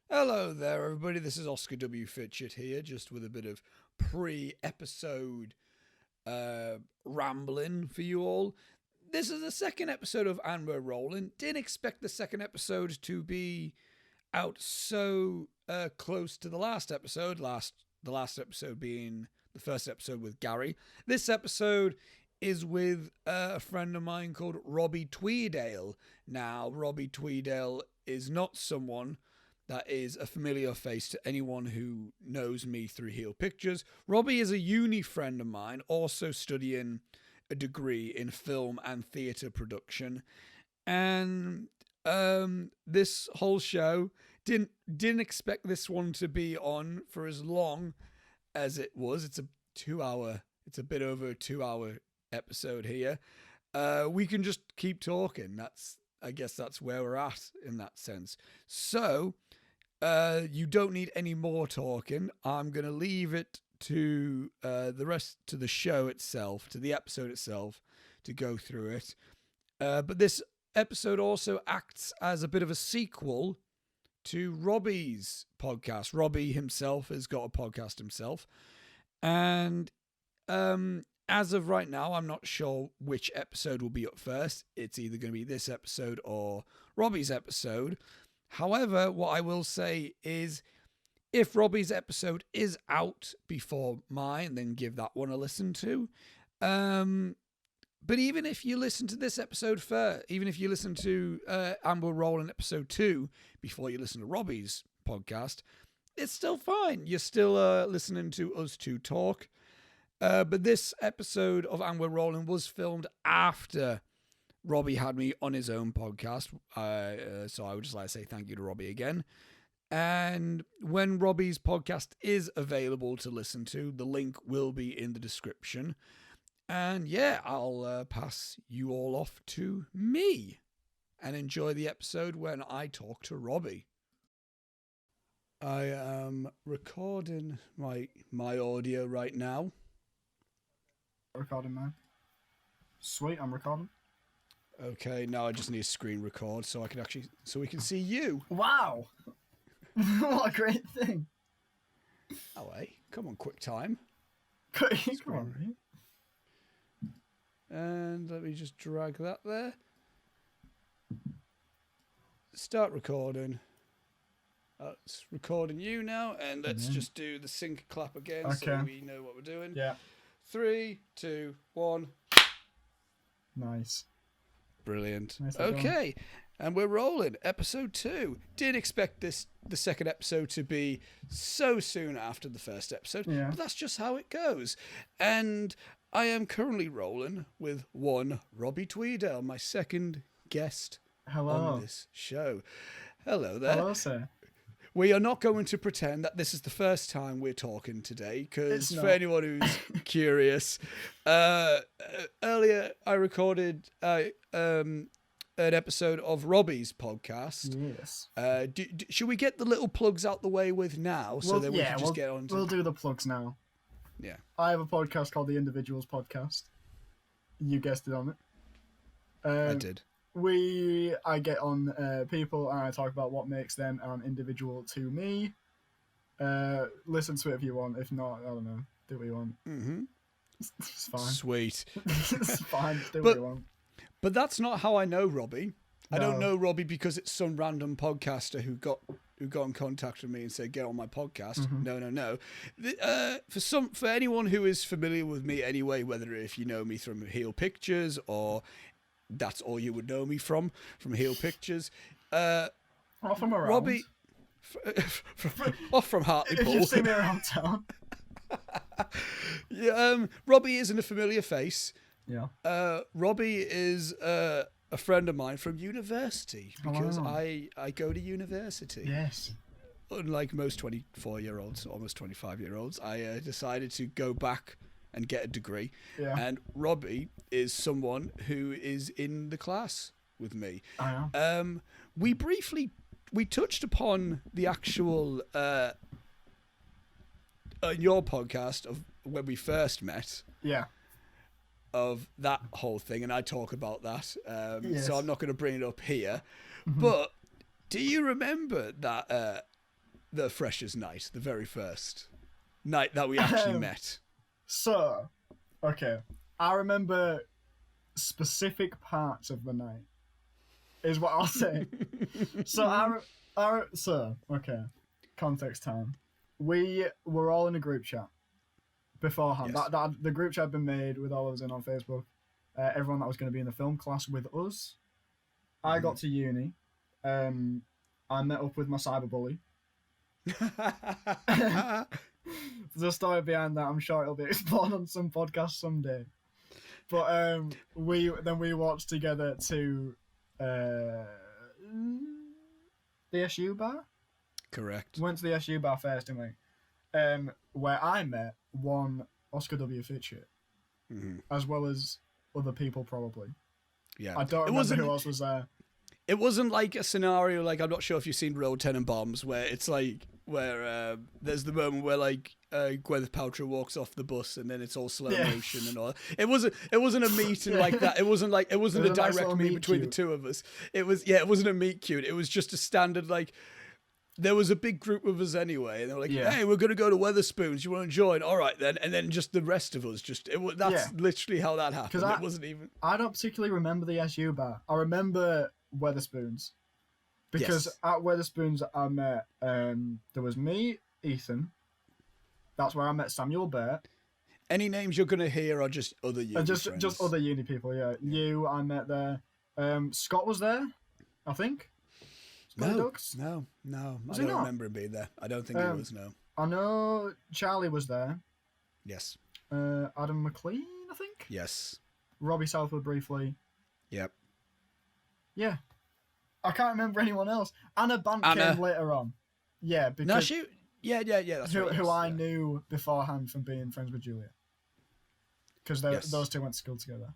Hello there, everybody. This is Oscar W. Fitchett here, just with a bit of pre-episode rambling for you all. This is the second episode of And We're Rolling. Didn't expect the second episode to be out so close to the last episode. The last episode being the first episode with Gary. This episode is with a friend of mine called Robbie Tweedale. Now, Robbie Tweedale is not someone that is a familiar face to anyone who knows me through Heel Pictures. Robbie is a uni friend of mine, also studying a degree in film and theatre production. And this whole show, didn't expect this one to be on for as long as it was. It's a bit over a 2-hour episode here. We can just keep talking. I guess that's where we're at in that sense. So, you don't need any more talking. I'm going to leave it to to the show itself, to the episode itself, to go through it. But this episode also acts as a bit of a sequel to Robbie's podcast. Robbie himself has got a podcast himself. And as of right now, I'm not sure which episode will be up first. It's either going to be this episode or Robbie's episode. However, what I will say is, if Robbie's episode is out before mine, then give that one a listen to. But even if you listen to this episode first, even if you listen to And We're Rolling episode 2 before you listen to Robbie's podcast, it's still fine. You're still listening to us two talk. But this episode of And We're Rolling was filmed after Robbie had me on his own podcast. So I would just like to say thank you to Robbie again. And when Robbie's podcast is available to listen to, the link will be in the description. And yeah, I'll pass you all off to me and enjoy the episode when I talk to Robbie. I am recording my audio right now. Recording, man. Sweet, I'm recording. Okay, now I just need a screen record so we can see you. Wow! What a great thing. Oh, hey, come on, quick time. Come on, mate. And let me just drag that there. Start recording. It's recording you now, and let's just do the sync clap again so we know what we're doing. Yeah. 3, 2, 1. Nice. Brilliant. Nicely okay, and we're rolling. Episode 2. Didn't expect the second episode to be so soon after the first episode, but that's just how it goes. And I am currently rolling with one Robbie Tweedale, my second guest on this show. Hello there. Hello, sir. We are not going to pretend that this is the first time we're talking today, because for anyone who's curious, earlier I recorded an episode of Robbie's podcast. Yes. Should we get the little plugs out the way with now, so that we can just get on to... We'll do the plugs now. Yeah. I have a podcast called The Individuals Podcast. You guessed it on it. I did. I get on people and I talk about what makes them an individual to me. Listen to it if you want. If not, I don't know. Do what you want. Mm-hmm. It's fine. Sweet. It's fine. Do what you want. But that's not how I know Robbie. No. I don't know Robbie because it's some random podcaster who got in contact with me and said, get on my podcast. Mm-hmm. No. For anyone who is familiar with me anyway, whether if you know me from Heel Pictures or that's all you would know me from Heel Pictures. Or from around. Robbie, off from Hartlepool. If you see me around town. Yeah, Robbie isn't a familiar face. Yeah. Robbie is a friend of mine from university because I go to university. Yes. Unlike most 24-year-olds, almost 25-year-olds, I decided to go back and get a degree. Yeah. And Robbie is someone who is in the class with me. We touched upon the actual on your podcast of when we first met. Yeah. Of that whole thing, and I talk about that. Yes. So I'm not going to bring it up here. Mm-hmm. But do you remember that the freshers' night, the very first night that we actually met? So, okay, I remember specific parts of the night, is what I'll say. So, okay, context time. We were all in a group chat beforehand. Yes. The group chat had been made with all of us in on Facebook. Everyone that was going to be in the film class with us. I got to uni. I met up with my cyberbully. There's a story behind that. I'm sure it'll be explored on some podcast someday. But we walked together to the SU bar. Correct. Went to the SU bar first, didn't we? Where I met one Oscar W. Fitchett, as well as other people probably. Yeah. I don't remember who else was there. It wasn't like a scenario like, I'm not sure if you've seen Road Tenenbaums, where it's like where there's the moment where like Gwyneth Paltrow walks off the bus and then it's all slow motion and all. It wasn't a meeting like that. It wasn't a direct meet between the two of us. It wasn't a meet cute. It was just a standard like. There was a big group of us anyway, and they were like, "Hey, we're gonna go to Weatherspoons. You want to join? All right then." And then just the rest of us, that's literally how that happened. It wasn't even. I don't particularly remember the SU bar. I remember Weatherspoons, because at Weatherspoons I met. There was me, Ethan. That's where I met Samuel Burt. Any names you're gonna hear are just other uni just other uni people. Yeah, you I met there. Scott was there, I think. No. I don't remember him being there. I don't think he was, no. I know Charlie was there. Yes. Adam McLean, I think? Yes. Robbie Southwood briefly. Yep. Yeah. I can't remember anyone else. Anna Bant came later on. Yeah, because... No, she... Yeah, that's right. Who I knew beforehand from being friends with Julia. Because those two went to school together.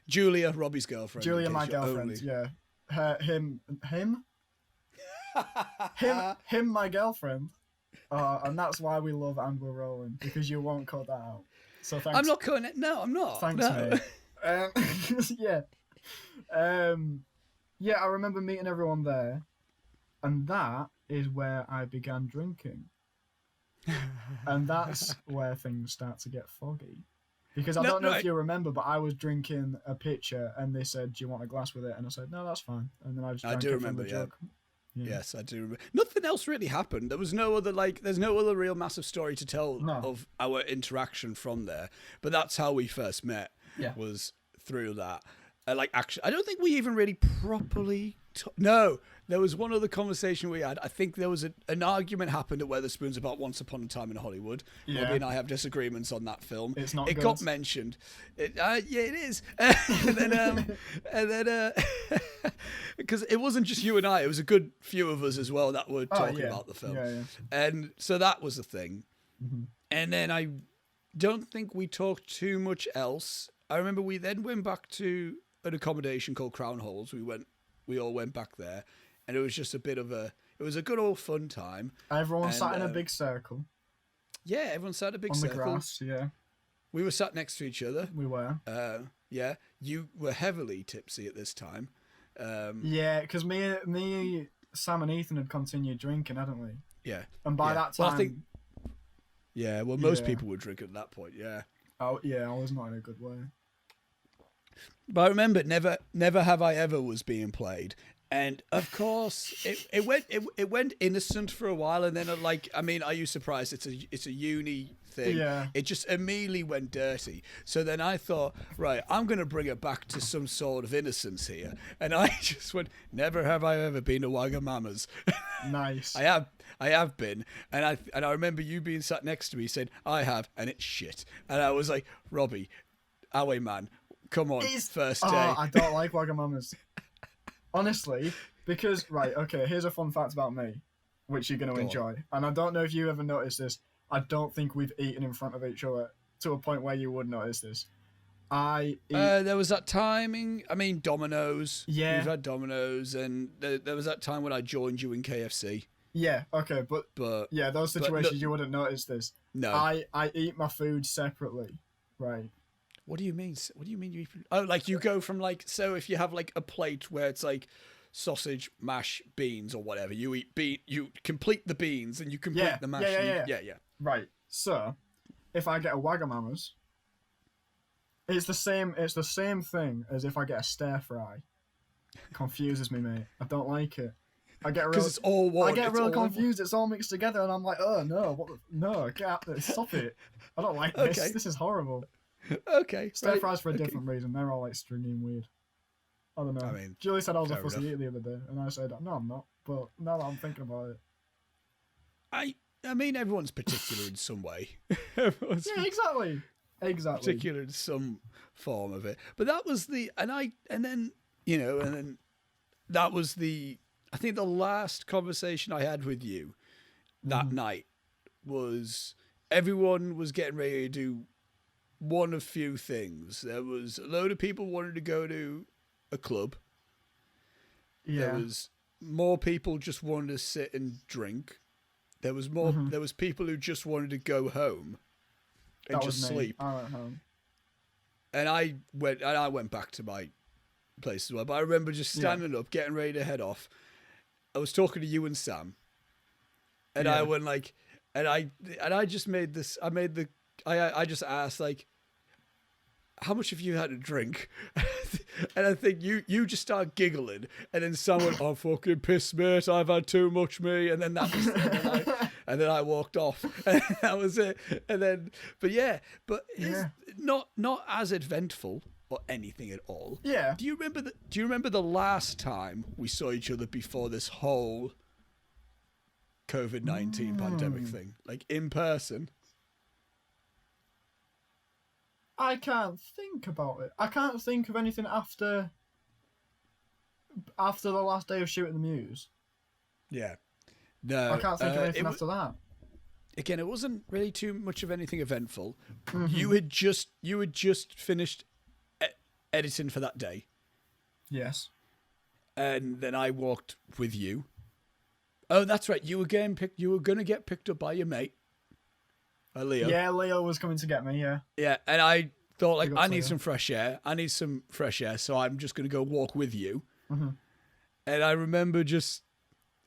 Julia, Robbie's girlfriend. Julia, my girlfriend, yeah. Him, my girlfriend, and that's why we love And We're Rolling, because you won't cut that out. So thanks. I'm not cutting it. No, I'm not. Thanks, mate. Yeah, I remember meeting everyone there, and that is where I began drinking, and that's where things start to get foggy. Because I don't know if you remember, but I was drinking a pitcher, and they said, "Do you want a glass with it?" And I said, "No, that's fine." And then I just drank it from the jug. Yeah. Yes, I do remember. Nothing else really happened. There was no other there's no other real massive story to tell of our interaction from there. But that's how we first met. Yeah. Was through that. Actually, I don't think we even really properly. No, there was one other conversation we had. I think there was an argument happened at Weatherspoons about Once Upon a Time in Hollywood. Yeah. Robbie and I have disagreements on that film. It's not. It good. got mentioned. Yeah, it is. and then, because it wasn't just you and I, it was a good few of us as well that were talking about the film. Yeah. And so that was the thing. Mm-hmm. And then I don't think we talked too much else. I remember we then went back to an accommodation called Crown Halls. We all went back there, and it was just it was a good old fun time. Everyone sat in a big circle. Yeah, everyone sat in a big circle. On the grass, yeah. We were sat next to each other. We were. Yeah, you were heavily tipsy at this time. Yeah, because me, Sam and Ethan had continued drinking, hadn't we? Yeah. And by that time... Well, I think... Yeah, well, most people would drink at that point, yeah. Oh, yeah, I was not in a good way. But I remember Never Have I Ever was being played, and of course it went innocent for a while, and then are you surprised? It's a uni thing. Yeah. It just immediately went dirty. So then I thought, right, I'm gonna bring it back to some sort of innocence here, and I just went, Never have I ever been to Wagamama's. Nice. I have been, and I remember you being sat next to me saying, I have, and it's shit, and I was like, Robbie, away man. Come on, first day. I don't like Wagamama's. Honestly, because, right, okay, here's a fun fact about me, which you're going to enjoy. And I don't know if you ever noticed this. I don't think we've eaten in front of each other to a point where you would notice this. There was that timing. I mean, Domino's. Yeah. We've had Domino's, and there was that time when I joined you in KFC. Yeah, okay, but yeah, those situations you wouldn't notice this. No. I eat my food separately, right? What do you mean? What do you mean you eat? Oh, like you go from so if you have a plate where it's sausage, mash, beans, or whatever. You eat you complete the beans and you complete the mash. Yeah. Right. So, if I get a Wagamama's, it's the same thing as if I get a stir fry. Confuses me, mate. I don't like it. Because it's all one. I get real confused. It's all mixed together, and I'm like, oh no, no, stop it. I don't like this. This is horrible. Okay. Stir fries for a different reason. They're all like stringy and weird. I don't know. I mean, Julie said I was a fussy eater the other day, and I said, no, I'm not. But now that I'm thinking about it, I mean, everyone's particular in some way. Yeah, exactly. Particular in some form of it. But that was and then that was I think the last conversation I had with you that night was everyone was getting ready to do one of few things. There was a load of people wanted to go to a club. Yeah. There was more people just wanted to sit and drink. There was more. There was people who just wanted to go home and just sleep. I went home, and I went back to my place as well. But I remember just standing up, getting ready to head off. I was talking to you and Sam, and I went like, and I just made this. I just asked like, how much have you had to drink? And I think you just started giggling, and then someone, oh fucking piss mate, I've had too much, me, and then that was, and then I walked off, and that was it. And then, it's not as eventful or anything at all. Yeah. Do you remember the last time we saw each other before this whole COVID-19 pandemic thing, like in person? I can't think about it. I can't think of anything after the last day of shooting the Muse. Yeah. No. I can't think of anything after that. Again, it wasn't really too much of anything eventful. You had just finished editing for that day. Yes. And then I walked with you. Oh, that's right. You were going to get picked up by your mate. Leo. Yeah, Leo was coming to get me, yeah. Yeah, and I thought, like, I need some fresh air. So I'm just going to go walk with you. And I remember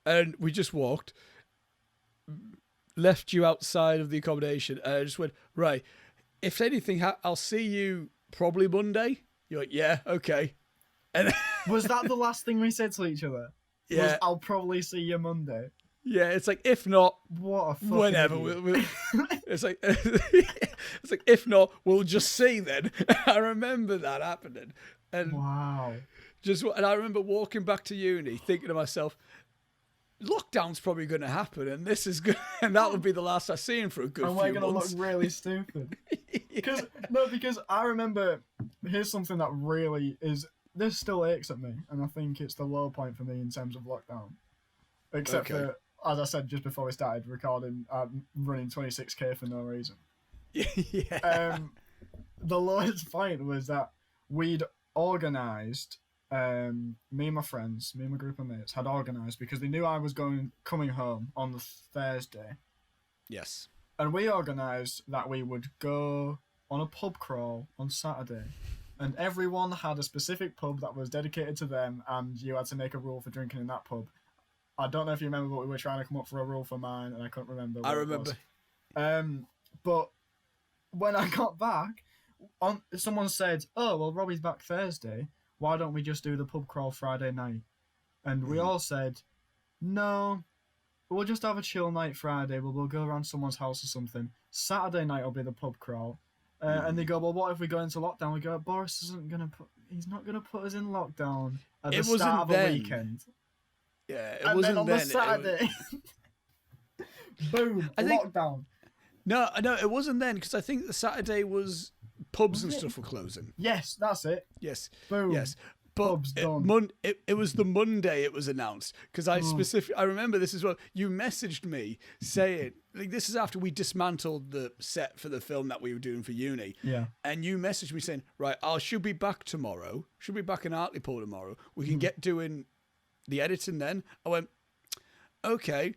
and we just walked, left you outside of the accommodation, and I just went, right, if anything, I'll see you probably Monday. You're like, yeah, okay. And was that the last thing we said to each other? Yeah. Was, I'll probably see you Monday. Yeah, it's like, if not, what a fucking whenever. It's like, if not, we'll just see then. I remember that happening. And wow. And I remember walking back to uni thinking to myself, lockdown's probably going to happen, and this is good, and that would be the last I see him for a good few months. And we're going to look really stupid. Because I remember, here's something that really is, this still aches at me, and I think it's the low point for me in terms of lockdown. Except for, as I said just before we started recording, running 26k for no reason. Yeah. The lowest point was that we'd organised, me and my friends, me and my group of mates had organised because they knew I was coming home on the Thursday. Yes. And we organised that we would go on a pub crawl on Saturday. And everyone had a specific pub that was dedicated to them, and you had to make a rule for drinking in that pub. I don't know if you remember, but we were trying to come up for a rule for mine, and I couldn't remember what I remember. It was. But when I got back, someone said, oh, well, Robbie's back Thursday. Why don't we just do the pub crawl Friday night? And we all said, no, we'll just have a chill night Friday. We'll go around someone's house or something. Saturday night will be the pub crawl. And they go, well, what if we go into lockdown? We go, Boris he's not going to put us in lockdown at the start of a weekend. Yeah, it and wasn't then on then. The Saturday, boom, lockdown. No, it wasn't then, because I think the Saturday was pubs and stuff were closing. Yes, that's it. Yes. Boom. Yes. But it was the Monday it was announced, because I remember this as well. You messaged me saying, like, this is after we dismantled the set for the film that we were doing for uni. Yeah. And you messaged me saying, right, I should be back tomorrow. Should be back in Hartlepool tomorrow. We can get doing the editing then. I went, okay,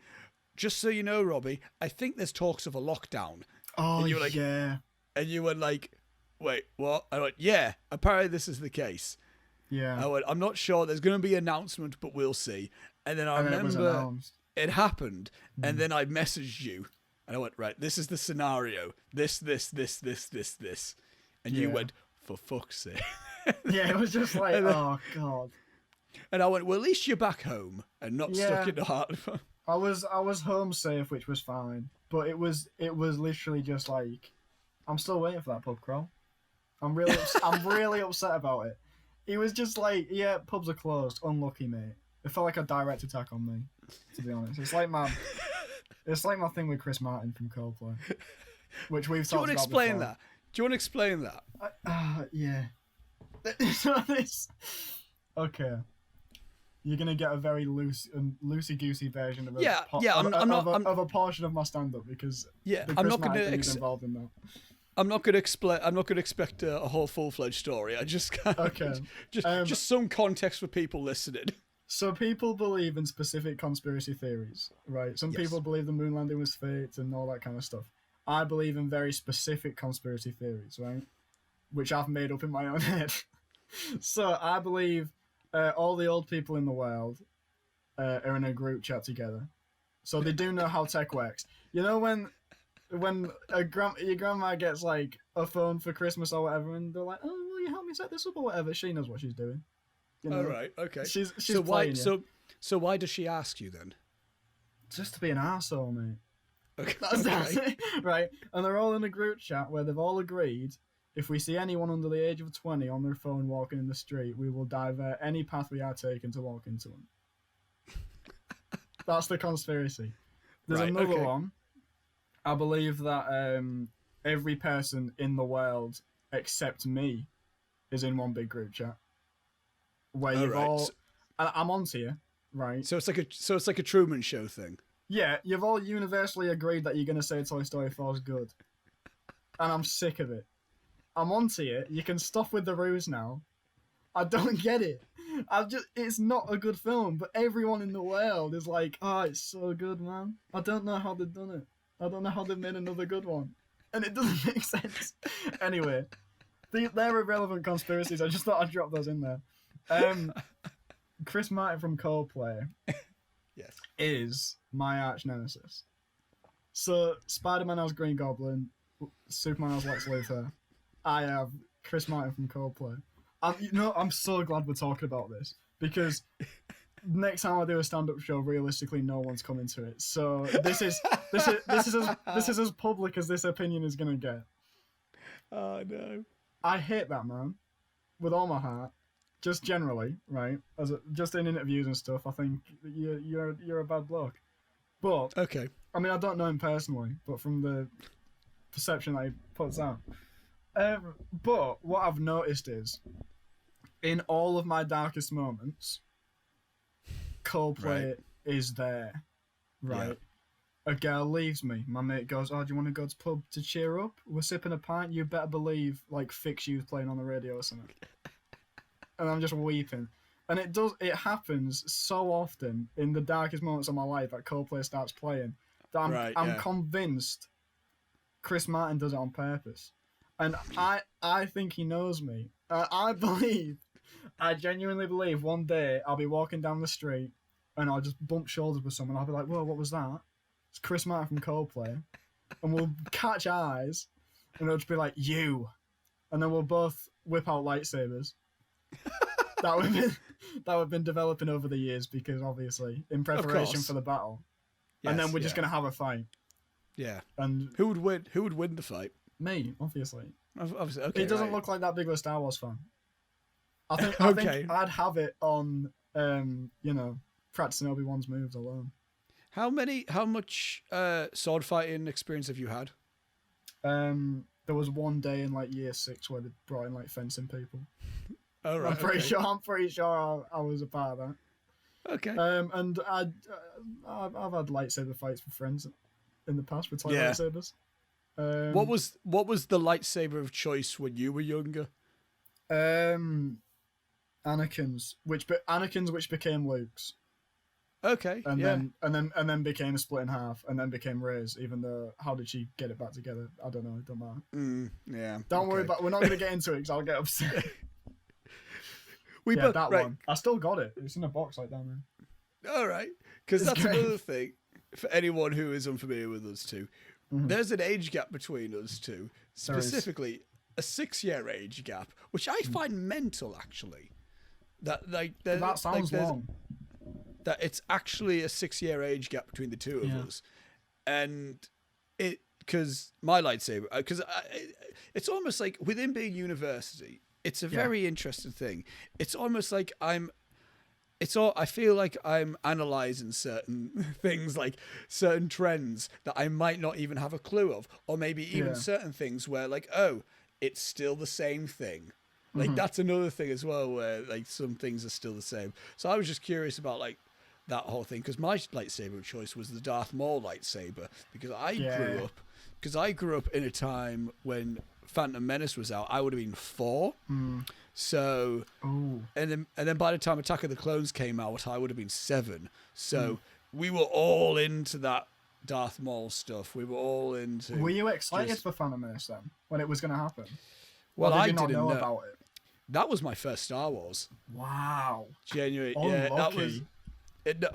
just so you know, Robbie, I think there's talks of a lockdown. Oh, and you were like, yeah. And you went like, wait, what? I went, yeah, apparently this is the case. Yeah. I'm not sure. There's going to be an announcement, but we'll see. And then I remember it happened, and then I messaged you, and I went, right, this is the scenario. This. And you went, for fuck's sake. Yeah, it was just like, oh, God. And I went, well, at least you're back home and not stuck in the heart of... I was home safe, which was fine. But it was literally just like, I'm still waiting for that pub crawl. I'm really upset about it. He was just like, yeah, pubs are closed. Unlucky, mate. It felt like a direct attack on me, to be honest. It's like my thing with Chris Martin from Coldplay, which we've talked about before. Do you want to explain that? Yeah. Okay. You're gonna get a very loosey-goosey version of a portion of my stand-up because I'm not gonna involved in that. I'm not going to expect a whole full-fledged story. I just just some context for people listening. So people believe in specific conspiracy theories, right? Some people believe the moon landing was faked and all that kind of stuff. I believe in very specific conspiracy theories, right? Which I've made up in my own head. So I believe all the old people in the world are in a group chat together. So they do know how tech works. You know when your grandma gets like a phone for Christmas or whatever, and they're like, "Oh, will you help me set this up or whatever?" She knows what she's doing. You know? All right, okay. She's so why why does she ask you then? Just to be an arsehole, mate. Okay. That's it, right? And they're all in a group chat where they've all agreed if we see anyone under the age of 20 on their phone walking in the street, we will divert any path we are taking to walk into them. That's the conspiracy. There's another one. I believe that every person in the world except me is in one big group chat where I'm onto you, right? So it's like a Truman Show thing. Yeah, you've all universally agreed that you're gonna say Toy Story 4 is good, and I'm sick of it. I'm onto you. You can stop with the ruse now. I don't get it. It's not a good film, but everyone in the world is like, oh, it's so good, man. I don't know how they've done it. I don't know how they've made another good one. And it doesn't make sense. Anyway, they're irrelevant conspiracies. I just thought I'd drop those in there. Chris Martin from Coldplay is my arch nemesis. So Spider-Man has Green Goblin, Superman has Lex Luthor. I have Chris Martin from Coldplay. I'm so glad we're talking about this because next time I do a stand-up show, realistically, no one's coming to it. So this is as public as this opinion is gonna get. Oh no! I hate that man with all my heart. Just generally, right? Just in interviews and stuff, I think you're a bad bloke. But okay, I mean, I don't know him personally, but from the perception that he puts out. But what I've noticed is, in all of my darkest moments, Coldplay is there, right? Yeah. A girl leaves me. My mate goes, "Oh, do you want to go to the pub to cheer up? We're sipping a pint." You better believe, like, Fix You's playing on the radio or something. And I'm just weeping. And it happens so often in the darkest moments of my life that Coldplay starts playing that I'm convinced Chris Martin does it on purpose. And I think he knows me. I genuinely believe one day I'll be walking down the street and I'll just bump shoulders with someone. I'll be like, whoa, what was that? It's Chris Martin from Coldplay. And we'll catch eyes and it'll just be like, you. And then we'll both whip out lightsabers. that we've been developing over the years because obviously in preparation for the battle. Yes, and then we're just going to have a fight. Yeah. And who would win the fight? Me, obviously. Obviously, okay. He doesn't look like that big of a Star Wars fan. I think I'd have it on, practicing Obi-Wan's moves alone. How much sword fighting experience have you had? There was one day in like year 6 where they brought in like fencing people. Oh right. I'm pretty sure I was a part of that. Okay. And I've had lightsaber fights with friends in the past with lightsabers. What was the lightsaber of choice when you were younger? Anakin's, which became Luke's. Okay. And then became split in half, and then became Rey's. Even though, how did she get it back together? I don't know. It don't matter. Yeah. Don't worry about. We're not going to get into it because I'll get upset. both that right. one. I still got it. It's in a box like down there. All right, because that's great. another thing for anyone who is unfamiliar with us two. There's an age gap between us two, specifically a 6-year age gap, which I find mental actually. That sounds long. That it's actually a 6-year age gap between the two of us, and because my lightsaber, because it's almost like within being university, it's a very interesting thing. It's almost like I feel like I'm analysing certain things, like certain trends that I might not even have a clue of, or maybe even certain things where like, oh, it's still the same thing. Like that's another thing as well, where like some things are still the same. So I was just curious about like that whole thing, because my lightsaber of choice was the Darth Maul lightsaber, because I grew up in a time when Phantom Menace was out. I would have been 4. So, and then by the time Attack of the Clones came out, I would have been 7. So we were all into that Darth Maul stuff. We were all into. Were you excited for Phantom Menace then, when it was going to happen? Well, I didn't know about it. That was my first Star Wars. Wow. Genuinely, Lucky. that was.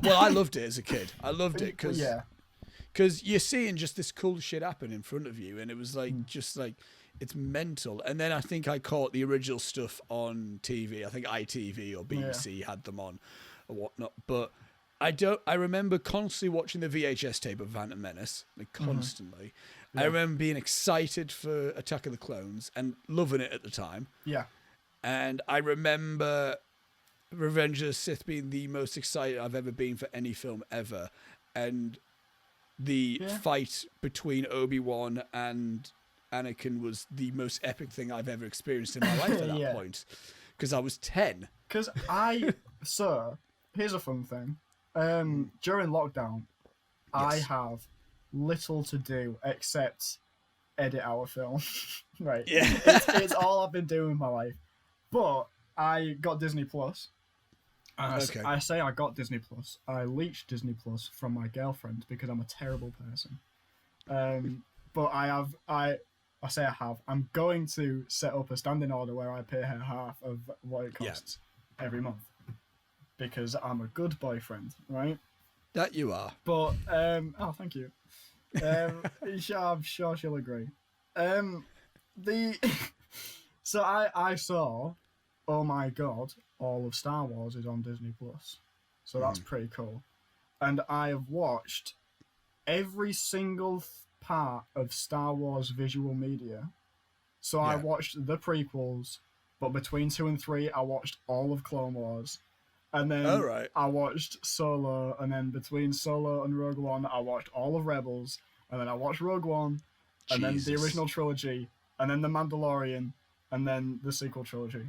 Well, I loved it as a kid. I loved it because you're seeing just this cool shit happen in front of you, and it was like just like it's mental. And then I think I caught the original stuff on TV. I think ITV or BBC had them on or whatnot. But I remember constantly watching the VHS tape of Phantom Menace, like constantly. I remember being excited for Attack of the Clones and loving it at the time. Yeah. And I remember Revenge of the Sith being the most excited I've ever been for any film ever. And the fight between Obi-Wan and Anakin was the most epic thing I've ever experienced in my life at that point. Because I was 10. Because here's a fun thing. During lockdown, I have little to do except edit our film. Right. Yeah. It's all I've been doing in my life. But I got Disney Plus. I say I got Disney Plus. I leached Disney Plus from my girlfriend because I'm a terrible person. But I'm going to set up a standing order where I pay her half of what it costs every month. Because I'm a good boyfriend, right? That you are. But, thank you. I'm sure she'll agree. So I saw, oh my god, all of Star Wars is on Disney Plus. So that's pretty cool. And I have watched every single part of Star Wars visual media. So I watched the prequels, but between 2 and 3, I watched all of Clone Wars. And then I watched Solo, and then between Solo and Rogue One, I watched all of Rebels, and then I watched Rogue One, and then the original trilogy, and then The Mandalorian, and then the sequel trilogy.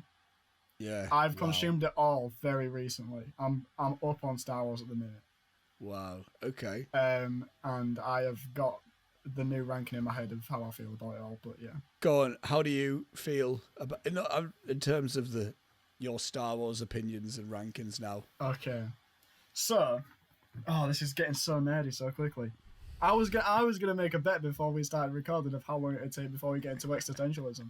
Yeah, I've consumed it all very recently. I'm up on Star Wars at the minute. Wow. Okay. And I have got the new ranking in my head of how I feel about it all. But yeah. Go on. How do you feel about in terms of your Star Wars opinions and rankings now? Okay. So, this is getting so nerdy so quickly. I was gonna make a bet before we started recording of how long it would take before we get into existentialism.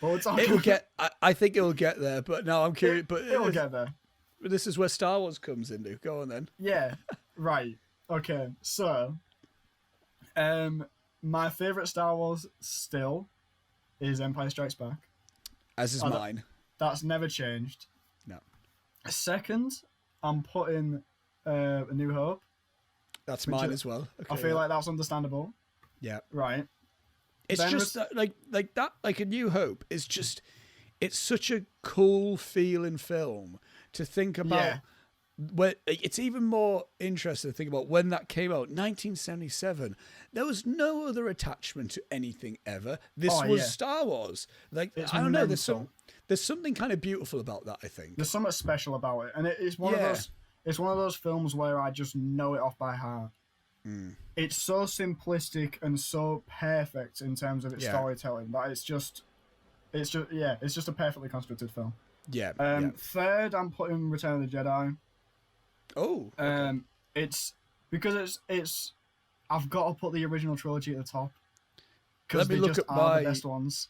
I think it'll get there, but now I'm curious. It'll get there. This is where Star Wars comes into. Go on then. Yeah. Right. Okay. So, my favorite Star Wars still is Empire Strikes Back. As is mine. That's never changed. No. Second, I'm putting A New Hope. That's mine as well. Okay, I feel like that's understandable. Yeah. Right. It's then just like that. Like A New Hope is just. It's such a cool feeling film to think about. Yeah. When it's even more interesting to think about when that came out, 1977. There was no other attachment to anything ever. This was Star Wars. Like I don't know. There's something kind of beautiful about that. I think there's something special about it, and it's one of those. It's one of those films where I just know it off by heart. It's so simplistic and so perfect in terms of its storytelling that it's just a perfectly constructed film. Yeah. Third, I'm putting Return of the Jedi. Oh. Okay. It's because it's. I've got to put the original trilogy at the top because they just are the best ones.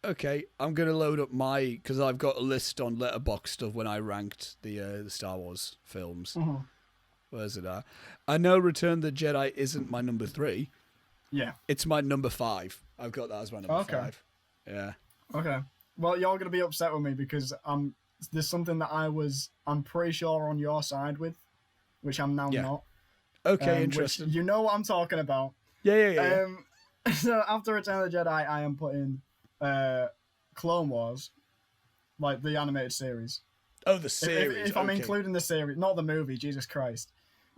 Okay, I'm gonna load up because I've got a list on Letterboxd of when I ranked the Star Wars films. Mm-hmm. Where's it at? I know Return of the Jedi isn't my number 3. Yeah. It's my number 5. I've got that as my number 5. Yeah. Okay. Well, you're gonna be upset with me because there's something that I'm pretty sure on your side with, which I'm now not. Okay, interesting. Which, you know what I'm talking about. Yeah. So after Return of the Jedi, I am putting Clone Wars, like the animated series. Oh, the series. If I'm including the series, not the movie, Jesus Christ.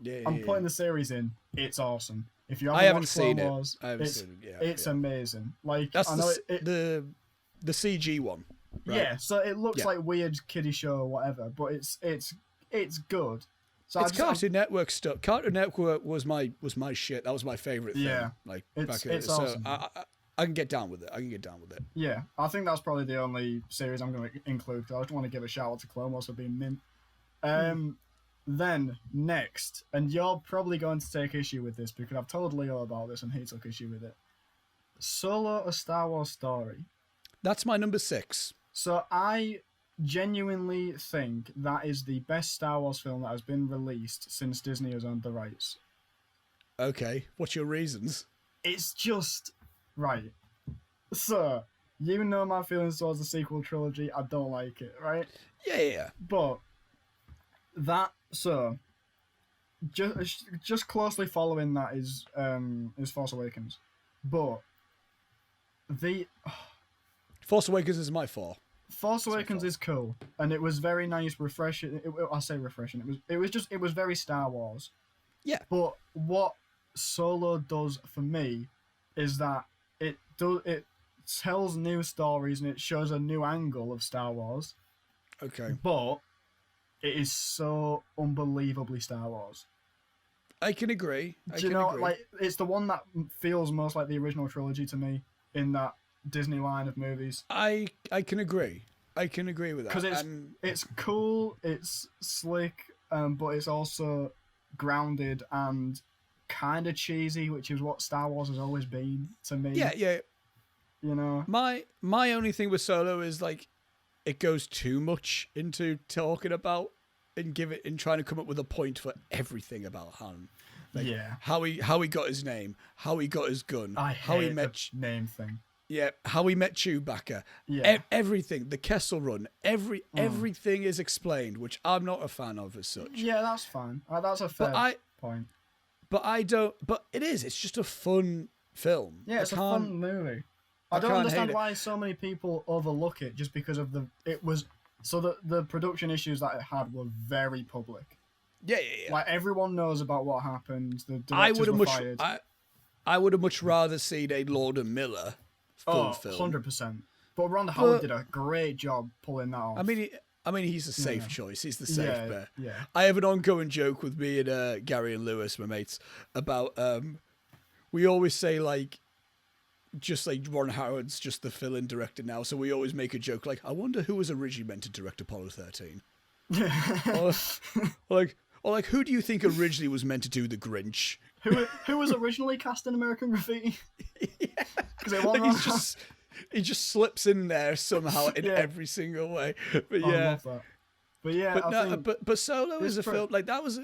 I'm putting the series in. It's awesome. If you haven't seen Clone it, Wars, it's amazing. Like, that's I know the CG one. Right? Yeah, so it looks like weird kiddie show or whatever, but it's good. So it's Cartoon Network stuff. Cartoon Network was my shit. That was my favorite thing. Yeah, like it's So awesome. I can get down with it. Yeah, I think that's probably the only series I'm going to include because I just want to give a shout out to Clone Wars for being mint. Then next, and you're probably going to take issue with this because I've told Leo about this and he took issue with it. Solo: A Star Wars Story. That's my number 6. So I genuinely think that is the best Star Wars film that has been released since Disney has owned the rights. Okay, what's your reasons? It's just right. So, you know my feelings towards the sequel trilogy. I don't like it, right? Yeah. But just closely following that is Force Awakens. But Force Awakens is my 4. Force Awakens is cool, and it was very nice, refreshing. I say refreshing. It was very Star Wars. Yeah. But what Solo does for me is that it tells new stories and it shows a new angle of Star Wars. Okay. But it is so unbelievably Star Wars. I can agree. Like it's the one that feels most like the original trilogy to me in that Disney line of movies. I can agree. I can agree with that. Because it's cool, it's slick, but it's also grounded and kind of cheesy, which is what Star Wars has always been to me. Yeah. You know, my only thing with Solo is like it goes too much into talking about and trying to come up with a point for everything about Han. Like how he got his name, how he got his gun, how he met the name thing. Yeah, how he met Chewbacca. Yeah. Everything, the Kessel Run, everything is explained, which I'm not a fan of as such. Yeah, that's fine. That's a fair point. But I don't. But it is. It's just a fun film. Yeah, it's a fun movie. I don't understand why so many people overlook it just because of the production issues that it had were very public. Yeah. Like everyone knows about what happened. The directors were fired. I would have much rather seen a Lord and Miller full film. 100%. But Ron Howard did a great job pulling that off. I mean, he's a safe choice. He's the safe bet. Yeah. I have an ongoing joke with me and Gary and Lewis, my mates, about we always say like, just like Ron Howard's just the fill-in director now, so we always make a joke like, I wonder who was originally meant to direct Apollo 13. or like, who do you think originally was meant to do The Grinch? Who was originally cast in American Graffiti? Yeah. Because it wasn't. He just slips in there somehow in every single way. But I love that. But yeah, but Solo is a film like that was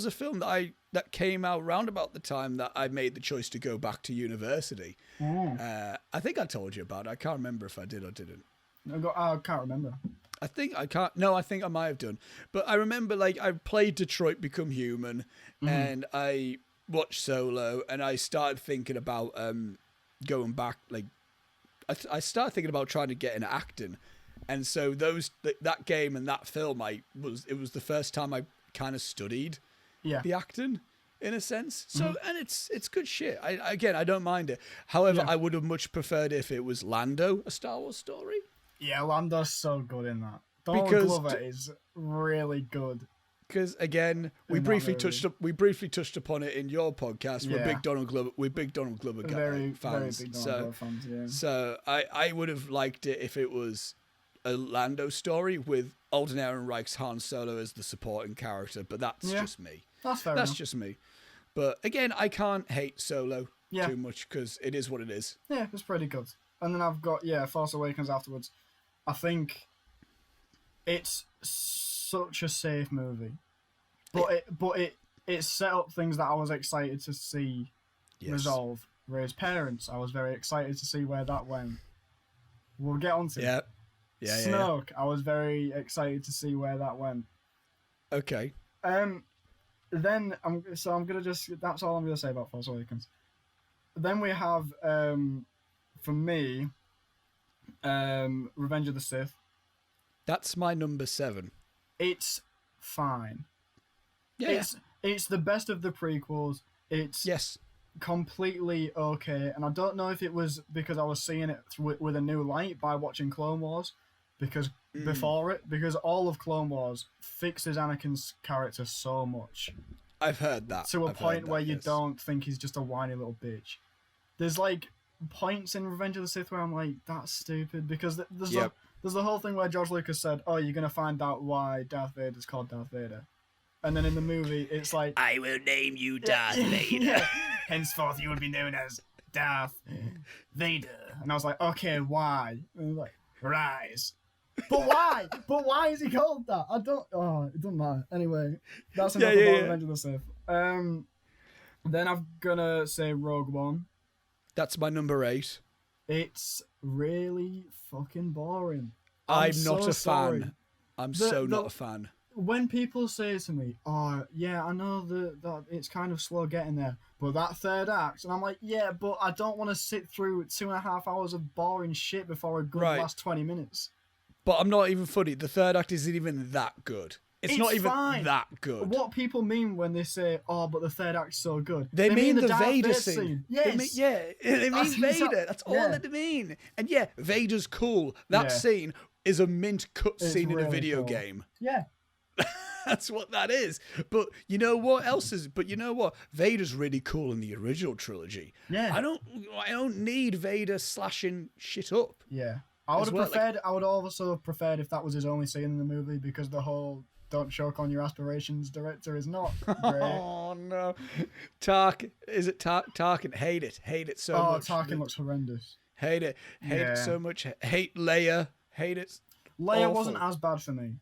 a film that came out round about the time that I made the choice to go back to university. I think I told you about it. I can't remember if I did or didn't. I can't remember. I think I might have done. But I remember like I played Detroit Become Human and I watched Solo and I started thinking about going back. Like I started thinking about trying to get into acting. And so that game and that film, it was the first time I kind of studied the acting in a sense. So and it's good shit. I don't mind it. However, I would have much preferred if it was Lando, A Star Wars Story. Yeah, Lando's so good in that. Donald Glover is really good. Because again, we briefly touched upon it in your podcast. We're big Donald Glover fans. Very big Donald Glover fans. Yeah. So I would have liked it if it was a Lando story with Alden Ehrenreich's Han Solo as the supporting character, but that's just me. That's fair enough. Just me. But again, I can't hate Solo too much because it is what it is. Yeah, it's pretty good. and then I've got Force Awakens afterwards. I think it's such a safe movie, but it set up things that I was excited to see resolve. Rey's parents, I was very excited to see where that went. We'll get on to it. Snoke, I was very excited to see where that went. Okay. Then that's all I'm gonna say about Force Awakens. Then we have for me, Revenge of the Sith. That's my number 7. It's fine. Yeah. It's the best of the prequels. It's completely okay, and I don't know if it was because I was seeing it with a new light by watching Clone Wars, because because all of Clone Wars fixes Anakin's character so much. I've heard that. To a point where you don't think he's just a whiny little bitch. There's like points in Revenge of the Sith where I'm like, that's stupid, because there's the whole thing where George Lucas said, oh, you're going to find out why Darth Vader's called Darth Vader. And then in the movie, it's like, I will name you Darth Vader. Henceforth, you will be known as Darth Vader. And I was like, okay, why? And he was like, rise. But why? But why is he called that? It doesn't matter. Anyway, that's enough about Revenge of the Sith. Then I'm gonna say Rogue One. That's my number 8. It's really fucking boring. I'm not a fan. I'm not a fan. When people say to me, oh, yeah, I know that it's kind of slow getting there, but that third act, and I'm like, yeah, but I don't want to sit through 2.5 hours of boring shit before a good last 20 minutes. But I'm not even funny. The third act isn't even that good. It's not even that good. What people mean when they say, oh, but the third act's so good. They mean the Vader scene. Yes. They mean Vader. That's all that they mean. And yeah, Vader's cool. That scene is a mint cut scene in a video game. Yeah. That's what that is. But you know what else is? But you know what? Vader's really cool in the original trilogy. Yeah. I don't need Vader slashing shit up. Yeah. I would have preferred. I would also have preferred if that was his only scene in the movie, because the whole "don't choke on your aspirations" director is not great. Oh no, Tarkin? Hate it so much. Oh, Tarkin looks horrendous. Hate it so much. Hate Leia. Hate it. Leia wasn't as bad for me,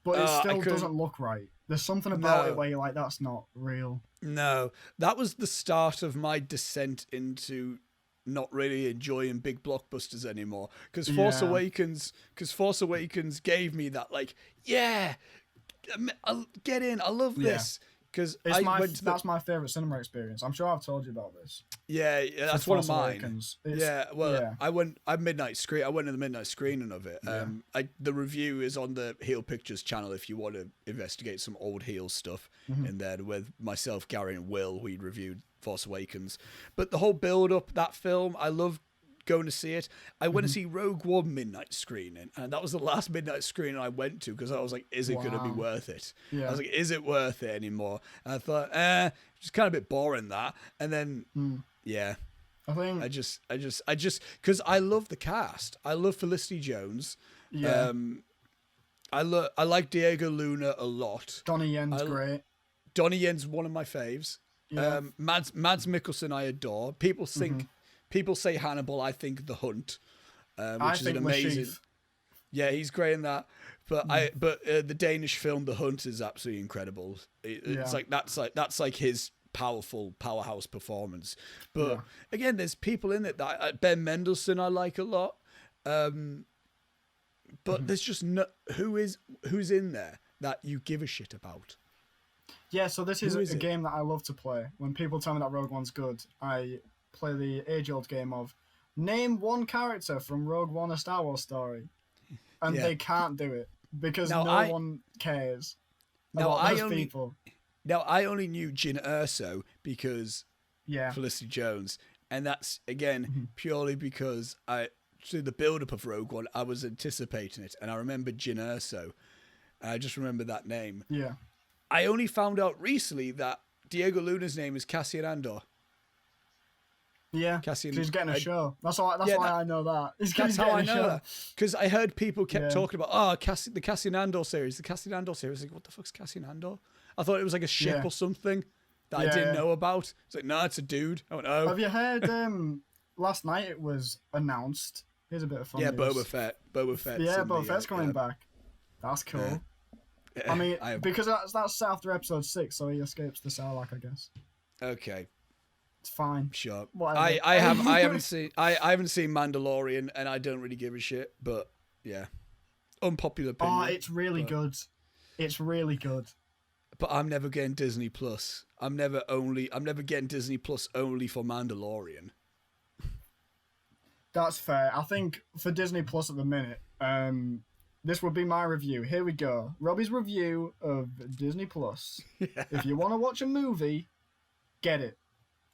but it still doesn't look right. There's something about it where you're like, that's not real. No, that was the start of my descent into not really enjoying big blockbusters anymore, because Force Awakens gave me that, like, I'll get in, I love this, because that's my favorite cinema experience. I'm sure I've told you about this. That's one of mine. I went to the midnight screening of it. The review is on the Heel Pictures channel if you want to investigate some old Heel stuff in there, with myself, Gary and Will. We reviewed Force Awakens, but the whole build up that film, I loved going to see it. I went to see Rogue One midnight screening, and that was the last midnight screening I went to, because I was like, is it going to be worth it? I was like, is it worth it anymore? And I thought, it's kind of a bit boring, that. And then I just because I love the cast. I love Felicity Jones. I like Diego Luna a lot. Donnie Yen's great. Donnie Yen's one of my faves. Mads Mikkelsen I adore. People say Hannibal. I think The Hunt, which is an amazing. Yeah, he's great in that. But the Danish film The Hunt is absolutely incredible. It's that's like his powerhouse performance. But again, there's people in it that Ben Mendelsohn I like a lot. But there's just who's in there that you give a shit about. Yeah, so this is a game that I love to play. When people tell me that Rogue One's good, I play the age-old game of name one character from Rogue One, a Star Wars story. And they can't do it, because no one cares about those people. Now, I only knew Jyn Erso because Felicity Jones. And that's, again, purely because through the build-up of Rogue One, I was anticipating it. And I remember Jyn Erso. I just remember that name. Yeah. I only found out recently that Diego Luna's name is Cassian Andor. Yeah, he's getting a show. That's why I know that. That's how I know that. Because I heard people kept talking about, the Cassian Andor series. The Cassian Andor series. Like, what the fuck's Cassian Andor? I thought it was like a ship or something that I didn't know about. It's like, no, it's a dude. I went, oh. Have you heard last night it was announced. Here's a bit of fun Yeah, news. Boba Fett. Yeah, Boba Fett's coming back. That's cool. Yeah. I mean, because that's set after episode 6, so he escapes the Sarlacc, I guess. Okay. It's fine. Sure. Whatever. I haven't seen Mandalorian, and I don't really give a shit. But yeah, unpopular opinion. Oh, it's really good. It's really good. But I'm never getting Disney Plus. I'm never getting Disney Plus only for Mandalorian. That's fair. I think for Disney Plus at the minute, this would be my review. Here we go. Robbie's review of Disney Plus. Yeah. If you want to watch a movie, get it.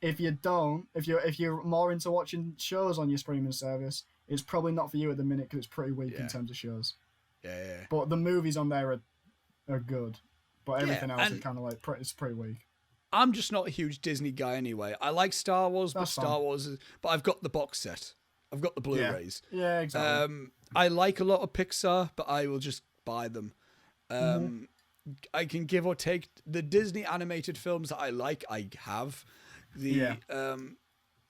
If you don't, if you're more into watching shows on your streaming service, it's probably not for you at the minute because it's pretty weak in terms of shows. Yeah. But the movies on there are good. But everything else is kind of like it's pretty weak. I'm just not a huge Disney guy anyway. I like Star Wars, but I've got the box set. I've got the Blu-rays. Yeah, exactly. I like a lot of Pixar, but I will just buy them. I can give or take the Disney animated films that I like. I have the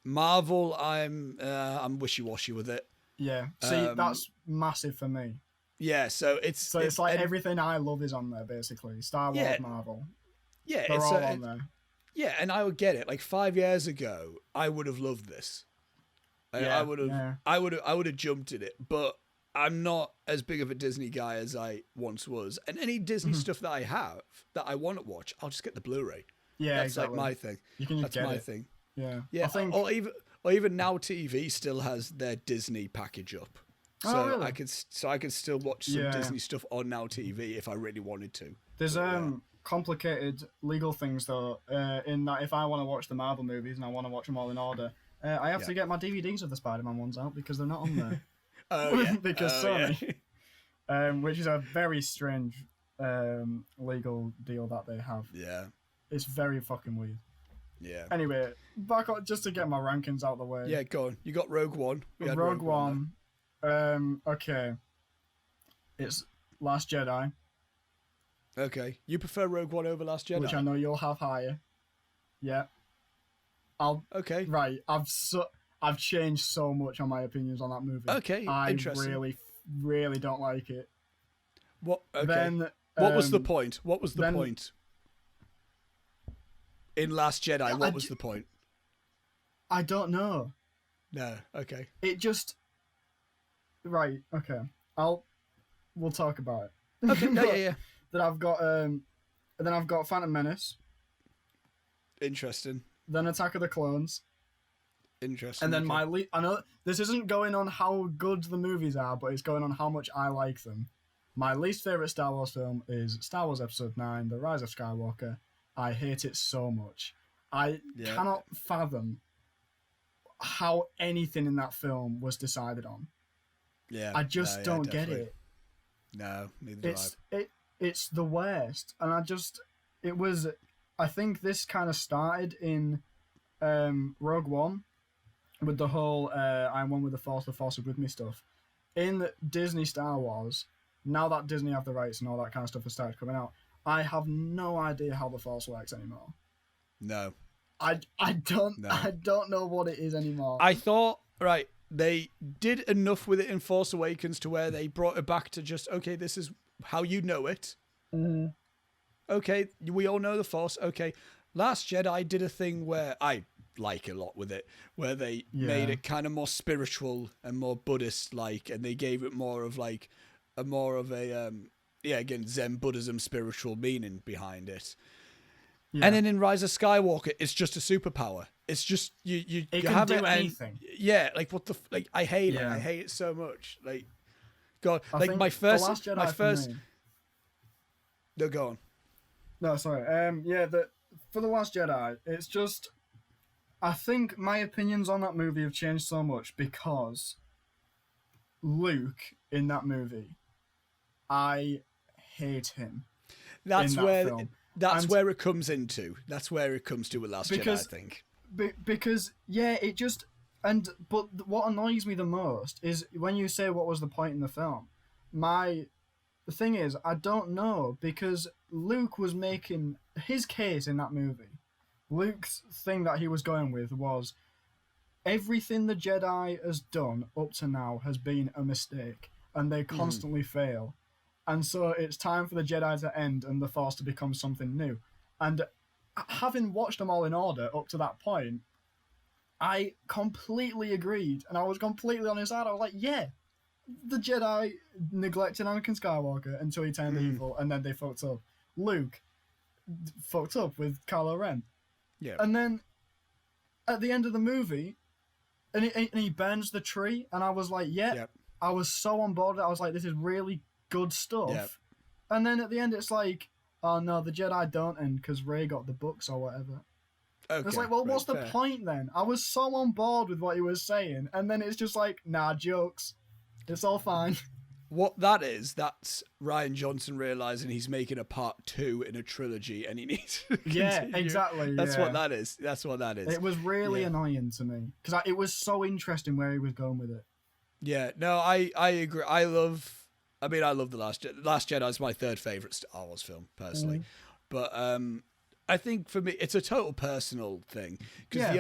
Marvel. I'm wishy-washy with it. Yeah. See, that's massive for me. Yeah. So it's like everything I love is on there basically. Star Wars, Marvel. Yeah, they're all on there. Yeah, and I would get it. Like 5 years ago, I would have loved this. I would have jumped at it, but I'm not as big of a Disney guy as I once was. And any Disney stuff that I have that I want to watch, I'll just get the Blu-ray. Yeah, that's exactly. like my thing. You can just that's my it. thing. Yeah, yeah. I think... or even Now TV still has their Disney package up, so really? I could still watch some Disney stuff on Now TV if I really wanted to. There's complicated legal things though. In that if I want to watch the Marvel movies and I want to watch them all in order. I have to get my DVDs of the Spider-Man ones out because they're not on there. Because Sony, which is a very strange legal deal that they have. Yeah. It's very fucking weird. Yeah. Anyway, back on, just to get my rankings out of the way. Yeah, go on. You got Rogue One. Rogue One. Okay. It's Last Jedi. Okay. You prefer Rogue One over Last Jedi? Which I know you'll have higher. Yeah. Okay. Right. I've changed so much on my opinions on that movie. Okay. I interesting. really don't like it. What? Okay. Then, what was the point? What was the point? In Last Jedi, what was the point? I don't know. No. Okay. It just. Right. Okay. We'll talk about it. Okay. No, yeah. Then I've got Phantom Menace. Interesting. Then Attack of the Clones. Interesting. And then I know this isn't going on how good the movies are, but it's going on how much I like them. My least favorite Star Wars film is Star Wars Episode 9, The Rise of Skywalker. I hate it so much. I cannot fathom how anything in that film was decided on. Yeah. I just don't get it. No, neither do I. It's the worst. And I think this kind of started in Rogue One with the whole I'm one with the Force is with me stuff. In Disney Star Wars, now that Disney have the rights and all that kind of stuff has started coming out, I have no idea how the Force works anymore. No. I don't know what it is anymore. I thought, right, they did enough with it in Force Awakens to where they brought it back to just, okay, this is how you know it. Mm-hmm. Okay, we all know the Force. Okay, Last Jedi did a thing where I like a lot with it, where they made it kind of more spiritual and more Buddhist-like, and they gave it more of a again, Zen Buddhism spiritual meaning behind it. Yeah. And then in Rise of Skywalker, it's just a superpower. It's just you can have do it anything. Yeah, like what the I hate it. I hate it so much. Like, God, like my first. No, go on. No, sorry. For The Last Jedi, it's just... I think my opinions on that movie have changed so much because Luke, in that movie, I hate him. That's where it comes into. That's where it comes to with Last Jedi, I think. Because, it just... But what annoys me the most is when you say what was the point in the film. The thing is, I don't know, because Luke was making his case in that movie. Luke's thing that he was going with was, everything the Jedi has done up to now has been a mistake, and they constantly fail. And so it's time for the Jedi to end and the Force to become something new. And having watched them all in order up to that point, I completely agreed, and I was completely on his side. I was like, yeah, the Jedi neglected Anakin Skywalker until he turned evil, and then they fucked up. Luke fucked up with Kylo Ren. Yeah. And then at the end of the movie, and he burns the tree, and I was like, yep. I was so on board. I was like, this is really good stuff. Yep. And then at the end, it's like, oh no, the Jedi don't end because Rey got the books or whatever. Okay, it's like, well, what's the point then? I was so on board with what he was saying, and then it's just like, nah, jokes. It's all fine. What that is, that's Rian Johnson realizing he's making a part 2 in a trilogy, and he needs to continue. Yeah, exactly. That's what that is. That's what that is. It was really annoying to me because it was so interesting where he was going with it. Yeah, no, I agree. I love the Last Jedi. Last Jedi is my third favorite Star Wars film, personally. But I think for me, it's a total personal thing because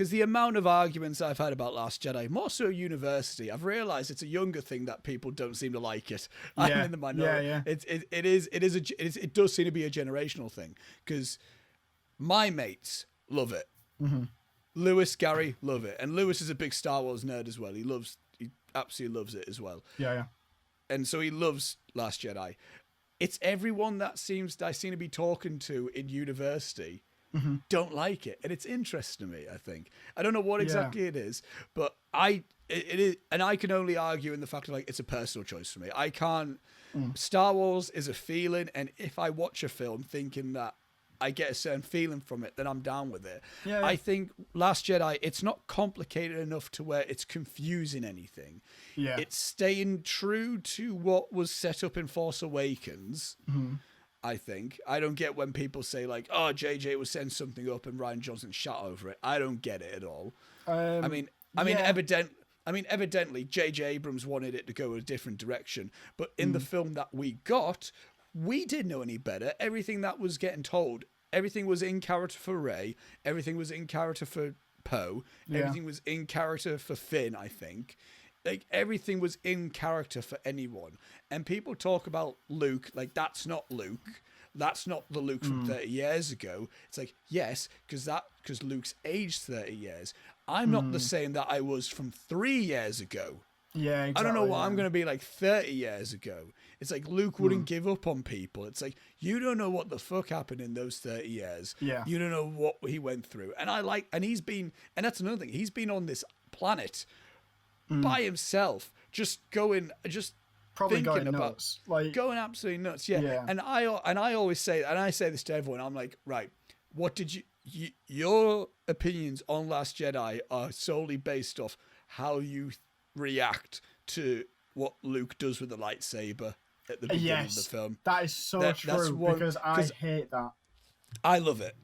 the amount of arguments I've had about Last Jedi, more so university, I've realised it's a younger thing that people don't seem to like it. I'm in the minority. Yeah. It does seem to be a generational thing because my mates love it. Mm-hmm. Lewis, Gary, love it, and Lewis is a big Star Wars nerd as well. He absolutely loves it as well. Yeah. And so he loves Last Jedi. It's everyone that I seem to be talking to in university don't like it, and it's interesting to me. I think I don't know what exactly it is, but it is, and I can only argue in the fact of like it's a personal choice for me. I can't. Star Wars is a feeling, and if I watch a film thinking that I get a certain feeling from it, then I'm down with it. Yeah. I think Last Jedi, it's not complicated enough to where it's confusing anything. Yeah. It's staying true to what was set up in Force Awakens. I think. I don't get when people say like, oh, JJ was setting something up and Rian Johnson shot over it. I don't get it at all. Evidently JJ Abrams wanted it to go a different direction, but in the film that we got, we didn't know any better. Everything that was getting told, everything was in character for Rey, everything was in character for Poe, everything was in character for Finn, I think. Like, everything was in character for anyone. And people talk about Luke, like, that's not Luke. That's not the Luke from 30 years ago. It's like, yes, because Luke's aged 30 years. I'm not the same that I was from 3 years ago. Yeah, exactly. I don't know what I'm going to be like 30 years ago. It's like Luke wouldn't give up on people. It's like, you don't know what the fuck happened in those 30 years. Yeah. You don't know what he went through. And that's another thing. He's been on this planet by himself, probably going nuts. Going absolutely nuts. Yeah. And I always say, and I say this to everyone, I'm like, right, what did your opinions on Last Jedi are solely based off how you react to what Luke does with the lightsaber at the beginning of the film. That is so true, because I hate that. I love it.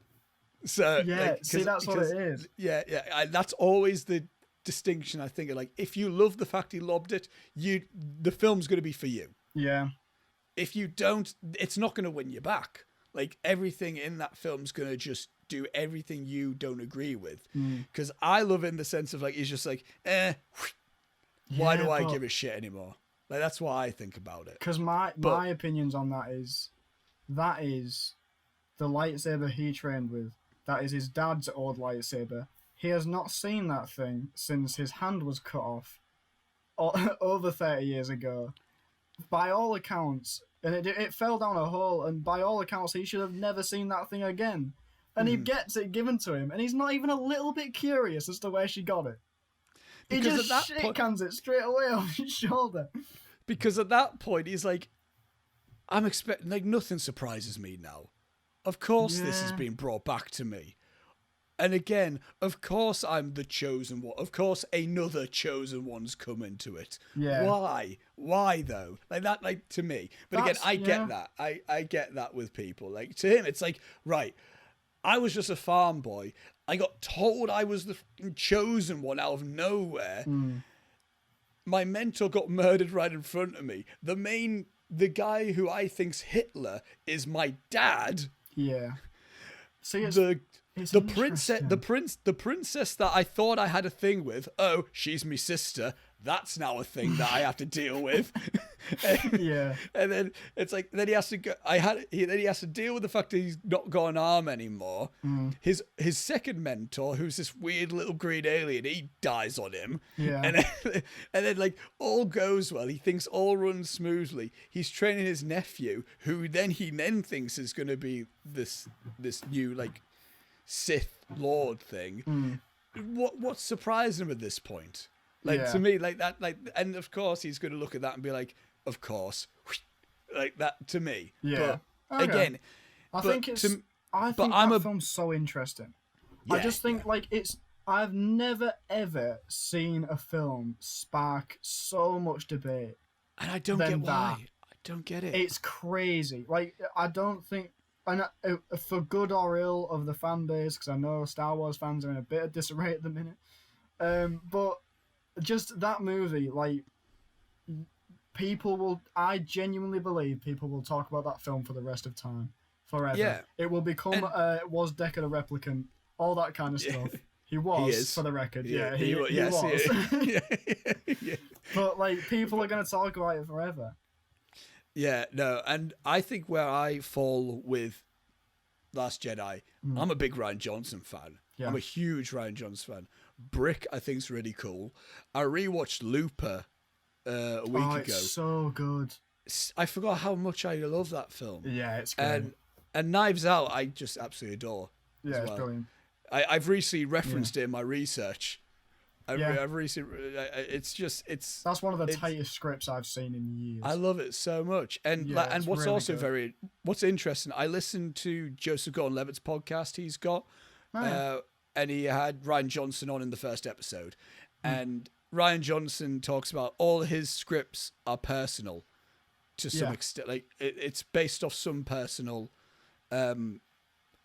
So that's what it is. Yeah. That's always the distinction, I think. Like, if you love the fact he lobbed it, the film's going to be for you. Yeah. If you don't, it's not going to win you back. Like, everything in that film's going to just do everything you don't agree with. Because I love it in the sense of, like, he's just like, why do I give a shit anymore? Like, that's what I think about it. Because my opinions on that is the lightsaber he trained with. That is his dad's old lightsaber. He has not seen that thing since his hand was cut off over 30 years ago. By all accounts, and it fell down a hole, and by all accounts, he should have never seen that thing again. And he gets it given to him, and he's not even a little bit curious as to where she got it. He just shit-cans it straight away off his shoulder. Because at that point, he's like, I'm expecting, like, nothing surprises me now. Of course this has been brought back to me. And again, of course I'm the chosen one. Of course another chosen one's come into it. Yeah. Why? Why though? Like that, like, to me. But again, I get that. I get that with people. Like, to him, it's like, right, I was just a farm boy. I got told I was the chosen one out of nowhere. My mentor got murdered right in front of me. The guy who I think's Hitler is my dad. Yeah. See, It's the princess, interesting. the princess that I thought I had a thing with. Oh, she's me sister. That's now a thing that I have to deal with. Yeah. And then it's like, then he has to go. Then he has to deal with the fact that he's not got an arm anymore. Mm. His second mentor, who's this weird little green alien, he dies on him. Yeah. And then like all goes well. He thinks all runs smoothly. He's training his nephew, who he then thinks is going to be this new like Sith Lord thing. Mm. What's surprising him at this point? Like, to me, like that, like, and of course he's going to look at that and be like, of course, like that to me. Yeah. But again, I think that film's so interesting. Yeah, I just think like I've never ever seen a film spark so much debate. And I don't get why. I don't get it. It's crazy. Like, I don't think, and for good or ill of the fan base, because I know Star Wars fans are in a bit of disarray at the minute. But just that movie, like, I genuinely believe people will talk about that film for the rest of time, forever. Yeah. It will become, was Deckard a replicant, all that kind of stuff. He was, for the record. Yeah, he was. Yeah. But, like, people are going to talk about it forever. Yeah, no, and I think where I fall with Last Jedi, I'm a big Rian Johnson fan. Yeah. I'm a huge Rian Johnson fan. Brick, I think, is really cool. I rewatched Looper a week ago. It's so good. I forgot how much I love that film. Yeah, it's great. And Knives Out, I just absolutely adore. Yeah, it's brilliant. I've recently referenced it in my research. I've recently, that's one of the tightest scripts I've seen in years. I love it so much. And and what's really also good. what's interesting, I listened to Joseph Gordon-Levitt's podcast he's got, and he had Rian Johnson on in the first episode. And Rian Johnson talks about all his scripts are personal to some extent. Like it's based off some personal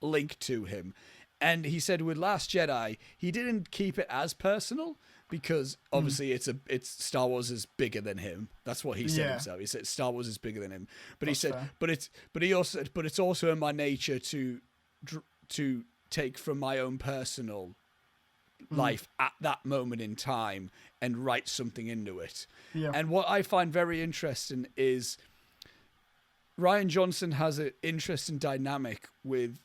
link to him. And he said with Last Jedi, he didn't keep it as personal because obviously it's Star Wars is bigger than him. That's what he said himself. He said Star Wars is bigger than him. But he said, fair. but it's also in my nature to take from my own personal life at that moment in time and write something into it. Yeah. And what I find very interesting is Rian Johnson has an interesting dynamic with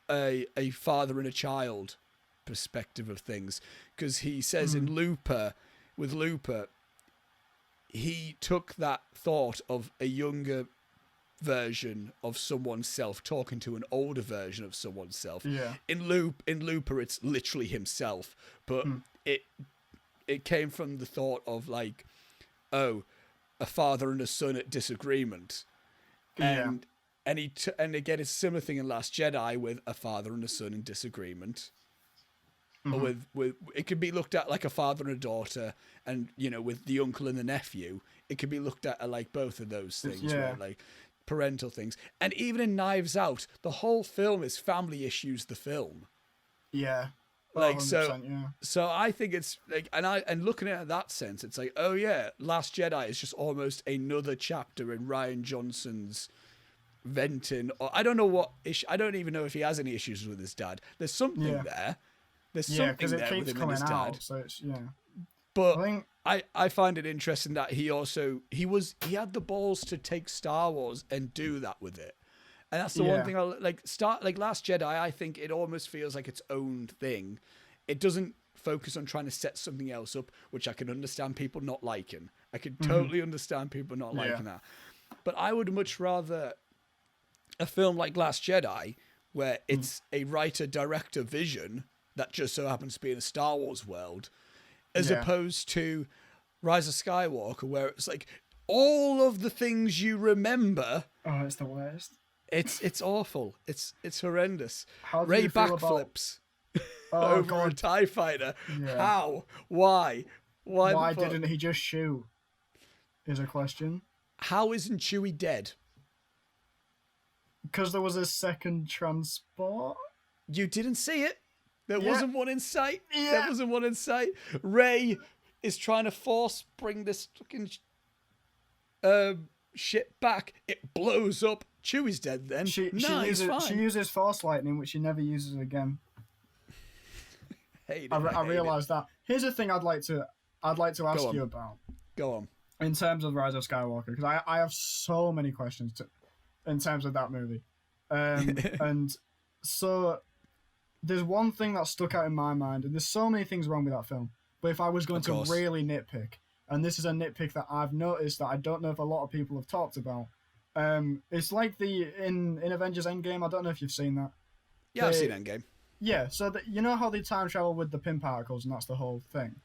a father and a child perspective of things, because he says in Looper, he took that thought of a younger version of someone's self talking to an older version of someone's self. Yeah. In Looper, it's literally himself, but it came from the thought of like, a father and a son at disagreement, and again, it's a similar thing in Last Jedi with a father and a son in disagreement. Or with it could be looked at like a father and a daughter, and with the uncle and the nephew, it could be looked at like both of those things, right? Like parental things. And even in Knives Out, the whole film is family issues. The film, like so I think it's like, and looking at it in that sense, it's like, oh yeah, Last Jedi is just almost another chapter in Rian Johnson's venting, or I don't know what issue. I don't even know if he has any issues with his dad. There's something there. There's something there with him and his dad. So it's, But I find it interesting that he had the balls to take Star Wars and do that with it. And that's the one thing I like. Last Jedi, I think it almost feels like its own thing. It doesn't focus on trying to set something else up, which I can understand people not liking. I can totally understand people not liking that. But I would much rather a film like Last Jedi, where it's a writer-director vision that just so happens to be in a Star Wars world, as opposed to Rise of Skywalker, where it's like all of the things you remember. Oh, it's the worst. It's awful. It's horrendous. Rey backflips over a TIE fighter. Yeah. How? Why? Why didn't he just shoot? Is a question. How isn't Chewie dead? Because there was a second transport. You didn't see it. There wasn't one in sight. Yeah. There wasn't one in sight. Rey is trying to bring this fucking ship back. It blows up. Chewie's dead then. She uses Force lightning, which she never uses again. I realized that. Here's the thing I'd like to ask you about. Go on. In terms of Rise of Skywalker, because I have so many questions in terms of that movie. And so there's one thing that stuck out in my mind, and there's so many things wrong with that film. But if I was going to really nitpick, and this is a nitpick that I've noticed that I don't know if a lot of people have talked about, it's like in Avengers Endgame. I don't know if you've seen that. Yeah, I've seen Endgame. Yeah, so you know how they time travel with the pin particles, and that's the whole thing.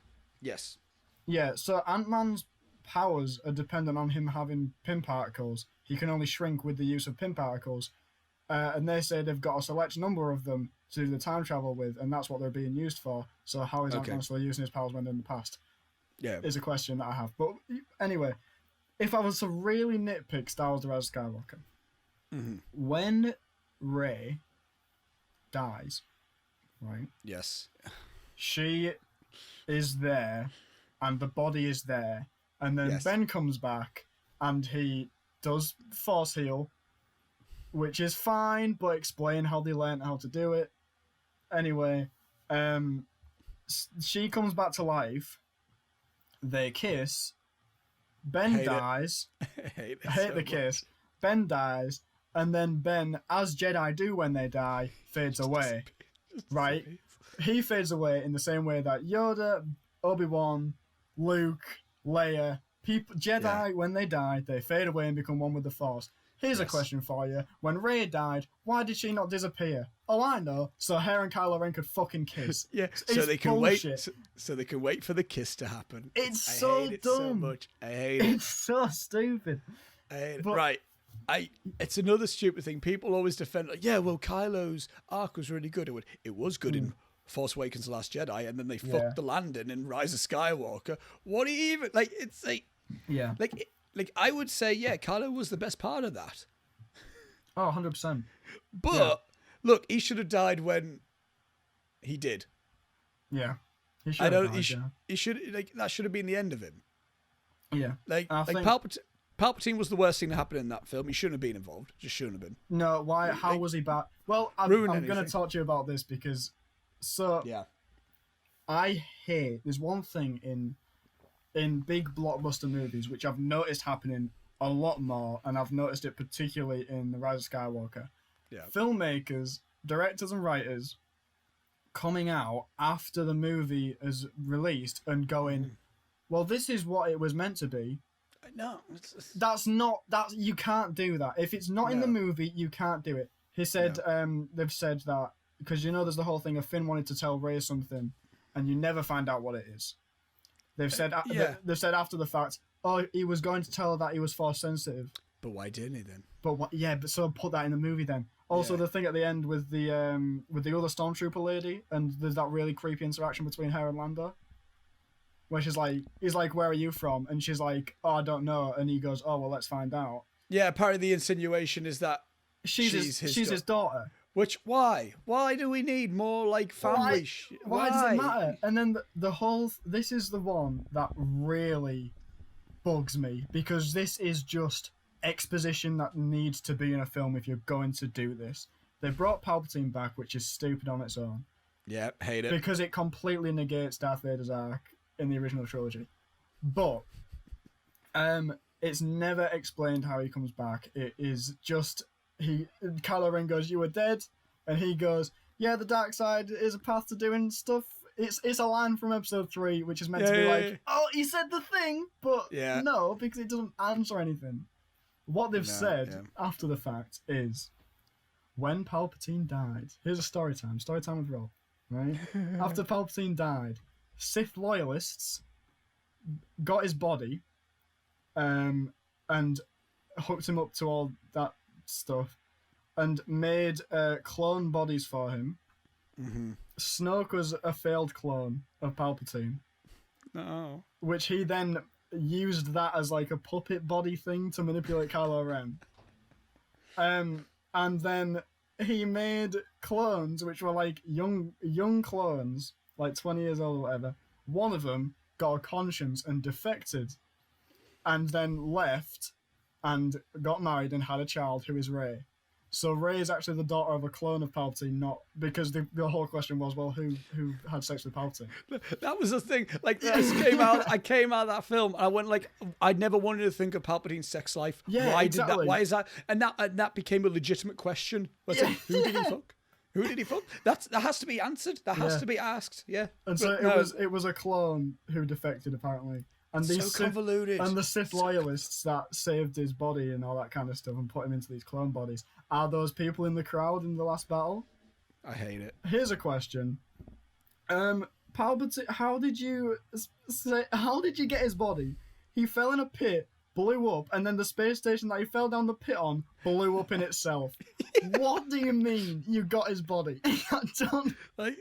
Yes. Yeah, so Ant-Man's powers are dependent on him having pin particles. He can only shrink with the use of pin particles. And they say they've got a select number of them to do the time travel with, and that's what they're being used for. So how is Ant-Man still using his powers when in the past? Yeah. Is a question that I have. But anyway, if I was to really nitpick Star Wars: The Rise of Skywalker, when Rey dies, right? Yes. She is there, and the body is there, and then Ben comes back, and he does force heal, which is fine, but explain how they learned how to do it. Anyway, she comes back to life. They kiss. Ben dies. I hate the kiss. Ben dies, and then Ben, as Jedi do when they die, fades away. Right? He fades away in the same way that Yoda, Obi-Wan, Luke, Leia, Jedi, when they die, they fade away and become one with the Force. Here's a question for you. When Rey died, why did she not disappear? Oh, I know. So her and Kylo Ren could fucking kiss. So they can wait. So they can wait for the kiss to happen. It's so dumb. So much. I hate it. It's so stupid. I hate it. Right. It's another stupid thing. People always defend, like, yeah, well, Kylo's arc was really good. It was good in Force Awakens: The Last Jedi, and then they fucked the landing in Rise of Skywalker. What do you even like? It's like, like I would say, Kylo was the best part of that. Oh, 100%. But look, he should have died when he did. Yeah, he should. He should that should have been the end of him. Yeah, Palpatine was the worst thing that happened in that film. He shouldn't have been involved. Just shouldn't have been. No, why? How was he back? Well, I'm going to talk to you about this because, I hate. There's one thing in big blockbuster movies which I've noticed happening a lot more, and I've noticed it particularly in The Rise of Skywalker. Yeah. Filmmakers, directors, and writers coming out after the movie is released and going, "Well, this is what it was meant to be." No, that's not that. You can't do that. If it's not in the movie, you can't do it. He said, they've said that because there's the whole thing of Finn wanted to tell Rey something, and you never find out what it is. They've said they've said after the fact, oh, he was going to tell her that he was Force sensitive. But why didn't he then? But so put that in the movie then. Also, the thing at the end with the other stormtrooper lady, and there's that really creepy interaction between her and Lando, where he's like, where are you from? And she's like, oh, I don't know. And he goes, oh, well, let's find out. Yeah, part of the insinuation is that she's his daughter. Which, why? Why do we need more, like, family Why does it matter? And then the whole... This is the one that really bugs me, because this is just exposition that needs to be in a film if you're going to do this. They brought Palpatine back, which is stupid on its own. Yeah, hate it. Because it completely negates Darth Vader's arc in the original trilogy. But it's never explained how he comes back. It is just... Kylo Ren goes, you were dead, and he goes, yeah, the dark side is a path to doing stuff. It's a line from episode 3, which is meant to be oh, he said the thing, but no, because it doesn't answer anything. What they've said after the fact is, when Palpatine died, here's a story time with Rob, right? After Palpatine died, Sith loyalists got his body, and hooked him up to all that stuff and made clone bodies for him. Snoke was a failed clone of Palpatine, which he then used that as like a puppet body thing to manipulate Kylo Ren, and then he made clones which were like young clones, like 20 years old or whatever. One of them got a conscience and defected, and then left and got married and had a child who is Rey. So Rey is actually the daughter of a clone of Palpatine, not because the whole question was, well, who had sex with Palpatine? That was the thing. Like, I came out of that film, and I went like, I'd never wanted to think of Palpatine's sex life. Yeah, why exactly. did that? Why is that? And that became a legitimate question. Like, who did he fuck? Who did he fuck? That has to be answered. That has to be asked. Yeah. And so it was a clone who defected apparently. And these so convoluted. And the Sith loyalists that saved his body and all that kind of stuff and put him into these clone bodies are those people in the crowd in the last battle. I hate it. Here's a question. Palpatine, how did you get his body? He fell in a pit, blew up, and then the space station that he fell down the pit on blew up in itself. What do you mean you got his body? I don't. We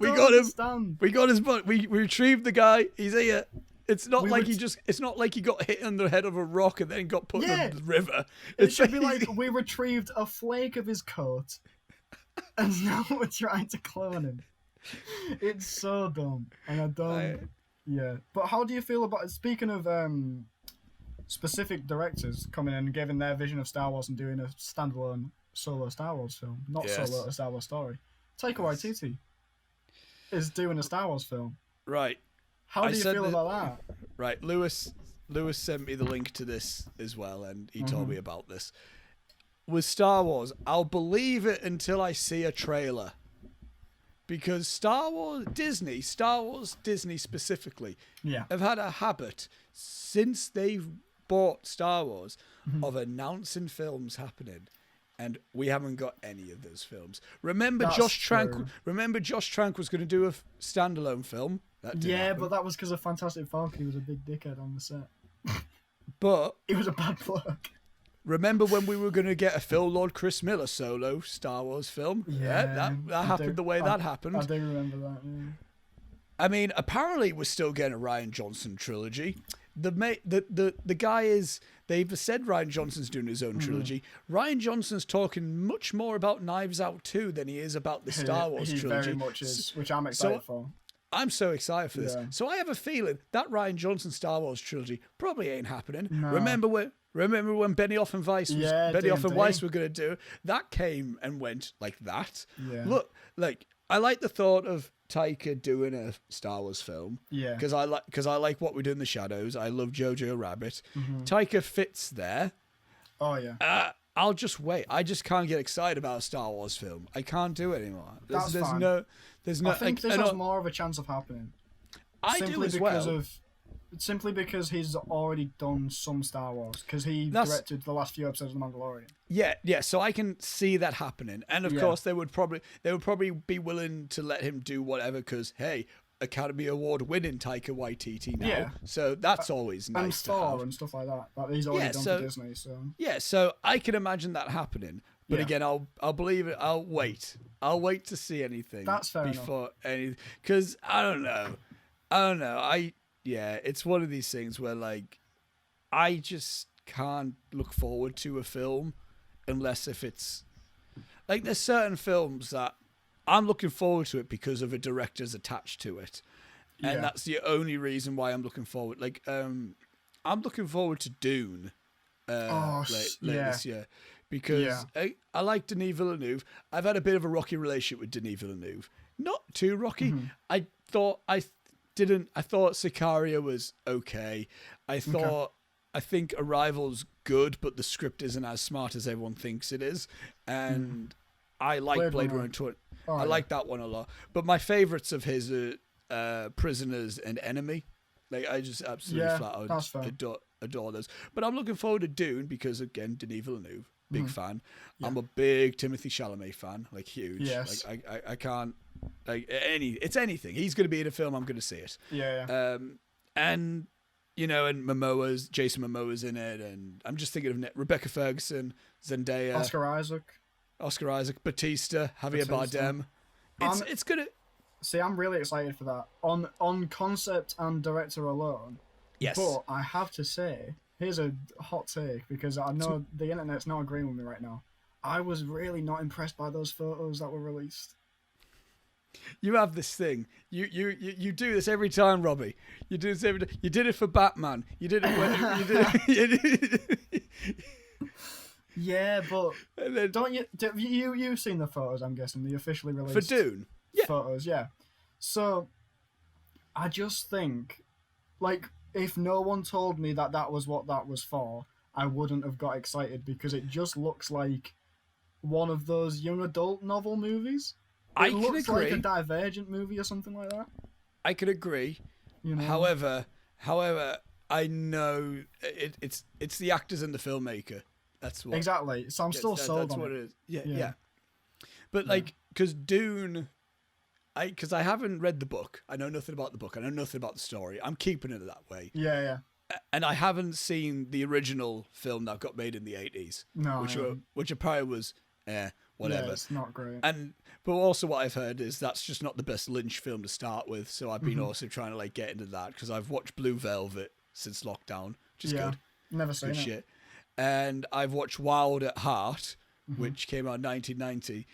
got him. We got his body. We retrieved the guy. He's here. It's not it's not like he got hit on the head of a rock and then got put in the river. It should be like we retrieved a flake of his coat and now we're trying to clone him. It's so dumb. And I don't... Yeah. But how do you feel about... Speaking of specific directors coming in and giving their vision of Star Wars and doing a standalone solo Star Wars film. Not solo a Star Wars story. Taika Waititi is doing a Star Wars film. Right. How do you feel about that? Right, Lewis sent me the link to this as well, and he told me about this. With Star Wars, I'll believe it until I see a trailer. Because Star Wars Disney specifically, have had a habit since they've bought Star Wars of announcing films happening. And we haven't got any of those films. Remember, Josh Trank was going to do a standalone film. That didn't happen. But that was because of Fantastic Falcon. He was a big dickhead on the set. But he was a bad bloke. Remember when we were going to get a Phil Lord Chris Miller solo Star Wars film? Yeah, that happened the way that happened. I do remember that. Yeah. I mean, apparently we're still getting a Rian Johnson trilogy. The guy is... They've said Rian Johnson's doing his own trilogy. Rian Johnson's talking much more about Knives Out 2 than he is about the Star Wars trilogy. Very much is, which I'm excited for. I'm so excited for this. Yeah. So I have a feeling that Rian Johnson Star Wars trilogy probably ain't happening. No. Remember when Benioff and Weiss were going to do it? That came and went like that. Yeah. Look, like I like the thought of Taika doing a Star Wars film. Yeah. Because I like What We Do in the Shadows. I love Jojo Rabbit. Taika fits there. Oh yeah. I'll just wait. I just can't get excited about a Star Wars film. I can't do it anymore. There's fine. I think this has more of a chance of happening. I do as well. Simply because he's already done some Star Wars, because he directed the last few episodes of The Mandalorian. Yeah. So I can see that happening, and of course they would probably be willing to let him do whatever, because hey, Academy Award winning Taika Waititi now. Yeah. So that's always nice. And Thor and stuff like that. But he's already done for Disney. So I can imagone that happening. But again, I'll believe it. I'll wait. I'll wait to see anything. That's fair before anything, because I don't know. It's one of these things where like I just can't look forward to a film unless if it's like there's certain films that I'm looking forward to it because of a director's attached to it, and that's the only reason why I'm looking forward. Like I'm looking forward to Dune later this year. Because I like Denis Villeneuve. I've had a bit of a rocky relationship with Denis Villeneuve. Not too rocky. I thought Sicario was okay. I think Arrival's good, but the script isn't as smart as everyone thinks it is. And I like Blade Runner 20. I like that one a lot. But my favorites of his are Prisoners and Enemy. Like I just absolutely flat out adore those. But I'm looking forward to Dune because again, Denis Villeneuve. Big fan. Yeah. I'm a big Timothée Chalamet fan, like huge. Yes. Like I can't it's anything. He's going to be in a film. I'm going to see it. Yeah. And and Jason Momoa's in it, and I'm just thinking of Rebecca Ferguson, Zendaya, Oscar Isaac, Batista, Javier Bardem. It's gonna. See, I'm really excited for that. On concept and director alone. Yes. But I have to say. Here's a hot take, because I know the internet's not agreeing with me right now. I was really not impressed by those photos that were released. You have this thing. You do this every time, Robbie. You do this every time. You did it for Batman. You did it. Yeah, but And then, you've seen the photos? I'm guessing the officially released for Dune. Yeah. photos. Yeah. So I just think, like, if no one told me that that was what that was for, I wouldn't have got excited because it just looks like one of those young adult novel movies. It looks like a Divergent movie or something like that. I can agree. You know? However, I know it's the actors and the filmmaker. That's what exactly. So I'm still sold on what it. it is. Yeah. But like, because Dune, because I haven't read the book. I know nothing about the book. I know nothing about the story. I'm keeping it that way. Yeah. And I haven't seen the original film that got made in the 80s. No, which apparently was whatever. Yeah, it's not great. But also what I've heard is that's just not the best Lynch film to start with. So I've been also trying to like get into that because I've watched Blue Velvet since lockdown, which is good. Never seen it. Shit. And I've watched Wild at Heart, which came out in 1990.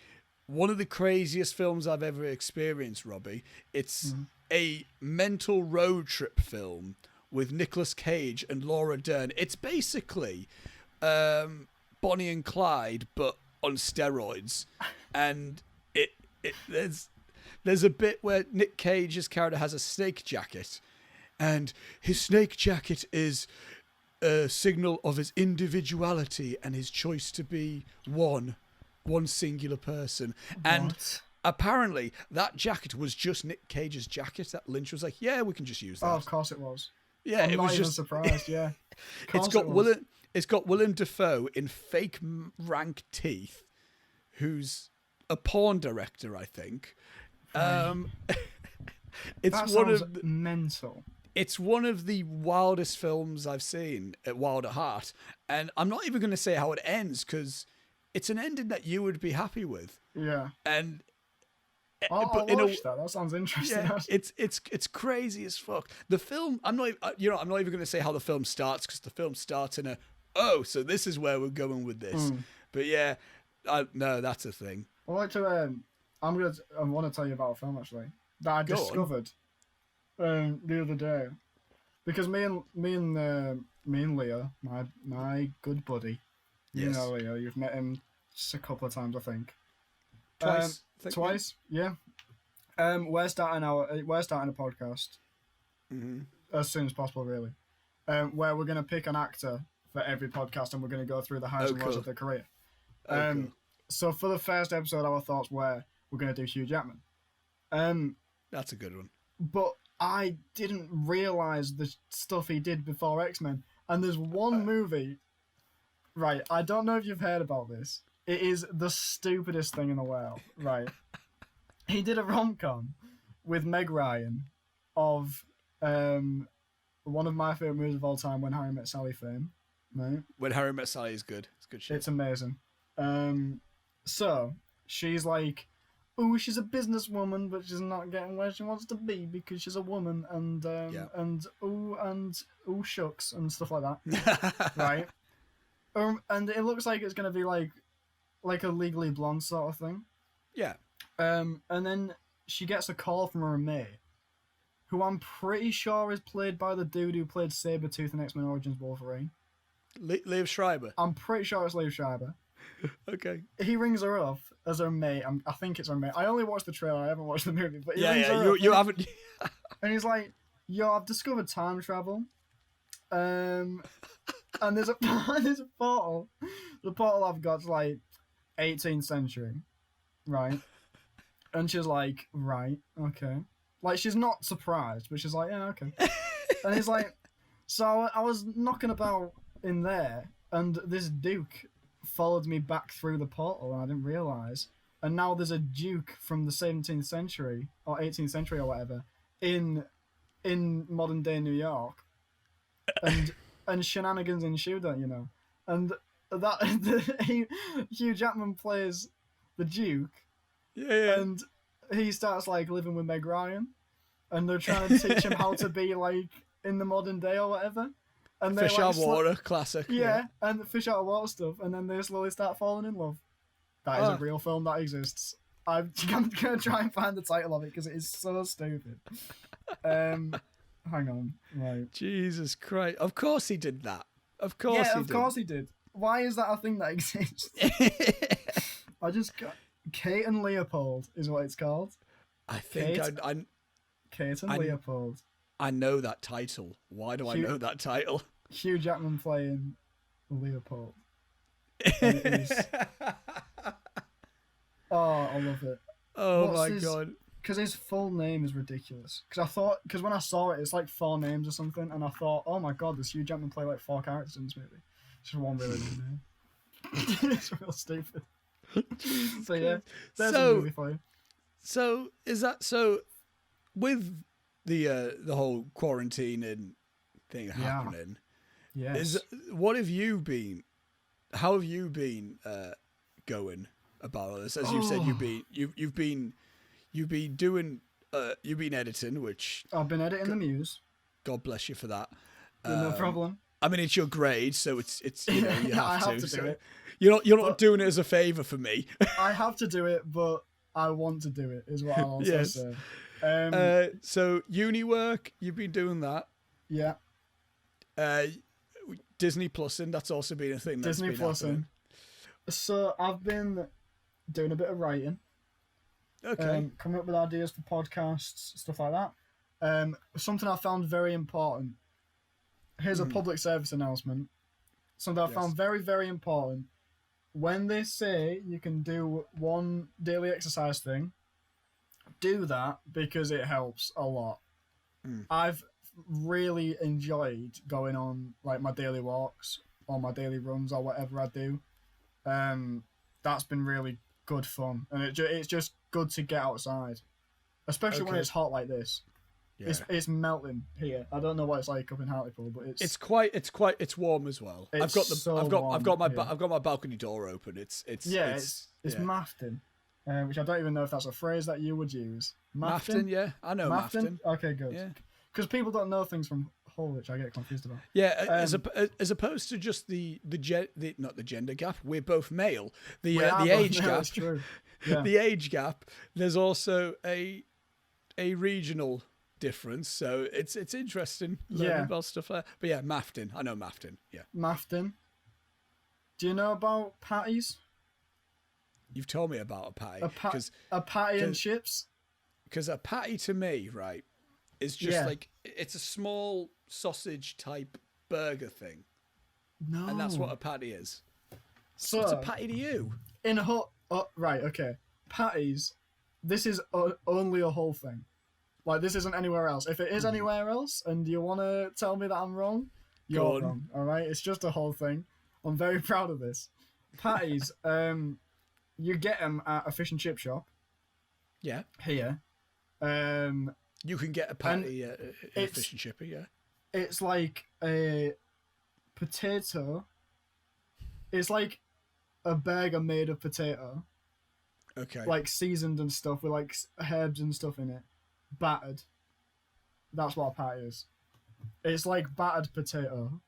One of the craziest films I've ever experienced, Robbie. It's a mental road trip film with Nicolas Cage and Laura Dern. It's basically Bonnie and Clyde, but on steroids. And there's a bit where Nick Cage's character has a snake jacket, and his snake jacket is a signal of his individuality and his choice to be one singular person. And apparently that jacket was just Nick Cage's jacket. That Lynch was like, yeah, we can just use that. Oh, of course it was. Yeah, I'm not even surprised. Yeah, it's got Willem Dafoe in fake rank teeth, who's a porn director, I think. It's mental. It's one of the wildest films I've seen at Wild at Heart, and I'm not even going to say how it ends because it's an ending that you would be happy with. Yeah, and I'll watch that. That sounds interesting. Yeah, it's crazy as fuck. The film, I'm not even going to say how the film starts because the film starts in so this is where we're going with this. But yeah, no, that's a thing. I'd like to. I want to tell you about a film actually that I discovered the other day, because me and Leo, my good buddy, you know Leo, you've met him just a couple of times, I think. Twice, yeah. We're starting a podcast as soon as possible, really. Where we're going to pick an actor for every podcast, and we're going to go through the highs and lows of their career. Cool. So for the first episode, our thoughts were we're going to do Hugh Jackman. That's a good one. But I didn't realise the stuff he did before X-Men. And there's one movie, right, I don't know if you've heard about this. It is the stupidest thing in the world, right? He did a rom-com with Meg Ryan of one of my favourite movies of all time, When Harry Met Sally fame. Right? When Harry Met Sally is good. It's good shit. It's amazing. So she's like, oh, she's a businesswoman, but she's not getting where she wants to be because she's a woman, and shucks and stuff like that, right? And it looks like it's gonna be like a Legally Blonde sort of thing. Yeah. And then she gets a call from her mate, who I'm pretty sure is played by the dude who played Sabretooth in X-Men Origins Wolverine. Liev Schreiber. I'm pretty sure it's Liev Schreiber. Okay. He rings her up as her mate. I think it's her mate. I only watched the trailer. I haven't watched the movie. But you haven't. And he's like, "Yo, I've discovered time travel. And there's a portal. The portal I've got's like 18th century, right?" And she's like, "Right, okay." Like, she's not surprised, but she's like, "Yeah, okay." And he's like, "So I was knocking about in there, and this duke followed me back through the portal, and I didn't realise. And now there's a duke from the 17th century or 18th century or whatever in modern day New York, and shenanigans ensue, don't you know? And Hugh Jackman plays the duke, and he starts like living with Meg Ryan, and they're trying to teach him how to be like in the modern day or whatever. And Fish out of water, classic. Yeah, and the fish out of water stuff, and then they slowly start falling in love. That is a real film that exists. I'm going to try and find the title of it because it is so stupid. Hang on. Right. Jesus Christ. Of course he did that. Of course he did. Of course he did. Why is that a thing that exists? I just got Kate and Leopold is what it's called. I think Kate and Leopold. I know that title. Why do I know that title? Hugh Jackman playing Leopold. And it is... Oh, I love it. Oh my god. Because his full name is ridiculous. Because when I saw it, it's like 4 names or something, and I thought, oh my god, does Hugh Jackman play like 4 characters in this movie? It's just one really good name. It's real stupid. So yeah, there's a movie for you. So is that with the whole quarantine and thing happening? Yes. What have you been? How have you been going about all this? As you said, you've been doing you've been editing, which I've been editing the Muse. God bless you for that. No problem. I mean, it's your grade, so it's you know you have, I have to do it. You're not doing it as a favour for me. I have to do it, but I want to do it. Is what I'll also say. So uni work, you've been doing that. Yeah. Disney Plusing, that's also been a thing. Disney Plusing. So I've been doing a bit of writing. Okay. Coming up with ideas for podcasts, stuff like that. Something I found very important. Here's a public service announcement. Something I found very, very important. When they say you can do one daily exercise thing, do that because it helps a lot. I've really enjoyed going on like my daily walks or my daily runs or whatever I do. That's been really good fun, and it's just good to get outside, especially when it's hot like this. Yeah. It's melting here. I don't know what it's like up in Hartlepool, but it's warm as well. I've got my balcony door open. It's mafting, which I don't even know if that's a phrase that you would use. Mafting, yeah, I know mafting. Okay, good. Yeah, because people don't know things from Hull, which I get confused about. Yeah, as opposed to just not the gender gap. We're both male. The age gap. That's true. Yeah. The age gap. There's also a regional difference, so it's interesting learning about stuff like that. But yeah, mafting. I know mafting. Yeah. Mafting. Do you know about patties? You've told me about a patty. A patty and chips? Because a patty to me, right, is just like, it's a small sausage type burger thing. No. And that's what a patty is. So what's a patty to you? In a hut, right, okay. Patties, this is only a whole thing. Like, this isn't anywhere else. If it is anywhere else and you want to tell me that I'm wrong, you're wrong, all right? It's just a whole thing. I'm very proud of this. Patties, you get them at a fish and chip shop. Yeah. Here. You can get a patty at a fish and chip, yeah. It's like a potato. It's like a burger made of potato. Okay. Like seasoned and stuff with like herbs and stuff in it. Battered. That's what a patty is. It's like battered potato.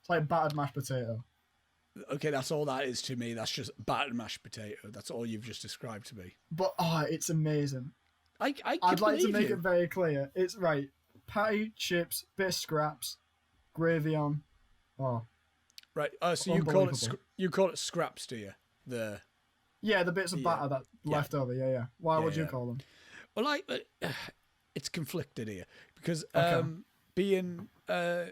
It's like battered mashed potato. Okay, that's all that is to me. That's just battered mashed potato. That's all you've just described to me. But it's amazing. I'd like to make it very clear. It's right. Patty, chips, bit of scraps, gravy on. Oh. Right. So you call it scraps, do you? The bits of batter that left over. Yeah. Why would you call them? Well, it's conflicted here because me and my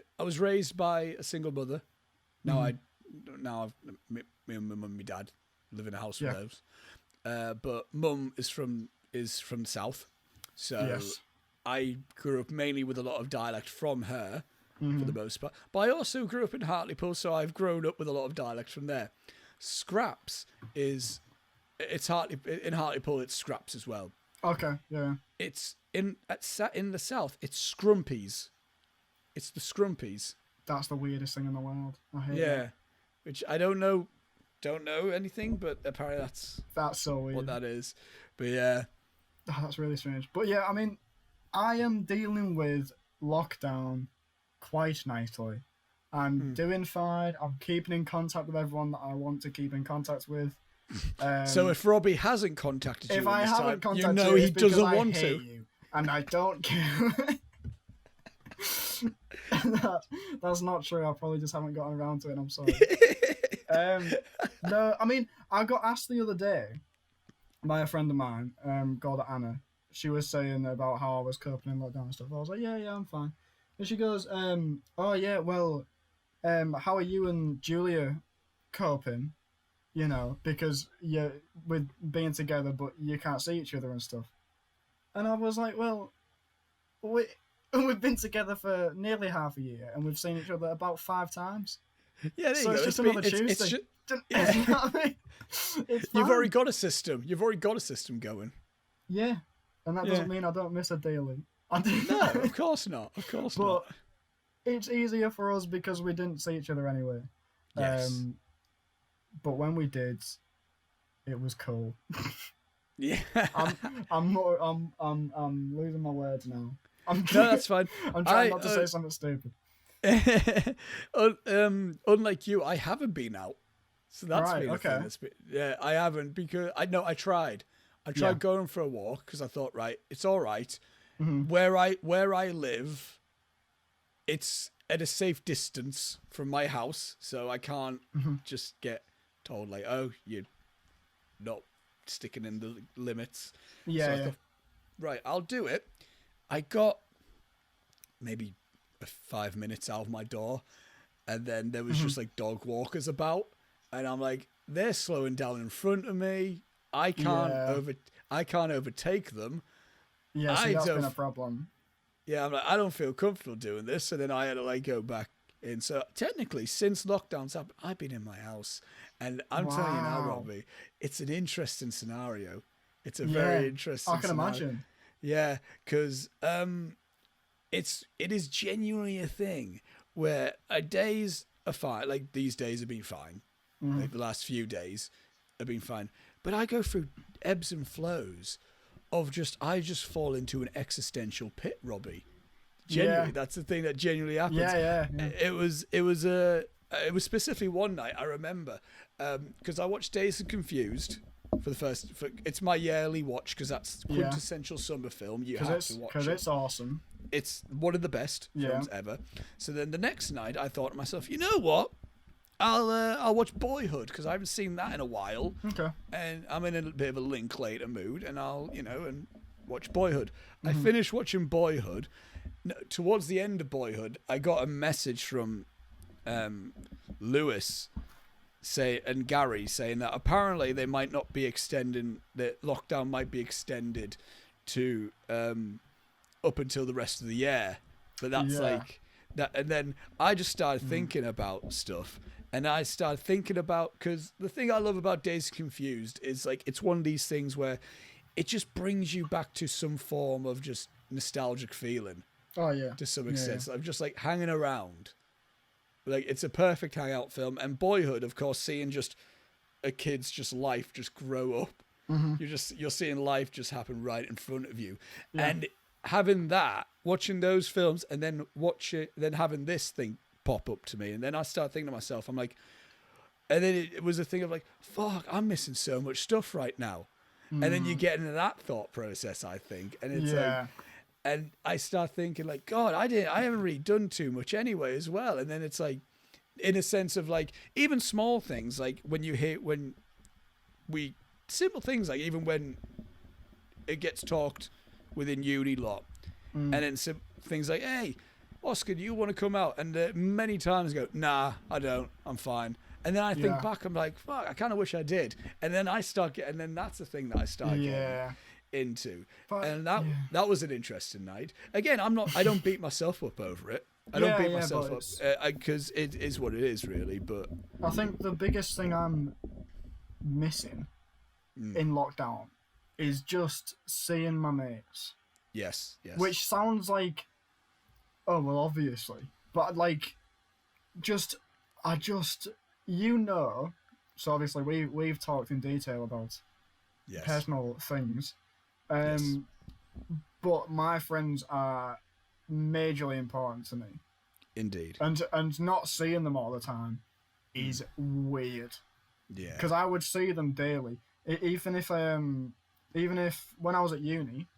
mum and my dad live in a house with those. But mum is from the south, so I grew up mainly with a lot of dialect from her for the most part. But I also grew up in Hartlepool, so I've grown up with a lot of dialect from there. Scraps in Hartlepool. It's scraps as well. Okay, yeah. It's in the south. It's scrumpies. It's the scrumpies. That's the weirdest thing in the world. I hate that. Which I don't know anything, but apparently that's so weird. What that is. But yeah. Oh, that's really strange. But yeah, I mean, I am dealing with lockdown quite nicely. I'm doing fine. I'm keeping in contact with everyone that I want to keep in contact with. So if Robbie hasn't contacted you, you know he doesn't want to, you, and I don't care. That's not true. I probably just haven't gotten around to it. I'm sorry. No, I mean, I got asked the other day by a friend of mine, called Anna. She was saying about how I was coping in lockdown and stuff. I was like, yeah, I'm fine. And she goes, oh yeah, well, how are you and Julia coping? You know, because you're with being together, but you can't see each other and stuff. And I was like, well, we've been together for nearly half a year, and we've seen each other about 5 times. Yeah, there So you go. it's just another Tuesday. Yeah. You know what I mean? It's You've fine. already got a system. You've already got a system going. Yeah, and that doesn't mean I don't miss her daily. I do. No, of course not. Of course But not. it's easier for us because we didn't see each other anyway. Yes. But when we did, it was cool. Yeah. I'm losing my words now. No, that's fine. I'm trying not to say something stupid. Unlike you, I haven't been out. So that's Right, been a thing that's been, yeah, I haven't because I tried. I tried going for a walk because I thought, right, it's all right. Mm-hmm. Where I live, it's at a safe distance from my house, so I can't just get told like, oh, you're not sticking in the limits. Yeah, so I thought, right, I'll do it. I got maybe 5 minutes out of my door, and then there was just like dog walkers about, and I'm like, they're slowing down in front of me. I can't overtake them. Yeah, so that's been a problem. Yeah, I'm like, I don't feel comfortable doing this, so then I had to like go back in. So technically, since lockdown's happened, I've been in my house, and I'm telling you now, Robbie, it's an interesting scenario. It's a very interesting. I can imagine. Yeah, because it is genuinely a thing where days are fine. Like these days have been fine. Like the last few days have been fine. But I go through ebbs and flows of I just fall into an existential pit, Robbie. Genuinely, that's the thing that genuinely happens. Yeah. It was specifically one night I remember because I watched Dazed and Confused for the first. It's my yearly watch because that's quintessential summer film. You have to watch it because it's awesome. It's one of the best films ever. So then the next night I thought to myself, you know what? I'll watch Boyhood because I haven't seen that in a while. Okay. And I'm in a bit of a Linklater mood, and I'll and watch Boyhood. I finished watching Boyhood. Towards the end of Boyhood, I got a message from Lewis and Gary saying that apparently they might not be extending the lockdown might be extended to up until the rest of the year, but that's like that. And then I just started thinking about stuff. And I started thinking about, because the thing I love about Dazed and Confused is like, it's one of these things where it just brings you back to some form of just nostalgic feeling. Oh, yeah. To some extent. I'm just like hanging around. Like, it's a perfect hangout film. And Boyhood, of course, seeing just a kid's just life just grow up. You're seeing life just happen right in front of you. Yeah. And having that, watching those films, and then having this thing pop up to me, and then I start thinking to myself, I'm like, and then it was a thing of like, fuck, I'm missing so much stuff right now. And then you get into that thought process, I think, and it's like, and I start thinking like, God, I haven't really done too much anyway as well. And then it's like, in a sense of like, even small things, like simple things, like even when it gets talked within uni lot, and then things like, hey, Oscar, do you want to come out? And many times I go, nah, I don't. I'm fine. And then I think back, I'm like, fuck, I kind of wish I did. And then I start getting, and then that's the thing that I start getting into. But, and that was an interesting night. Again, I don't beat myself up over it. I don't beat myself up because it is what it is, really. But I think the biggest thing I'm missing in lockdown is just seeing my mates. Yes. Which sounds like, oh, well, obviously. But, like, so obviously we've talked in detail about personal things. But my friends are majorly important to me. Indeed. And not seeing them all the time is weird. Yeah. Because I would see them daily. Even if when I was at uni,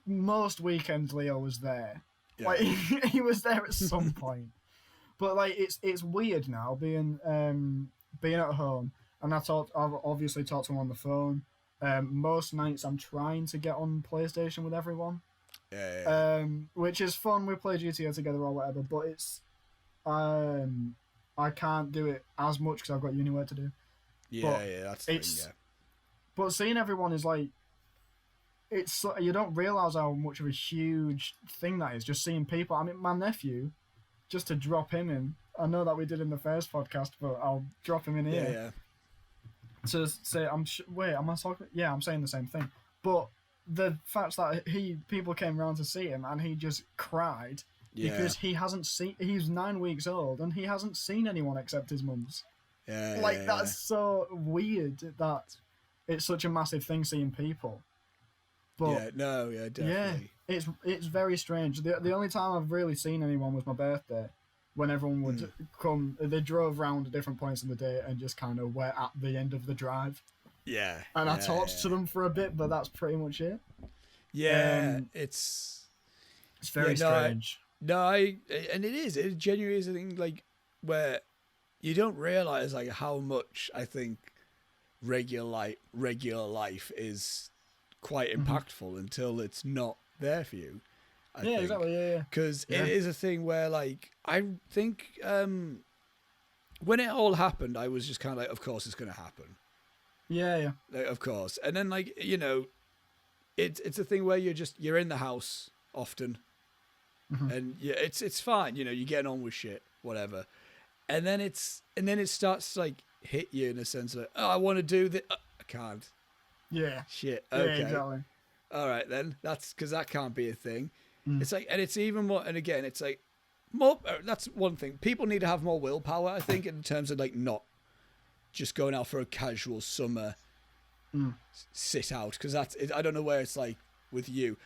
most weekends Leo was there. Yeah. Like he was there at some point. But like, it's weird now being at home, and I've obviously talked to him on the phone. Most nights I'm trying to get on PlayStation with everyone. Yeah. Which is fun. We play GTA together or whatever, but it's I can't do it as much because I've got uni work to do. That's the thing, yeah. But seeing everyone is like, it's you don't realise how much of a huge thing that is. Just seeing people. I mean, my nephew, just to drop him in. I know that we did in the first podcast, but I'll drop him in here. Yeah. To say, wait, am I talking? Yeah, I'm saying the same thing. But the fact that people came around to see him and he just cried because he's 9 weeks old and he hasn't seen anyone except his mum's. That's so weird that it's such a massive thing seeing people. But definitely. Yeah, it's very strange. The only time I've really seen anyone was my birthday, when everyone would come. They drove round at different points in the day and just kind of were at the end of the drive. Yeah. And I talked to them for a bit, but that's pretty much it. Yeah, it's very strange. And it genuinely is a thing like where you don't realize like how much I think regular life is quite impactful until it's not there for you. I think. Exactly. Yeah. Because it is a thing where like I think when it all happened, I was just kind of like, of course it's going to happen. Yeah. Like, of course. And then like, you know, it's a thing where you're in the house often, and it's fine. You know, you're getting on with shit, whatever. And then it starts to like hit you in a sense of, oh, I want to do this. I can't. Yeah. Shit. Okay. Yeah, exactly. All right then. That's because that can't be a thing. It's like, and it's even more. And again, it's like more. That's one thing. People need to have more willpower, I think, in terms of like not just going out for a casual summer sit out, because that's it. I don't know where it's like with you.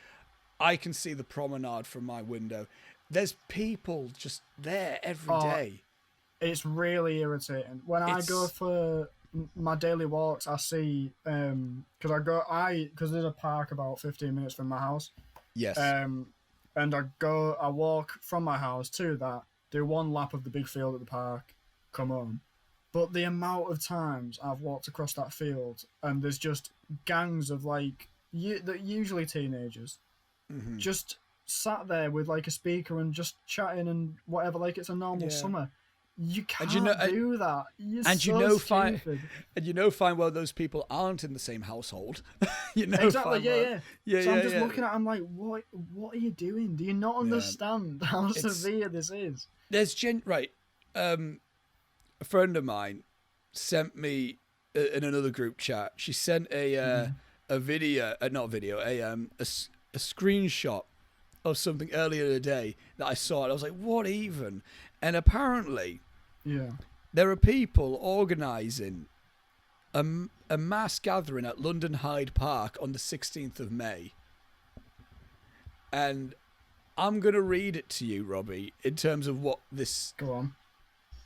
I can see the promenade from my window. There's people just there every day. It's really irritating when I go for my daily walks. I see because there's a park about 15 minutes from my house. Yes. And I walk from my house to that, do one lap of the big field at the park, come home. But the amount of times I've walked across that field and there's just gangs of like usually teenagers, just sat there with like a speaker and just chatting and whatever, like it's a normal summer. You can't do that. You're so stupid. And you know fine well those people aren't in the same household. You know exactly. Yeah. So I'm just looking at. I'm like, what are you doing? Do you not understand how severe this is? There's right. A friend of mine sent me in another group chat. She sent a video, not a video, a screenshot of something earlier today that I saw, and I was like, what even? And apparently, there are people organising a mass gathering at London Hyde Park on the 16th of May. And I'm going to read it to you, Robbie, in terms of what this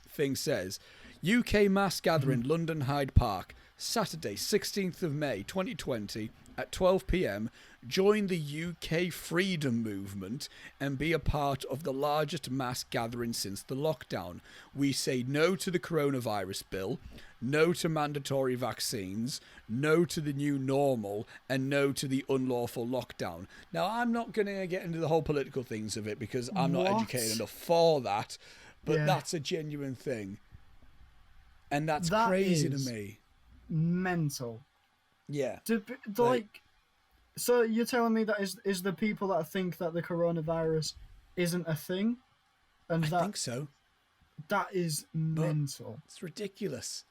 thing says. UK mass gathering, London Hyde Park, Saturday, 16th of May, 2020, at 12 p.m. Join the UK freedom movement and be a part of the largest mass gathering since the lockdown. We say no to the coronavirus bill, no to mandatory vaccines, no to the new normal, and no to the unlawful lockdown. Now, I'm not going to get into the whole political things of it because I'm not educated enough for that, but that's a genuine thing. And that's crazy to me. Mental. Yeah. So you're telling me that is the people that think that the coronavirus isn't a thing? And I think so. That is mental. It's ridiculous.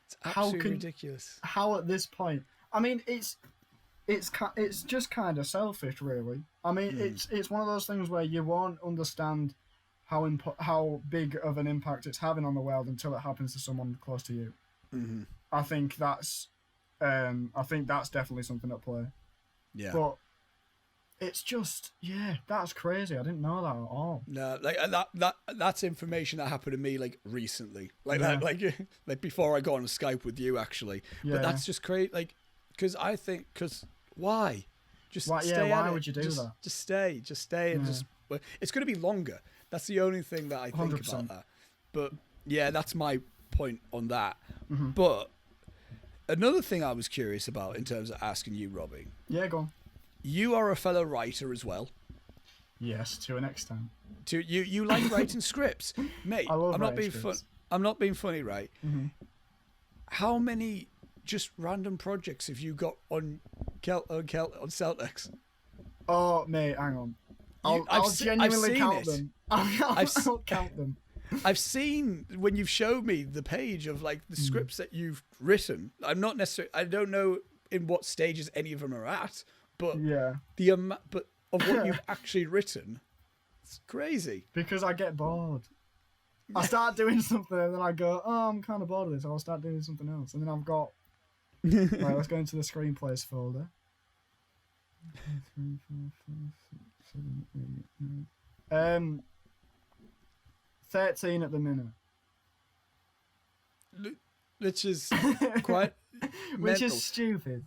It's absolutely ridiculous. How at this point? I mean, it's just kind of selfish, really. I mean, it's one of those things where you won't understand how big of an impact it's having on the world until it happens to someone close to you. I think that's definitely something at play. Yeah. But it's just that's crazy. I didn't know that at all. No, like that's information that happened to me like recently, like before I got on Skype with you actually. But that's just crazy, like because why? Just stay. Why would you do that? Just stay, and just. It's going to be longer. That's the only thing that I think 100%. about that. But yeah, that's my point on that. Mm-hmm. But another thing I was curious about in terms of asking you, Robbie. Yeah, go on. You are a fellow writer as well. Yes, to an extent. You like writing scripts, mate. I love I'm not being scripts. I'm not being funny, right? Mm-hmm. How many just random projects have you got on Celtics? Oh, mate, hang on. I'll genuinely count them. I'll count them. I've seen when you've showed me the page of like the scripts that you've written. I don't know in what stages any of them are at, but yeah, but of what you've actually written, it's crazy. Because I get bored. I start doing something and then I go, oh, I'm kind of bored of this. I'll start doing something else, and then I've got. Right, let's go into the screenplays folder. 3, 4, 5, 6, 7, 8, 9. 13 at the minute. Which is quite Which mental. is stupid.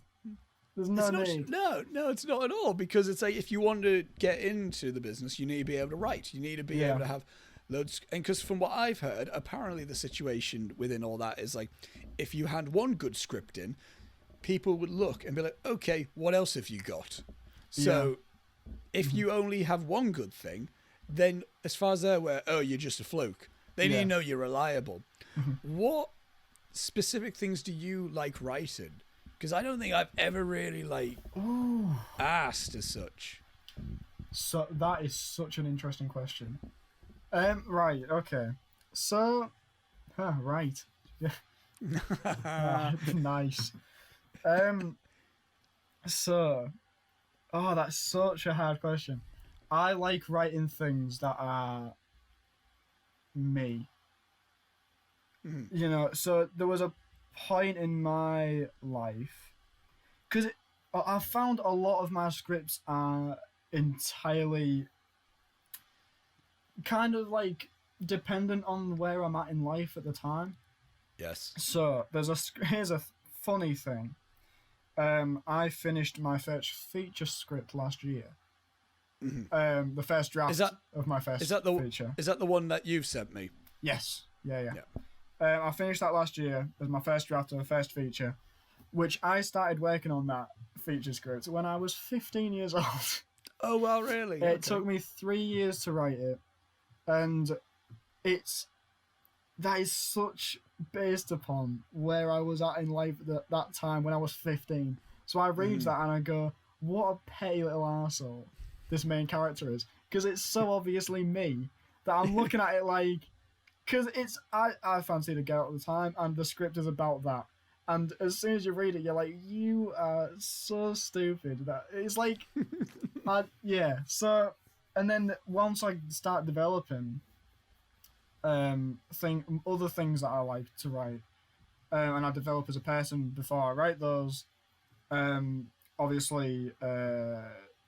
There's no need. No, it's not at all, because it's like if you want to get into the business, you need to be able to write. You need to be able to have loads. And because from what I've heard, apparently the situation within all that is like if you had one good script in, people would look and be like, okay, what else have you got? So if you only have one good thing, then as far as they're aware, oh, you're just a fluke. They need to know you're reliable. What specific things do you like writing? Because I don't think I've ever really asked as such. So that is such an interesting question. Right, okay. So, right. Nice. So, that's such a hard question. I like writing things that are me. You know, so there was a point in my life, because I found a lot of my scripts are entirely kind of like dependent on where I'm at in life at the time. Yes. So here's a funny thing. I finished my first feature script last year. The first draft of my first feature. Is that the one that you've sent me? Yes. Yeah. I finished that last year as my first draft of the first feature, which I started working on that feature script when I was 15 years old. Oh, well, really? It took me 3 years to write it, and that is such based upon where I was at in life at that time when I was 15. So I read that and I go, what a petty little arsehole this main character is, because it's so obviously me that I'm looking at it like, because I fancied a girl at the time and the script is about that, and as soon as you read it you're like, you are so stupid. That it's like so, and then once I start developing other things that I like to write, and I develop as a person before I write those, obviously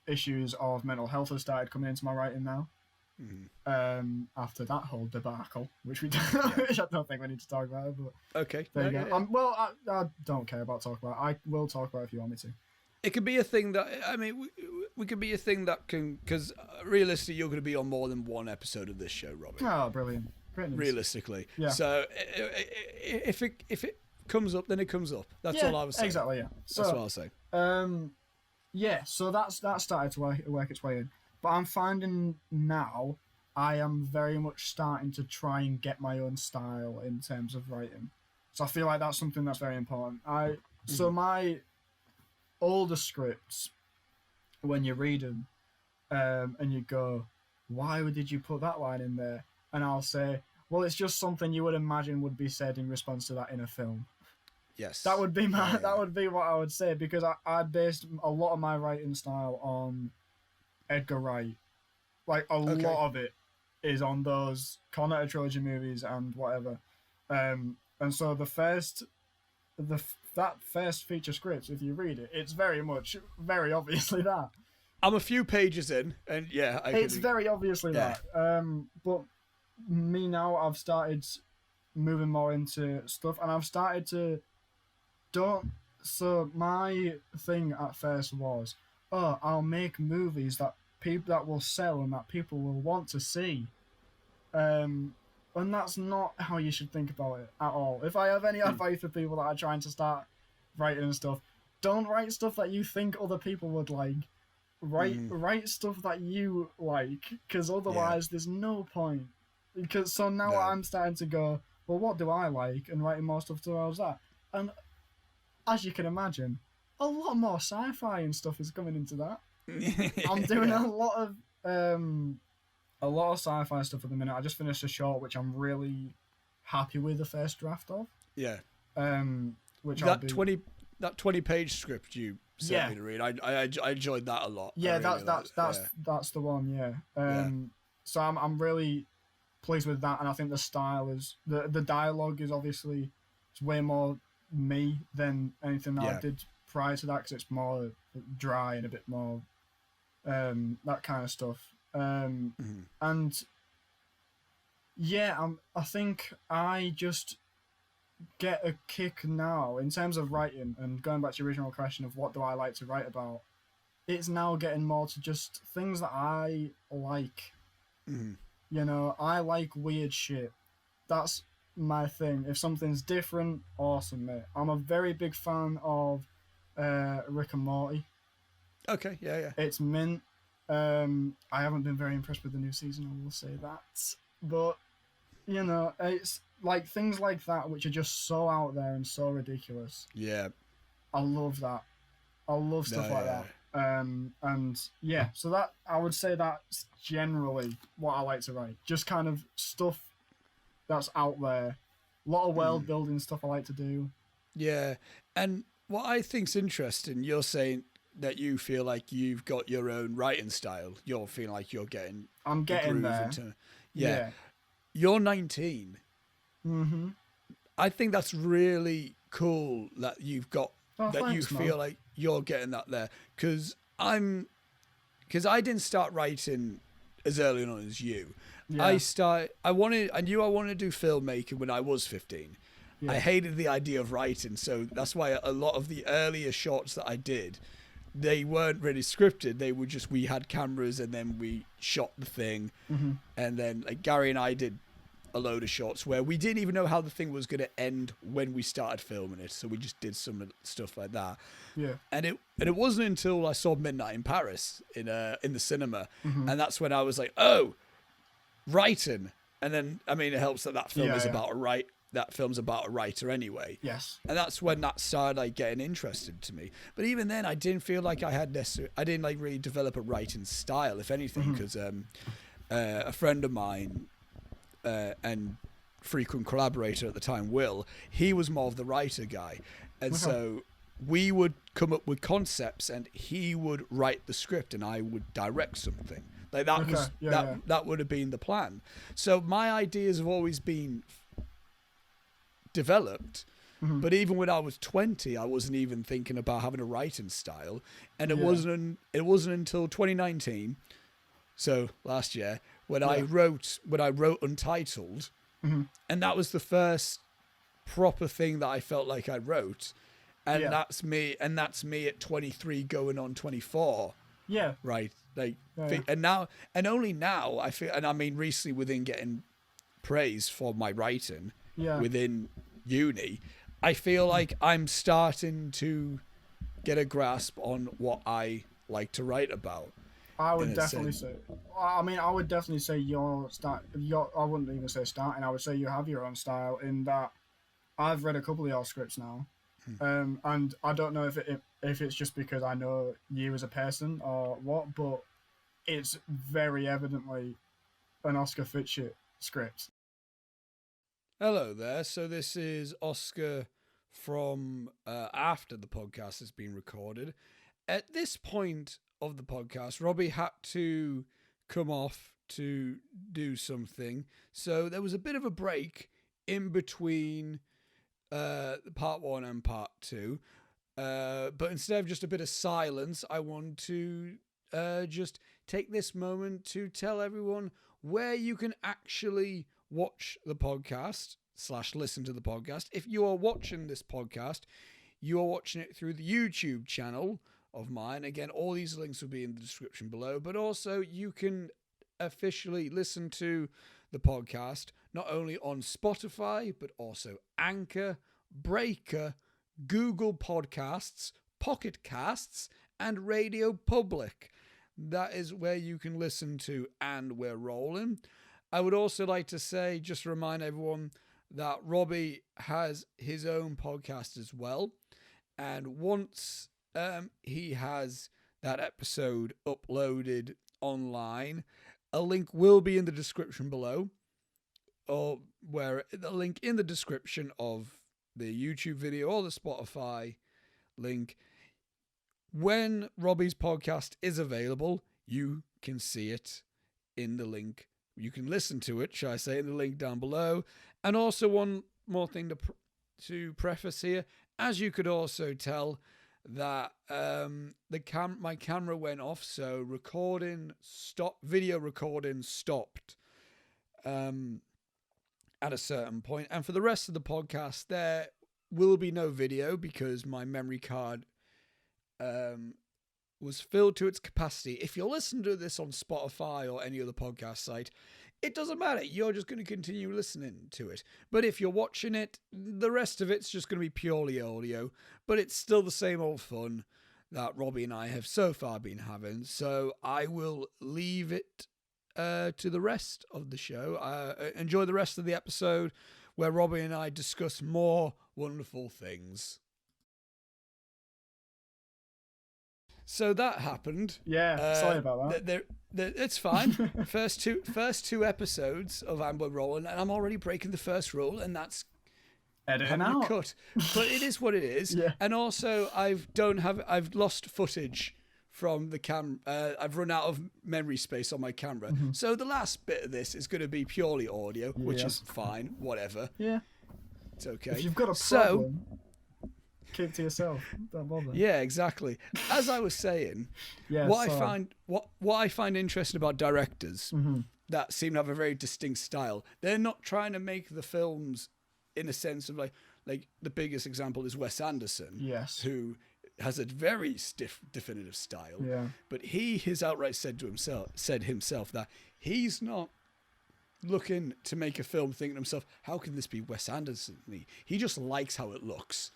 issues of mental health have started coming into my writing now. After that whole debacle, which which I don't think we need to talk about, but okay, there you go. Yeah. Well, I don't care about talking about it. I will talk about it if you want me to. It could be a thing that, I mean, we could be a thing that can, because realistically, you're going to be on more than one episode of this show, Robbie. Oh, brilliant! Realistically, yeah. So if it comes up, then it comes up. That's all I was saying. Exactly, yeah. So, that's what I'll say. So that started to work its way in. But I'm finding now I am very much starting to try and get my own style in terms of writing. So I feel like that's something that's very important. So my older scripts, when you read them, and you go, why did you put that line in there? And I'll say, well, it's just something you would imagine would be said in response to that in a film. Yes. That would be that would be what I would say, because I based a lot of my writing style on Edgar Wright. Like a lot of it is on those Cornetto trilogy movies and whatever. And so that first feature script, if you read it, it's very obviously that. I'm a few pages in, and it's very obviously that. But me now, I've started moving more into stuff, and I've started to So my thing at first was, I'll make movies that will sell and that people will want to see. And that's not how you should think about it at all. If I have any advice for people that are trying to start writing and stuff, don't write stuff that you think other people would like. Write stuff that you like, because otherwise there's no point. Because so now I'm starting to go, well, what do I like, and writing more stuff towards that. And as you can imagine, a lot more sci-fi and stuff is coming into that. I'm doing a lot of sci-fi stuff at the minute. I just finished a short which I'm really happy with the first draft of. Yeah. Which that 20-page script you sent me to read. I enjoyed that a lot. Yeah, that's the one. Yeah. So I'm really pleased with that, and I think the style is the dialogue is obviously it's way more me than anything that I did prior to that, because it's more dry and a bit more that kind of stuff. And yeah, I think I just get a kick now in terms of writing, and going back to the original question of what do I like to write about, it's now getting more to just things that I like. You know, I like weird shit. That's my thing. If something's different, awesome, mate. I'm a very big fan of Rick and Morty. Okay, yeah. It's mint. I haven't been very impressed with the new season, I will say that. But, you know, it's like things like that which are just so out there and so ridiculous. Yeah. I love that. I love stuff like that. And yeah, so that I would say that's generally what I like to write. Just kind of stuff that's out there. A lot of world building stuff I like to do. Yeah. And what I think's interesting, you're saying that you feel like you've got your own writing style. You're feeling like you're getting I'm getting there. Yeah. You're 19. I think that's really cool that you've got you feel like you're getting that there, because I didn't start writing as early on as you. I knew I wanted to do filmmaking when I was 15. I hated the idea of writing, so that's why a lot of the earlier shorts that I did, they weren't really scripted. They were just, we had cameras and then we shot the thing. And then like Gary and I did a load of shots where we didn't even know how the thing was going to end when we started filming it, so we just did some stuff like that. And it wasn't until I saw Midnight in Paris in the cinema, and that's when I was like, oh, writing. And then I mean, it helps that film is about that film's about a writer anyway. And that's when that started like getting interested to me. But even then, I didn't feel like I didn't like really develop a writing style, if anything, because a friend of mine and frequent collaborator at the time, Will, he was more of the writer guy, and so we would come up with concepts and he would write the script and I would direct something. Like that that would have been the plan. So my ideas have always been developed, but even when I was 20, I wasn't even thinking about having a writing style, and it wasn't until 2019, so last year, when I wrote Untitled, and that was the first proper thing that I felt like I wrote, and that's me at 23 going on 24. Right, like, and only now I feel, and I mean recently within getting praise for my writing within uni, I feel like I'm starting to get a grasp on what I like to write about. I would definitely say. I mean, I would definitely say I wouldn't even say starting. I would say you have your own style. In that, I've read a couple of your scripts now, and I don't know if it's just because I know you as a person or what, but it's very evidently an Oscar Fitchett script. Hello there. So this is Oscar from after the podcast has been recorded. At this point of the podcast, Robbie had to come off to do something, so there was a bit of a break in between part 1 and part 2, but instead of just a bit of silence, I want to just take this moment to tell everyone where you can actually watch the podcast / listen to the podcast. If you are watching this podcast, you are watching it through the YouTube channel of mine. Again, all these links will be in the description below, but also you can officially listen to the podcast not only on Spotify, but also Anchor, Breaker, Google Podcasts, Pocket Casts, and Radio Public. That is where you can listen to And We're Rolling. I would also like to say, just remind everyone that Robbie has his own podcast as well. And once he has that episode uploaded online, a link will be in the description below, or where the link in the description of the YouTube video or the Spotify link. When Robbie's podcast is available, you can see it in the link. You can listen to it, shall I say, in the link down below. And also one more thing to preface here. As you could also tell, that my camera went off, so video recording stopped at a certain point. And for the rest of the podcast, there will be no video because my memory card was filled to its capacity. If you're listening to this on Spotify or any other podcast site, it doesn't matter. You're just going to continue listening to it. But if you're watching it, the rest of it's just going to be purely audio. But it's still the same old fun that Robbie and I have so far been having. So I will leave it to the rest of the show. Enjoy the rest of the episode where Robbie and I discuss more wonderful things. So that happened. Yeah, sorry about that. It's fine. first two episodes of And We're Rolling, and I'm already breaking the first rule, and that's editing out. Cut. But it is what it is. Yeah. And also, I've lost footage from the I've run out of memory space on my camera. Mm-hmm. So the last bit of this is going to be purely audio, which is fine. Whatever. Yeah. It's okay. If you've got a problem, keep to yourself. Don't bother. Yeah, exactly. As I was saying, what I find interesting about directors that seem to have a very distinct style, they're not trying to make the films in a sense of like the biggest example is Wes Anderson, who has a very stiff, definitive style. Yeah. But he has outright said himself that he's not looking to make a film thinking to himself, how can this be Wes Anderson? He just likes how it looks.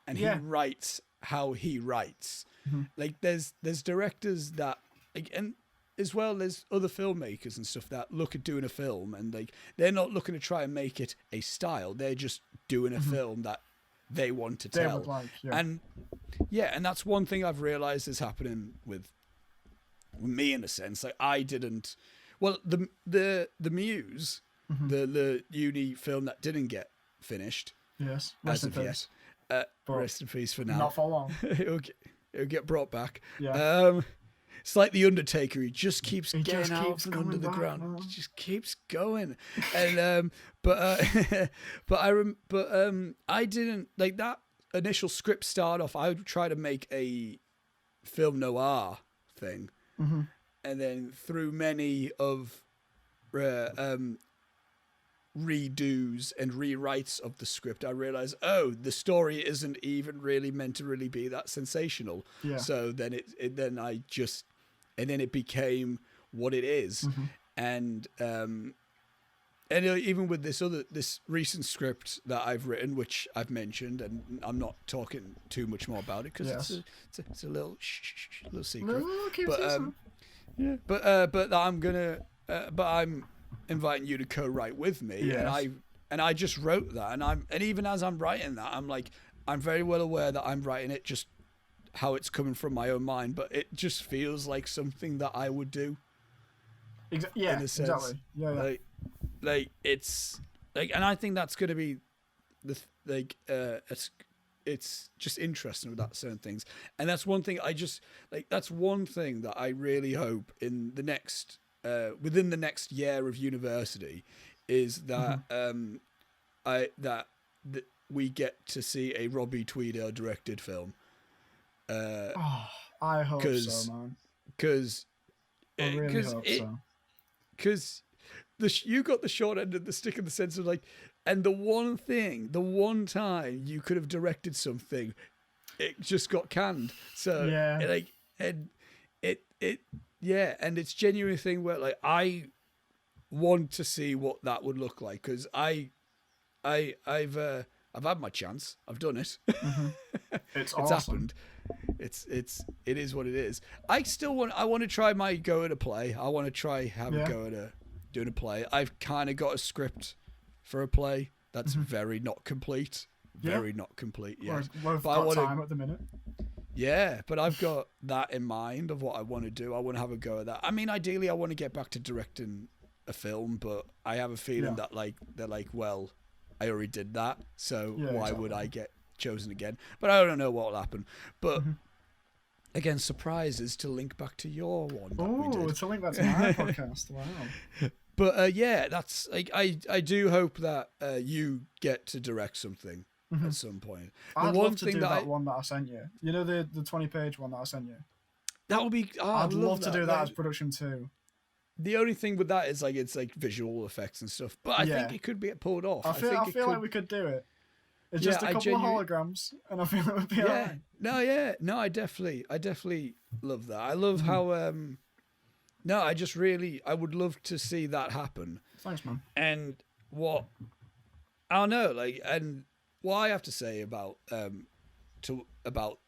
And he writes how he writes. Mm-hmm. Like there's directors that and as well there's other filmmakers and stuff that look at doing a film and they're not looking to try and make it a style. They're just doing a film that they want to tell. Would like, And that's one thing I've realized is happening with me in a sense. Like I didn't the Muse, the uni film that didn't get finished. Yes. As of yet. Rest in peace for now. Not for long. It'll get brought back. Yeah. It's like the Undertaker. He just keeps getting out from under the ground. Man. He just keeps going. And I didn't like that initial script start off. I would try to make a film noir thing, and then through many of redos and rewrites of the script, I realized, the story isn't even really meant to really be that sensational. Yeah. So then it became what it is. And even with this recent script that I've written, which I've mentioned, and I'm not talking too much more about it because it's a little secret. But I'm inviting you to co-write with me, and I just wrote that, and even as I'm writing that, I'm very well aware that I'm writing it just how it's coming from my own mind, but it just feels like something that I would do. Exactly. Like it's like, and I think that's going to be it's just interesting with that certain things, and that's one thing that's one thing that I really hope in the next within the next year of university is that we get to see a Robbie Tweedale directed film. I hope so, man. Because you got the short end of the stick in the sense of and the one time you could have directed something, it just got canned. So and it's genuine thing where I want to see what that would look like, because I've had my chance. I've done it. Mm-hmm. It's awesome. happened. It is what it is. I want to try my go at a play. I want to try have a go at doing a play. I've kind of got a script for a play that's very not complete. Very not complete yet. We've got time at the minute. Yeah, but I've got that in mind of what I want to do. I want to have a go at that. I mean, ideally, I want to get back to directing a film, but I have a feeling that they're like, well, I already did that, so why would I get chosen again? But I don't know what will happen. But again, surprises to link back to your one. Oh, to link back to my podcast. Wow. But that's like I do hope that you get to direct something at some point. I'd love to do that one that I sent you. You know the 20-page one that I sent you. That would be. Oh, I'd love to do that as production too. The only thing with that is like it's like visual effects and stuff, but I think it could be pulled off. I feel like we could do it. It's just a couple of holograms, and I feel it would be alright. No, I definitely love that. I love how no, I would love to see that happen. Thanks, man. And what I don't know, like, and what I have to say about about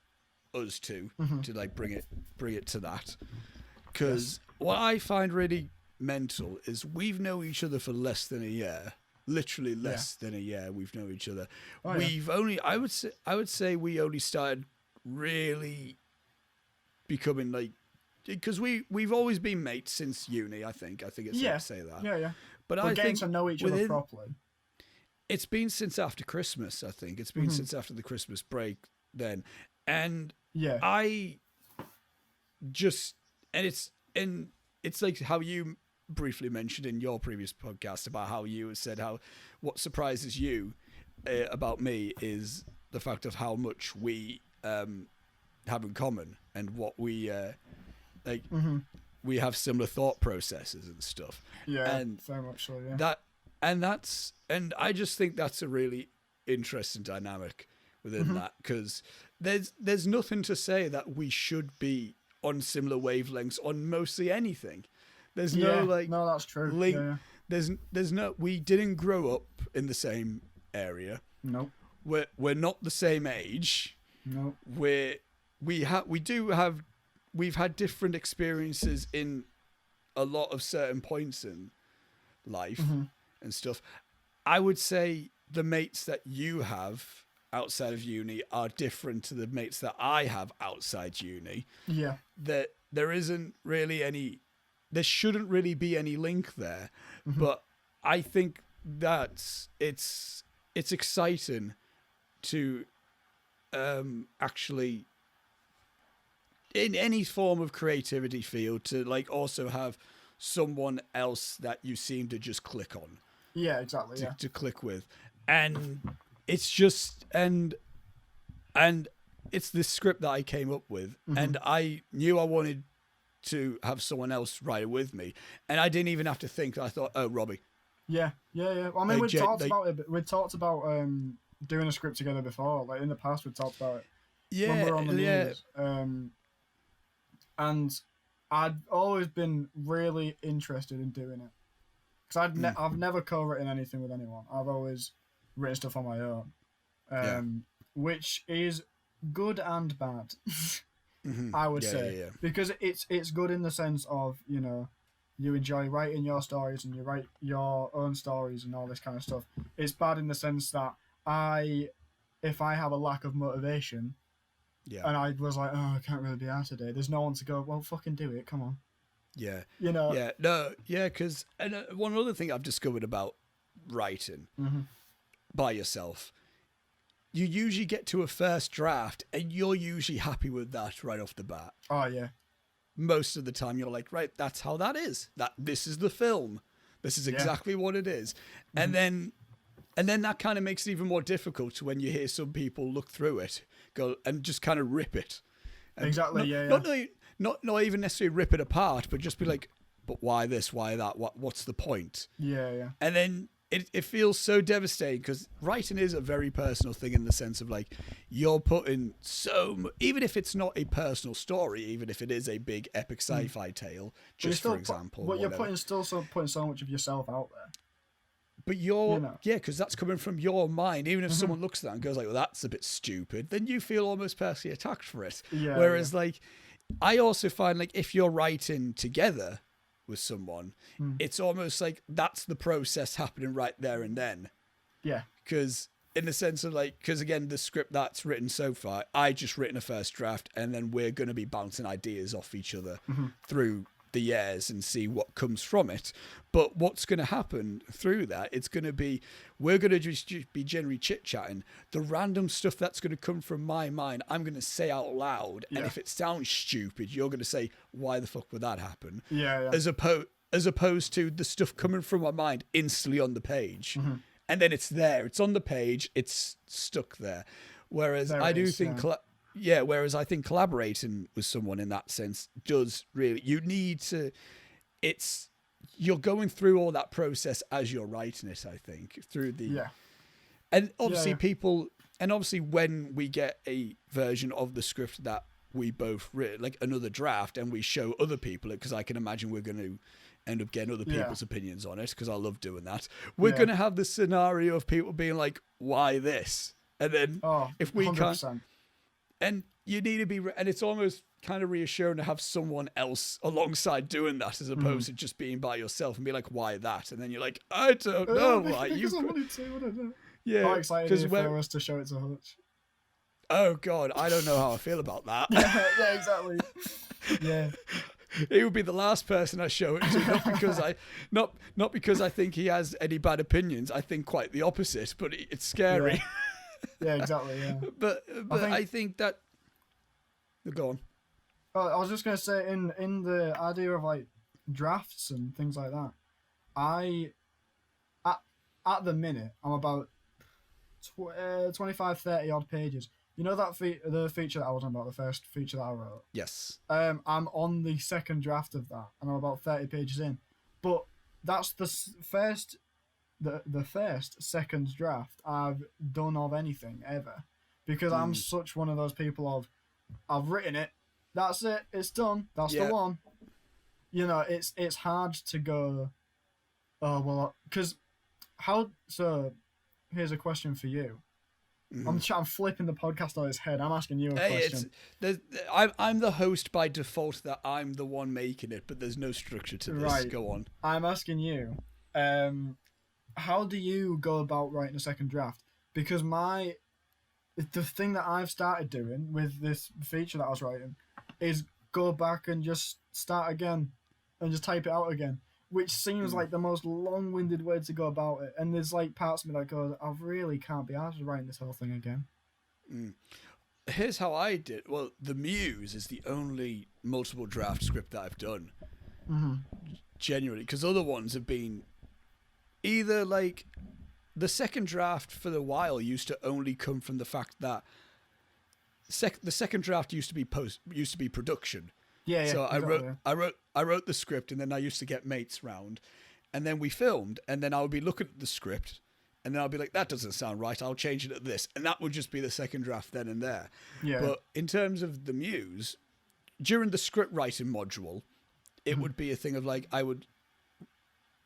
us two to like bring it to that, because what I find really mental is we've known each other for less than a year, literally less than a year. We've known each other. We've only, I would say we only started really becoming like, because we've always been mates since uni. I think it's safe to say that. Yeah. But we're I getting think to know each other properly. It's been since after Christmas. I think it's been since after the Christmas break then, and I just it's like how you briefly mentioned in your previous podcast about how you said how what surprises you about me is the fact of how much we have in common and what we we have similar thought processes and stuff. Yeah, and very much so. Yeah. And I just think that's a really interesting dynamic within that, because there's nothing to say that we should be on similar wavelengths on mostly anything. There's no no, that's true. Link. Yeah. There's no. We didn't grow up in the same area. Nope. We're not the same age. Nope. We've had different experiences in a lot of certain points in life and stuff. I would say the mates that you have outside of uni are different to the mates that I have outside uni. Yeah. That there isn't really any, there shouldn't really be any link there. But I think that it's exciting to actually, in any form of creativity field, to like also have someone else that you seem to just click on. Yeah, exactly. To click with. And it's just, and it's this script that I came up with, and I knew I wanted to have someone else write it with me, and I didn't even have to think. I thought, oh, Robbie. Yeah. Well, I mean, we talked about it. We talked about doing a script together before. Like in the past, we talked about it. Yeah. When we were on the news. And I'd always been really interested in doing it, because I've never co-written anything with anyone. I've always written stuff on my own, which is good and bad. I would say, because it's good in the sense of, you know, you enjoy writing your stories and you write your own stories and all this kind of stuff. It's bad in the sense that if I have a lack of motivation, and I was like, oh, I can't really be out today, there's no one to go, well, fucking do it, come on. Yeah. You know? Yeah, no, yeah, because one other thing I've discovered about writing by yourself, you usually get to a first draft and you're usually happy with that right off the bat. Oh, yeah. Most of the time you're like, right, that's how that is. This is the film. This is exactly what it is. And then that kind of makes it even more difficult when you hear some people look through it, go and just kind of rip it. And exactly, not even necessarily rip it apart, but just be like, but why this, why that, what's the point? Yeah. And then it feels so devastating because writing is a very personal thing in the sense of like you're putting even if it's not a personal story, even if it is a big epic sci-fi tale, just for example. But you're putting so much of yourself out there. But yeah, because that's coming from your mind. Even if someone looks at that and goes like, well, that's a bit stupid, then you feel almost personally attacked for it. Yeah, Whereas like, I also find like if you're writing together with someone, it's almost like that's the process happening right there and then. Yeah. Because in the sense of like, because again, the script that's written so far, I just written a first draft and then we're going to be bouncing ideas off each other through the years and see what comes from it. But what's going to happen through that, it's going to be, we're going to just be generally chit-chatting. The random stuff that's going to come from my mind, I'm going to say out loud. And if it sounds stupid, you're going to say, why the fuck would that happen? Yeah. As opposed to the stuff coming from my mind instantly on the page. And then it's there. It's on the page. It's stuck there. Whereas whereas I think collaborating with someone in that sense does really, you're going through all that process as you're writing it, I think, through the, and obviously when we get a version of the script that we both written, like another draft, and we show other people it, because I can imagine we're going to end up getting other people's opinions on it, because I love doing that. We're going to have the scenario of people being like, why this? And then if we 100%. Can't, and you need to be, and it's almost kind of reassuring to have someone else alongside doing that, as opposed to just being by yourself and be like, why that? And then you're like, I don't know why. Because I wanted to, I don't know. Yeah. How excited for us to show it to Hutch. Oh God, I don't know how I feel about that. Yeah, exactly. Yeah. He would be the last person I show it to, not because I think he has any bad opinions. I think quite the opposite, but it's scary. Yeah, exactly. Yeah. But I think that. Go on. I was just gonna say in the idea of like drafts and things like that, at the minute I'm about 25, 30 odd pages. You know that the feature that I was on about, the first feature that I wrote? Yes. I'm on the second draft of that, and I'm about 30 pages in. But that's the first second draft I've done of anything ever. Because I'm such one of those people of, I've written it, that's it, it's done, that's the one. You know, it's hard to go, oh, well, because so here's a question for you. I'm flipping the podcast on its head. I'm asking you a question. I'm the host by default, that I'm the one making it, but there's no structure to this. Right. Go on. I'm asking you, how do you go about writing a second draft? Because the thing that I've started doing with this feature that I was writing is go back and just start again and just type it out again. Which seems like the most long-winded way to go about it. And there's like parts of me that go, I really can't be asked writing this whole thing again. Here's how I did. Well, The Muse is the only multiple draft script that I've done. Genuinely. Because other ones have been either like, the second draft for the while used to only come from the fact that the second draft used to be production. Yeah. So I wrote the script, and then I used to get mates round, and then we filmed, and then I would be looking at the script, and then I'll be like, that doesn't sound right, I'll change it to this, and that would just be the second draft then and there. Yeah. But in terms of The Muse, during the script writing module, it would be a thing of like, I would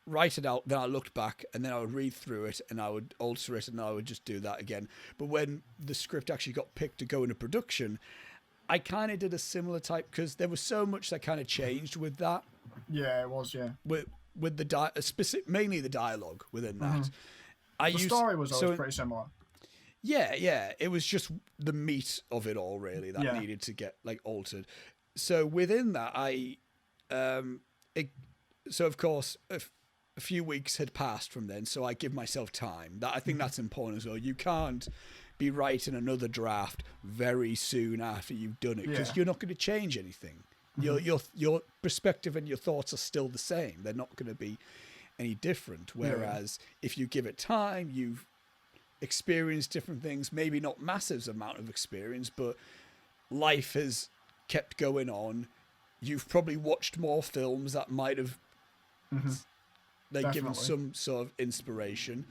write it out, then I looked back, and then I would read through it, and I would alter it, and I would just do that again. But when the script actually got picked to go into production, I kind of did a similar type, because there was so much that kind of changed with that. Yeah, it was, yeah. With the mainly the dialogue within that. The story was always pretty similar. Yeah. It was just the meat of it all, really, that needed to get like altered. So within that, so of course, a few weeks had passed from then, so I give myself time. I think that's important as well. You can't be writing another draft very soon after you've done it, because you're not going to change anything. Your perspective and your thoughts are still the same. They're not going to be any different. Whereas if you give it time, you've experienced different things, maybe not massive amount of experience, but life has kept going on. You've probably watched more films that might have like give him some sort of inspiration.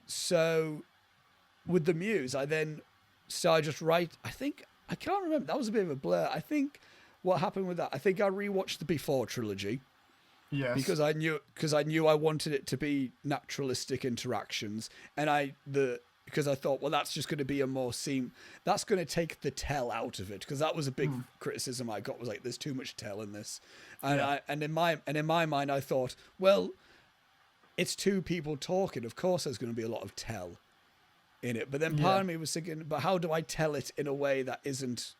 So with the Muse, I then started just write. I can't remember. That was a bit of a blur. I think what happened with that. I think I rewatched the Before trilogy. Yes. Because I knew I wanted it to be naturalistic interactions, and because I thought, well, that's just going to be that's going to take the tell out of it, because that was a big criticism I got, was like, there's too much tell in this, and in my mind I thought, well, it's two people talking, of course there's going to be a lot of tell in it, but then part of me was thinking, but how do I tell it in a way that isn't,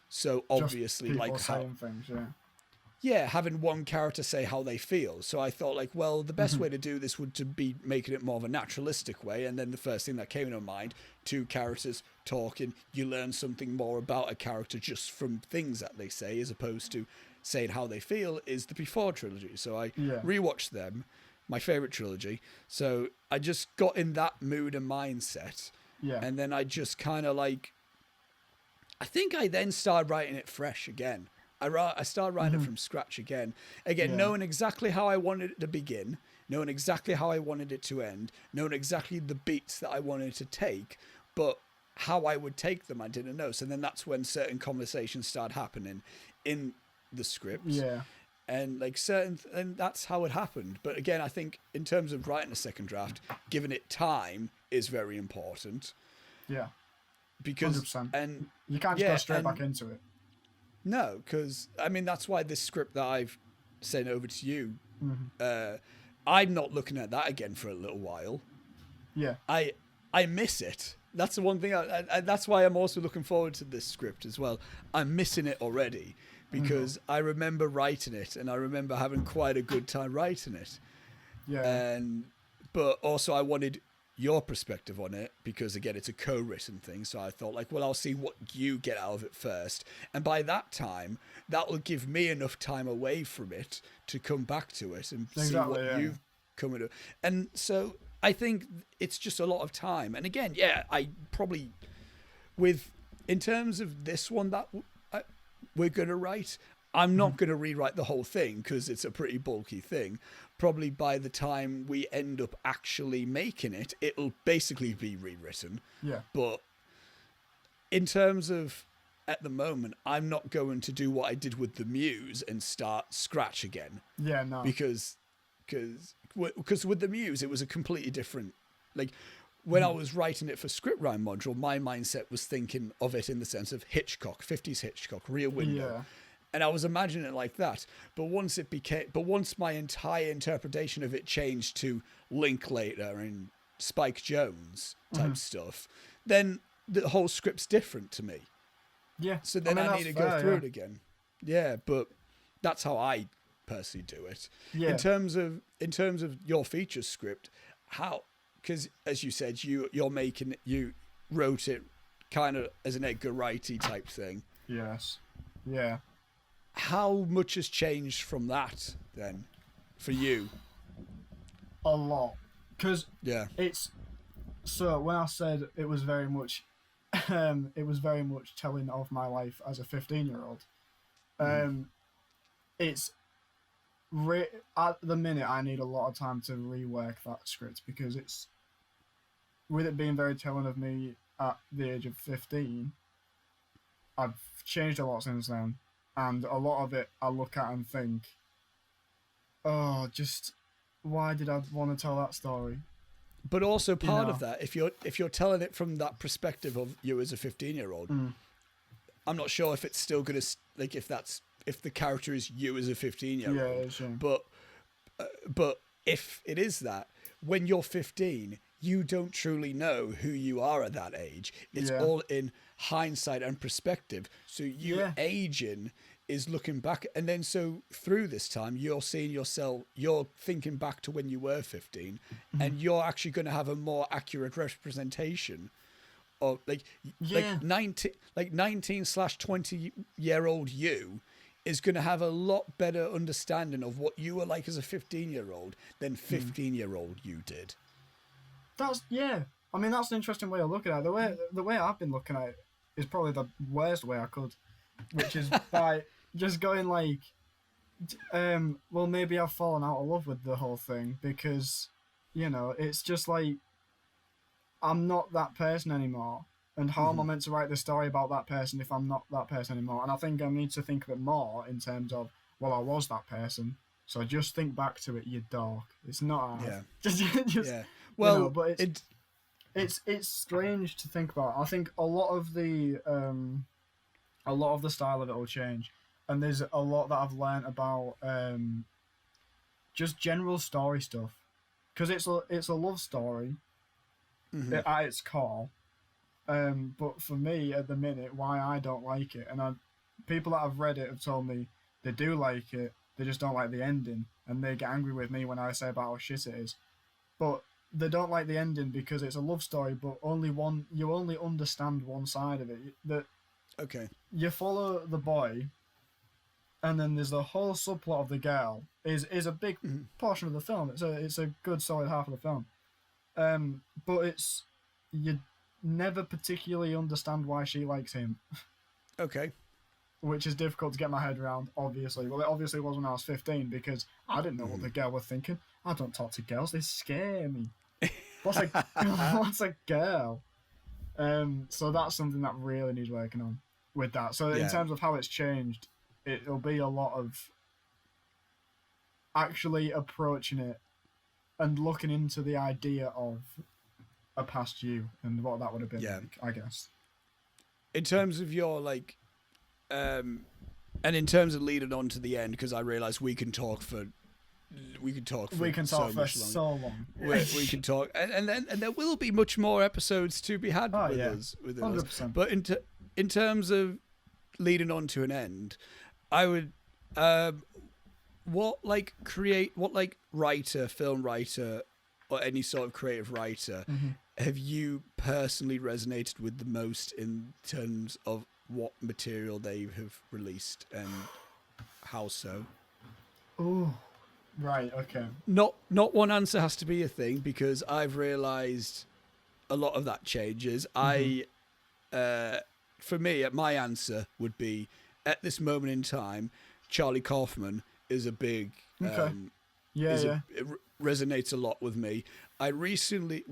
so obviously just like saying things, having one character say how they feel. So I thought, like, well, the best way to do this would to be making it more of a naturalistic way. And then the first thing that came to mind, two characters talking, you learn something more about a character just from things that they say, as opposed to saying how they feel, is the Before trilogy. So I rewatched them, my favorite trilogy. So I just got in that mood and mindset. Yeah. And then I just kind of like, I think I then started writing it fresh again. I started writing it from scratch again, knowing exactly how I wanted it to begin, knowing exactly how I wanted it to end, knowing exactly the beats that I wanted to take, but how I would take them, I didn't know. So then that's when certain conversations started happening in the script. Yeah. And and that's how it happened. But again, I think in terms of writing a second draft, giving it time is very important. Yeah. Because 100%. And you can't just go straight back into it. No, because, I mean, that's why this script that I've sent over to you, I'm not looking at that again for a little while. Yeah. I miss it. That's the one thing. That's why I'm also looking forward to this script as well. I'm missing it already because I remember writing it and I remember having quite a good time writing it. Yeah. But also I wanted your perspective on it because, again, it's a co-written thing. So I thought, like, well, I'll see what you get out of it first. And by that time, that will give me enough time away from it to come back to it and see what you've come into. And so I think it's just a lot of time. And again, I probably, in terms of this one that we're going to write, I'm not going to rewrite the whole thing because it's a pretty bulky thing. Probably by the time we end up actually making it, it'll basically be rewritten. Yeah. But in terms of, at the moment, I'm not going to do what I did with the Muse and start scratch again. Yeah, no. Because with the Muse, it was a completely different, like, when I was writing it for Script Rhyme module, my mindset was thinking of it in the sense of Hitchcock, 50s Hitchcock, Rear Window. Yeah. And I was imagining it like that. But once my entire interpretation of it changed to Linklater and Spike Jonze type stuff, then the whole script's different to me. Yeah. So then I need to go through it again. Yeah, but that's how I personally do it. Yeah. In terms of your features script, because as you said, you wrote it kind of as an Edgar Wrighty type thing. Yes. Yeah. How much has changed from that then for you? A lot. Because so when I said it was very much telling of my life as a 15-year-old. It's at the minute I need a lot of time to rework that script because it's, with it being very telling of me at the age of 15, I've changed a lot since then. And a lot of it I look at and think, oh, just why did I want to tell that story? But also part of that, if you're telling it from that perspective of you as a 15-year-old, I'm not sure if it's still going to, like, if the character is you as a 15-year-old. Yeah, sure. But if it is that, when you're 15, you don't truly know who you are at that age. It's all in hindsight and perspective. So you aging is looking back, and then so through this time you're seeing yourself, you're thinking back to when you were 15, and you're actually going to have a more accurate representation of like 19/20-year-old you is going to have a lot better understanding of what you were like as a 15-year-old than 15-year-old you did. I mean, that's an interesting way of looking at it. The way I've been looking at it is probably the worst way I could, which is by just going like, Well, maybe I've fallen out of love with the whole thing because, it's just like I'm not that person anymore. And how am I meant to write the story about that person if I'm not that person anymore? And I think I need to think of it more in terms of, well, I was that person, so just think back to it, you dork. It's not hard. Yeah. just, yeah. Well, but it's strange to think about. I think a lot of the style of it will change, and there's a lot that I've learned about just general story stuff, because it's a love story at its core. But for me, at the minute, why I don't like it, and people that have read it have told me they do like it, they just don't like the ending, and they get angry with me when I say about how shit it is. But they don't like the ending because it's a love story, but you only understand one side of it. You follow the boy, and then there's the whole subplot of the girl is a big portion of the film. It's a good solid half of the film. But you never particularly understand why she likes him. Okay. Which is difficult to get my head around, obviously. Well, it obviously was when I was 15 because I didn't know what the girl was thinking. I don't talk to girls; they scare me. What's a girl? So that's something that really needs working on with that. So in terms of how it's changed, it'll be a lot of actually approaching it and looking into the idea of a past you and what that would have been like, I guess. In terms of your and in terms of leading on to the end, because I realise we can talk for so long. We can talk, and there will be much more episodes to be had with us. 100%. But in terms of leading on to an end, I would what writer, film writer, or any sort of creative writer have you personally resonated with the most in terms of what material they have released and how so? Oh, right, okay. Not one answer has to be a thing, because I've realised a lot of that changes. For me, my answer would be, at this moment in time, Charlie Kaufman is a big... It resonates a lot with me. I recently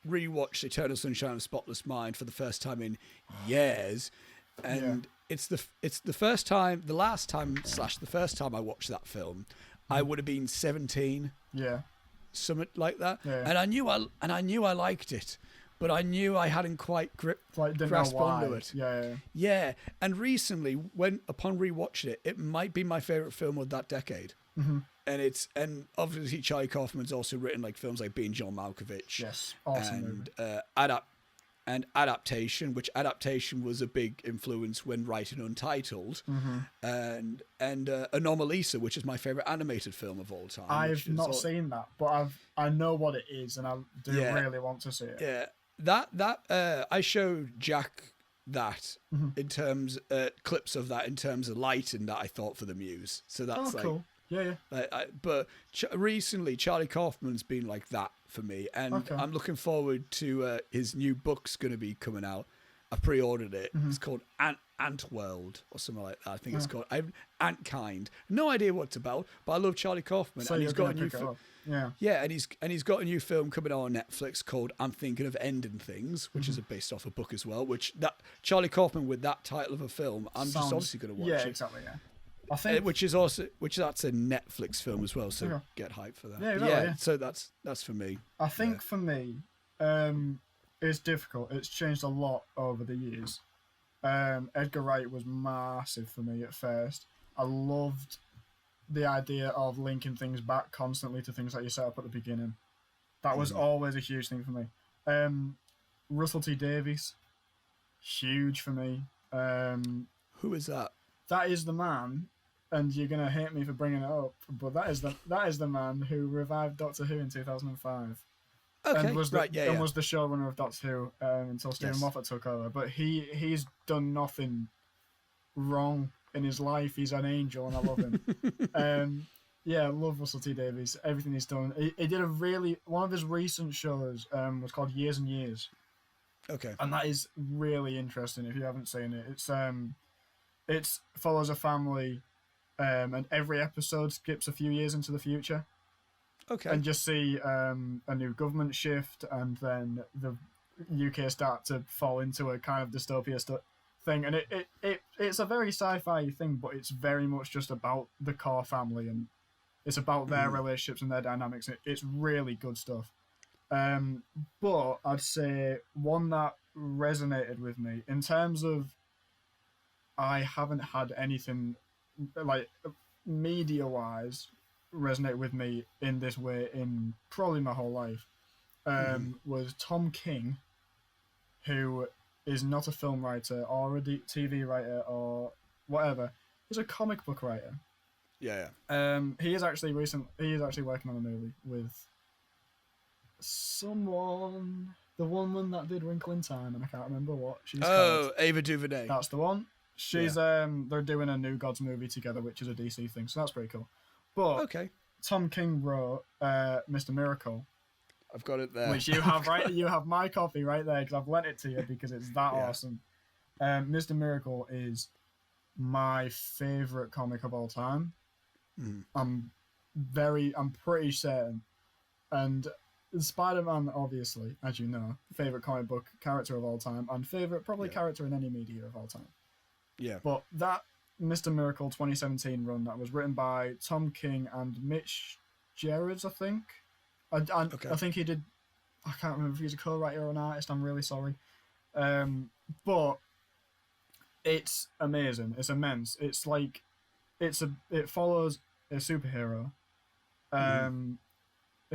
rewatched Eternal Sunshine of the Spotless Mind for the first time in years, and it's the first time I watched that film. I would have been 17, something like that, and I knew I liked it, but I knew I hadn't quite grasped onto it. And recently, upon rewatching it, it might be my favorite film of that decade. And obviously Charlie Kaufman's also written films like Being John Malkovich, awesome and Adaptation, which Adaptation was a big influence when writing Untitled, and Anomalisa, which is my favorite animated film of all time. I've not seen that, but I know what it is, and I do really want to see it. Yeah, that I showed Jack that in terms clips of that in terms of lighting that I thought for the muse. So that's cool. But recently, Charlie Kaufman's been like that for me, and I'm looking forward to his new book's going to be coming out. I pre-ordered it. It's called Antworld or something like that. I think it's called Antkind. No idea what it's about, but I love Charlie Kaufman, so and he's got a new film. and he's got a new film coming out on Netflix called I'm Thinking of Ending Things, which is based off a book as well. Which Charlie Kaufman with that title of a film, I'm just obviously going to watch it. Yeah, exactly. Yeah. I think which that's a Netflix film as well, so get hyped for that. Yeah. So that's for me. I think for me, it's difficult. It's changed a lot over the years. Edgar Wright was massive for me at first. I loved the idea of linking things back constantly to things that you set up at the beginning. That was always a huge thing for me. Russell T Davies, huge for me. Who is that? That is the man. And you're gonna hate me for bringing it up, but that is the man who revived Doctor Who in 2005. Okay, and was the showrunner of Doctor Who until Stephen Moffat took over. But he's done nothing wrong in his life. He's an angel, and I love him. I love Russell T Davies. Everything he's done. He did one of his recent shows was called Years and Years. Okay, and that is really interesting. If you haven't seen it, it follows a family and every episode skips a few years into the future. Okay. And just see a new government shift, and then the UK start to fall into a kind of dystopia thing. And it's a very sci-fi thing, but it's very much just about the core family, and it's about their relationships and their dynamics. It's really good stuff. But I'd say one that resonated with me in terms of I haven't had anything like media-wise resonate with me in this way in probably my whole life, was Tom King, who is not a film writer or a TV writer or whatever. He's a comic book writer. Yeah. He is actually working on a movie with someone, the woman that did Wrinkle in Time, and I can't remember what she's called. Ava DuVernay. That's the one. She's they're doing a New Gods movie together, which is a DC thing, so that's pretty cool. But okay. Tom King wrote Mr. Miracle. I've got it there. Which you have right. You have my copy right there because I've lent it to you because it's that awesome. Mr. Miracle is my favorite comic of all time. I'm pretty certain. And Spider-Man, obviously, as you know, favorite comic book character of all time, and favorite probably character in any media of all time. Yeah. But that Mr. Miracle 2017 run that was written by Tom King and Mitch Gerads, I think. I think he did. I can't remember if he's a co-writer or an artist. I'm really sorry. But it's amazing. It's immense. It's like it follows a superhero,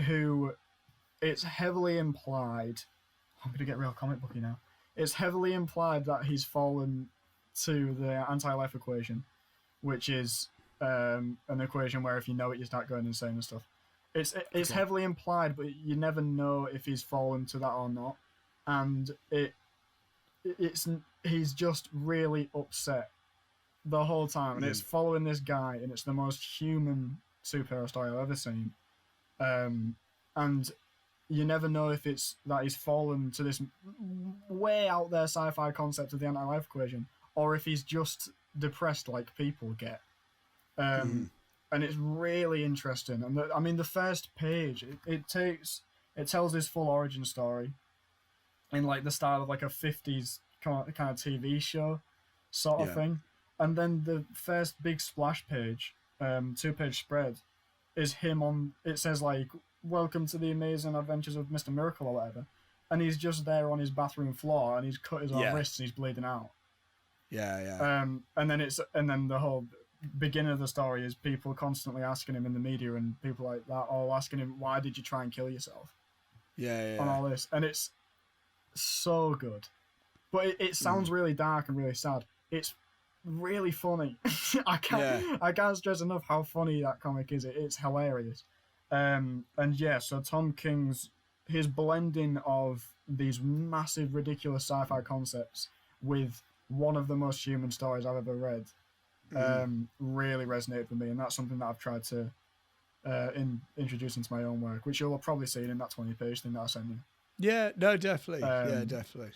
who it's heavily implied. I'm gonna get real comic booky now. It's heavily implied that he's fallen to the anti-life equation, which is an equation where if you know it, you start going insane and stuff. It's heavily implied, but you never know if he's fallen to that or not, and he's just really upset the whole time, and it's following this guy, and it's the most human superhero story I've ever seen, and you never know if it's that he's fallen to this way out there sci-fi concept of the anti-life equation, or if he's just depressed like people get. And it's really interesting. And the first page, it tells his full origin story in like the style of like a 50s kind of TV show sort of thing. And then the first big splash page, 2-page spread, is him on, it says like, "Welcome to the amazing adventures of Mr. Miracle" or whatever. And he's just there on his bathroom floor, and he's cut his own wrists and he's bleeding out. And then the whole beginning of the story is people constantly asking him in the media, and people like that all asking him, "Why did you try and kill yourself?" On all this, and it's so good, but it sounds really dark and really sad. It's really funny. I can't stress enough how funny that comic is. It's hilarious. So Tom King's his blending of these massive, ridiculous sci-fi concepts with one of the most human stories I've ever read really resonated with me, and that's something that I've tried to introduce into my own work, which you'll have probably seen in that 20-page thing that I sent you. Yeah, no, definitely. Definitely.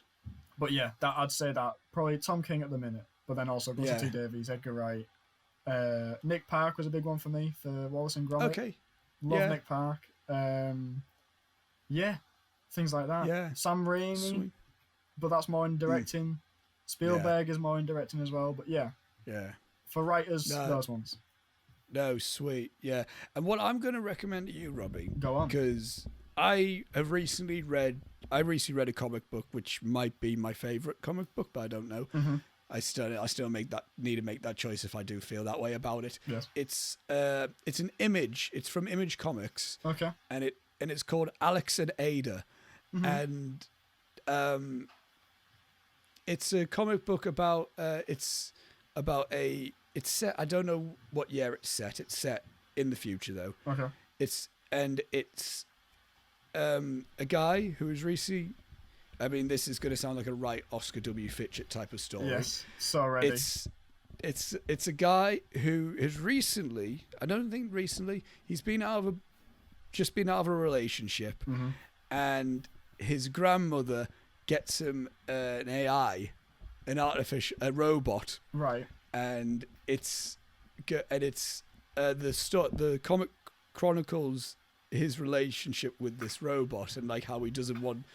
But yeah, I'd say that probably Tom King at the minute, but then also Russell T Davies, Edgar Wright, Nick Park was a big one for me for Wallace and Gromit. Okay. Love Nick Park. Things like that. Yeah. Sam Raimi, Sweet. But that's more in directing. Spielberg is more in directing as well, but yeah. For writers, those ones. No, sweet. Yeah. And what I'm going to recommend to you, Robbie. Go on. Because I recently read a comic book, which might be my favorite comic book, but I don't know. I still need to make that choice if I do feel that way about it. Yes. It's an Image. It's from Image Comics. Okay. And it's called Alex and Ada. And it's a comic book about it's set, I don't know what year it's set. It's set in the future though. Okay. It's a guy who is recently, I mean, this is going to sound like a right Oscar W. Fitchett type of story. Yes, so ready. It's a guy who has recently, I don't think recently, he's been out of a relationship, and his grandmother gets him a robot, right? And it's and it's the comic chronicles his relationship with this robot and like how he doesn't want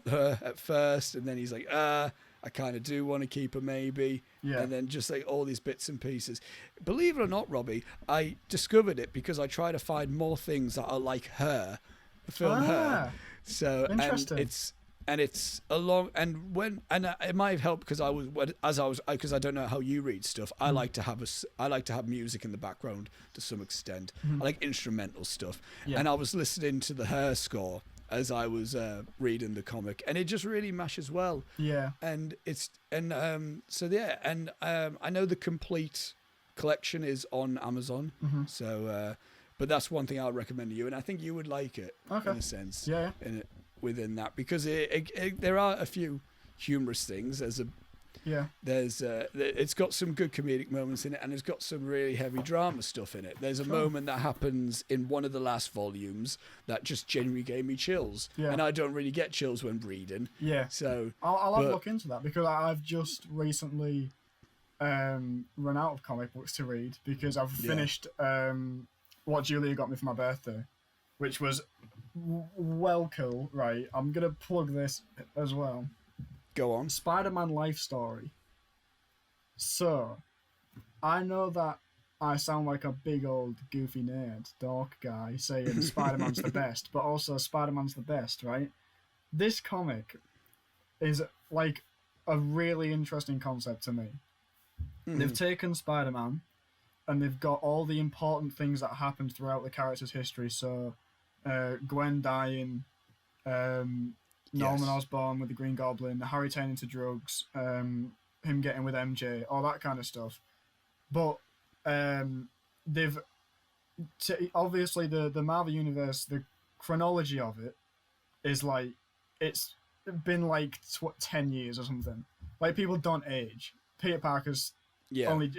her at first, and then he's like, I kind of do want to keep her maybe, and then just like all these bits and pieces. Believe it or not, Robbie, I discovered it because I try to find more things that are like her, film her. So and it's a long it might have helped because because I don't know how you read stuff. I like to have music in the background to some extent. I like instrumental stuff, and I was listening to the Her score as I was reading the comic, and it just really mashes well. Yeah, and I know the complete collection is on Amazon. So, but that's one thing I'll recommend to you, and I think you would like it in a sense. Yeah. Within that, because there are a few humorous things. It's got some good comedic moments in it, and it's got some really heavy drama stuff in it. There's a moment that happens in one of the last volumes that just genuinely gave me chills, and I don't really get chills when reading. So I'll have a look into that, because I've just recently run out of comic books to read, because I've finished what Julia got me for my birthday, which was well cool. Right, I'm gonna plug this as well. Go on. Spider-Man Life Story. So, I know that I sound like a big old goofy nerd, dork guy saying Spider-Man's the best, but also Spider-Man's the best, right? This comic is like a really interesting concept to me. They've taken Spider-Man and they've got all the important things that happened throughout the character's history. So, Gwen dying, Norman Osborn with the Green Goblin, Harry turning to drugs, him getting with MJ, all that kind of stuff. But they've obviously the Marvel Universe, the chronology of it is like, it's been like 10 years or something. Like, people don't age. Peter Parker's only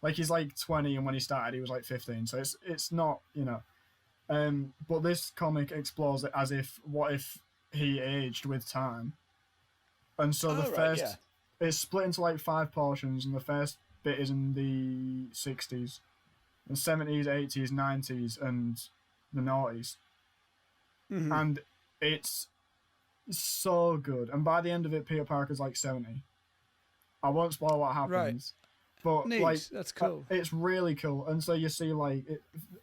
like, he's like 20, and when he started he was like 15, so it's not, you know. But this comic explores it as if, what if he aged with time? And so it's split into like 5 portions, and the first bit is in the 60s, the 70s, 80s, 90s, and the 90s. And it's so good. And by the end of it, Peter Parker's like 70. I won't spoil what happens. But neat. Like, that's cool. It's really cool. And so you see, like,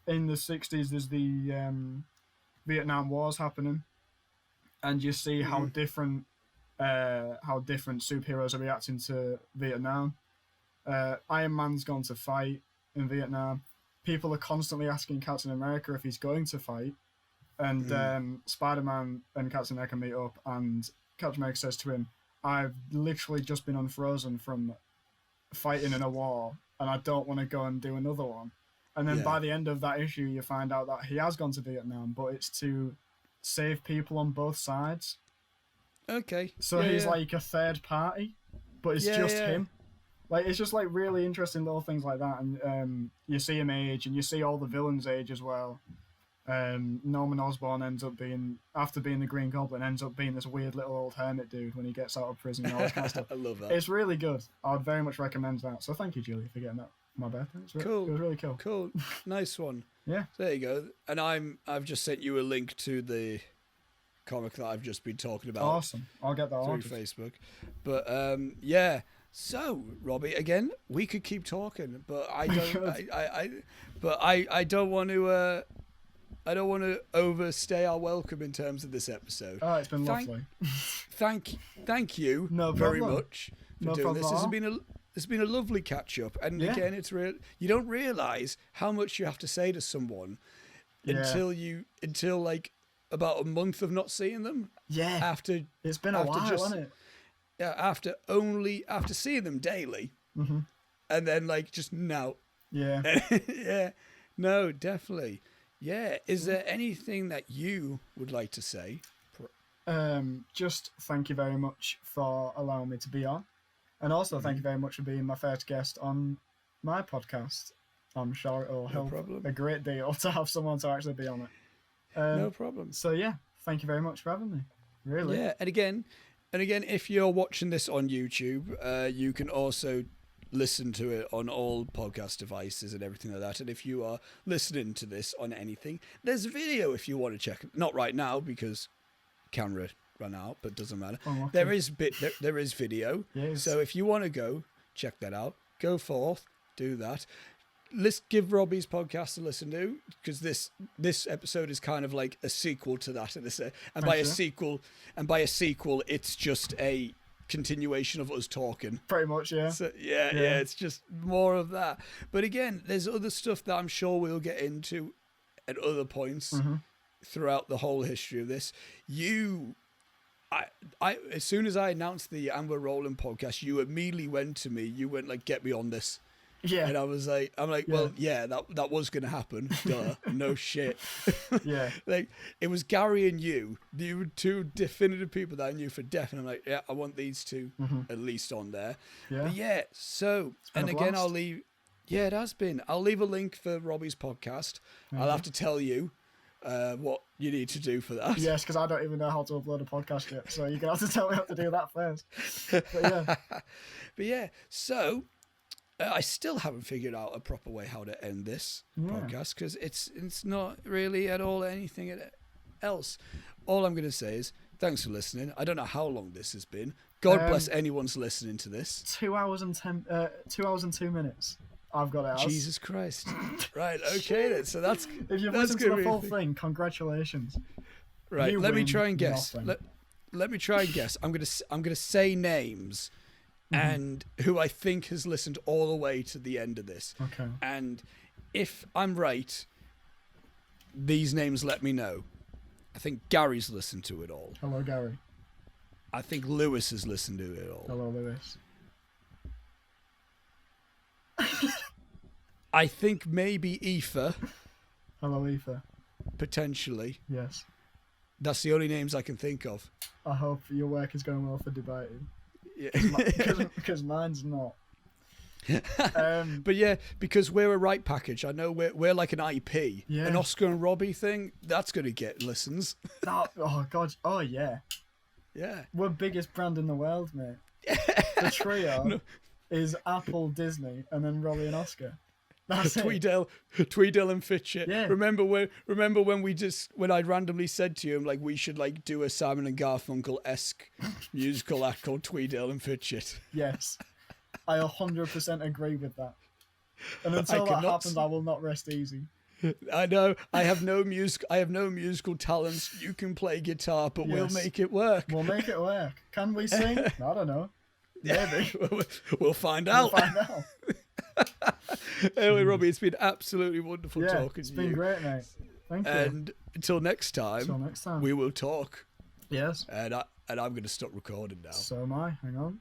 in the 60s, there's the Vietnam War's happening, and you see how different superheroes are reacting to Vietnam. Iron Man's gone to fight in Vietnam. People are constantly asking Captain America if he's going to fight, and Spider-Man and Captain America meet up, and Captain America says to him, "I've literally just been unfrozen from fighting in a war, and I don't want to go and do another one." And then by the end of that issue, you find out that he has gone to Vietnam, but it's to save people on both sides. Okay. So he's like a third party, but it's just him. Like, it's just like really interesting little things like that. And you see him age, and you see all the villains age as well. Norman Osborn ends up being, after being the Green Goblin, ends up being this weird little old hermit dude when he gets out of prison and all this kind of stuff. I love that. It's really good. I would very much recommend that. So thank you, Julie, for getting that for my birthday. Cool. It was really cool. Cool. Nice one. Yeah. So there you go. And I've just sent you a link to the comic that I've just been talking about. Awesome. I'll get that through Facebook. But so Robbie, again, we could keep talking, but I don't. I don't want to. I don't want to overstay our welcome in terms of this episode. Oh, it's been lovely. Thank you very much for doing this. This has been a lovely catch up, and again, it's real. You don't realize how much you have to say to someone until like about a month of not seeing them. Yeah. After it's been a while, hasn't it? Yeah. After seeing them daily, and then like just now. Yeah. Yeah. No, definitely. Yeah. Is there anything that you would like to say? Just thank you very much for allowing me to be on. And also thank you very much for being my first guest on my podcast. I'm sure it will help a great deal to have someone to actually be on it. No problem. So yeah, thank you very much for having me. Really. Yeah, and again, if you're watching this on YouTube, you can also listen to it on all podcast devices and everything like that. And if you are listening to this on anything, there's video if you want to check it. Not right now because camera ran out, but doesn't matter. Oh, okay. There is video. Yes. So if you want to go check that out, go forth, do that. Let's give Robbie's podcast a listen to, because this episode is kind of like a sequel to that, and by a sequel, it's just a continuation of us talking. Pretty much, yeah. So, yeah, it's just more of that. But again, there's other stuff that I'm sure we'll get into at other points throughout the whole history of this. I as soon as I announced the And We're Rolling podcast, you immediately went to me. You went like, "Get me on this." Yeah. And I'm like, well, yeah, that was going to happen. Duh. No shit. Yeah. Like, it was Gary and you were two definitive people that I knew for definite. I'm like, yeah, I want these two at least on there. Yeah. But yeah, so, and again, I'll leave, it has been. I'll leave a link for Robbie's podcast. I'll have to tell you what you need to do for that. Yes, because I don't even know how to upload a podcast yet. So you're going to have to tell me how to do that first. But yeah. So... I still haven't figured out a proper way how to end this podcast, because it's not really at all anything else. All I'm going to say is thanks for listening. I don't know how long this has been. God bless anyone's listening to this. 2 hours and 2 minutes. I've got it. Jesus Christ! Right, okay then. So that's if you've listened to the full thing, congratulations. Right, let me try and guess. Let me try and guess. I'm gonna say names. And who I think has listened all the way to the end of this. Okay. And if I'm right, these names let me know. I think Gary's listened to it all. Hello, Gary. I think Lewis has listened to it all. Hello, Lewis. I think maybe Aoife. Hello, Aoife. Potentially. Yes. That's the only names I can think of. I hope your work is going well for debating. Yeah. Because mine's not. But yeah, because we're a right package. I know we're like an IP. Yeah. An Oscar and Robbie thing, that's going to get listens. Oh, God. Oh, yeah. Yeah. We're biggest brand in the world, mate. The trio is Apple, Disney, and then Robbie and Oscar. That's Tweedale and Fitchett. Yeah. Remember when I randomly said to you, like, we should like do a Simon and Garfunkel-esque musical act called Tweedale and Fitchett. Yes, I 100% agree with that. And until that happens, I will not rest easy. I know I have no musical talents. You can play guitar, but we'll make it work. We'll make it work. Can we sing? I don't know. Maybe. We'll find out. Anyway, Robbie, it's been absolutely wonderful talking to you. It's been great, mate. Thank you. And until next time, we will talk. Yes. And I'm going to stop recording now. So am I. Hang on.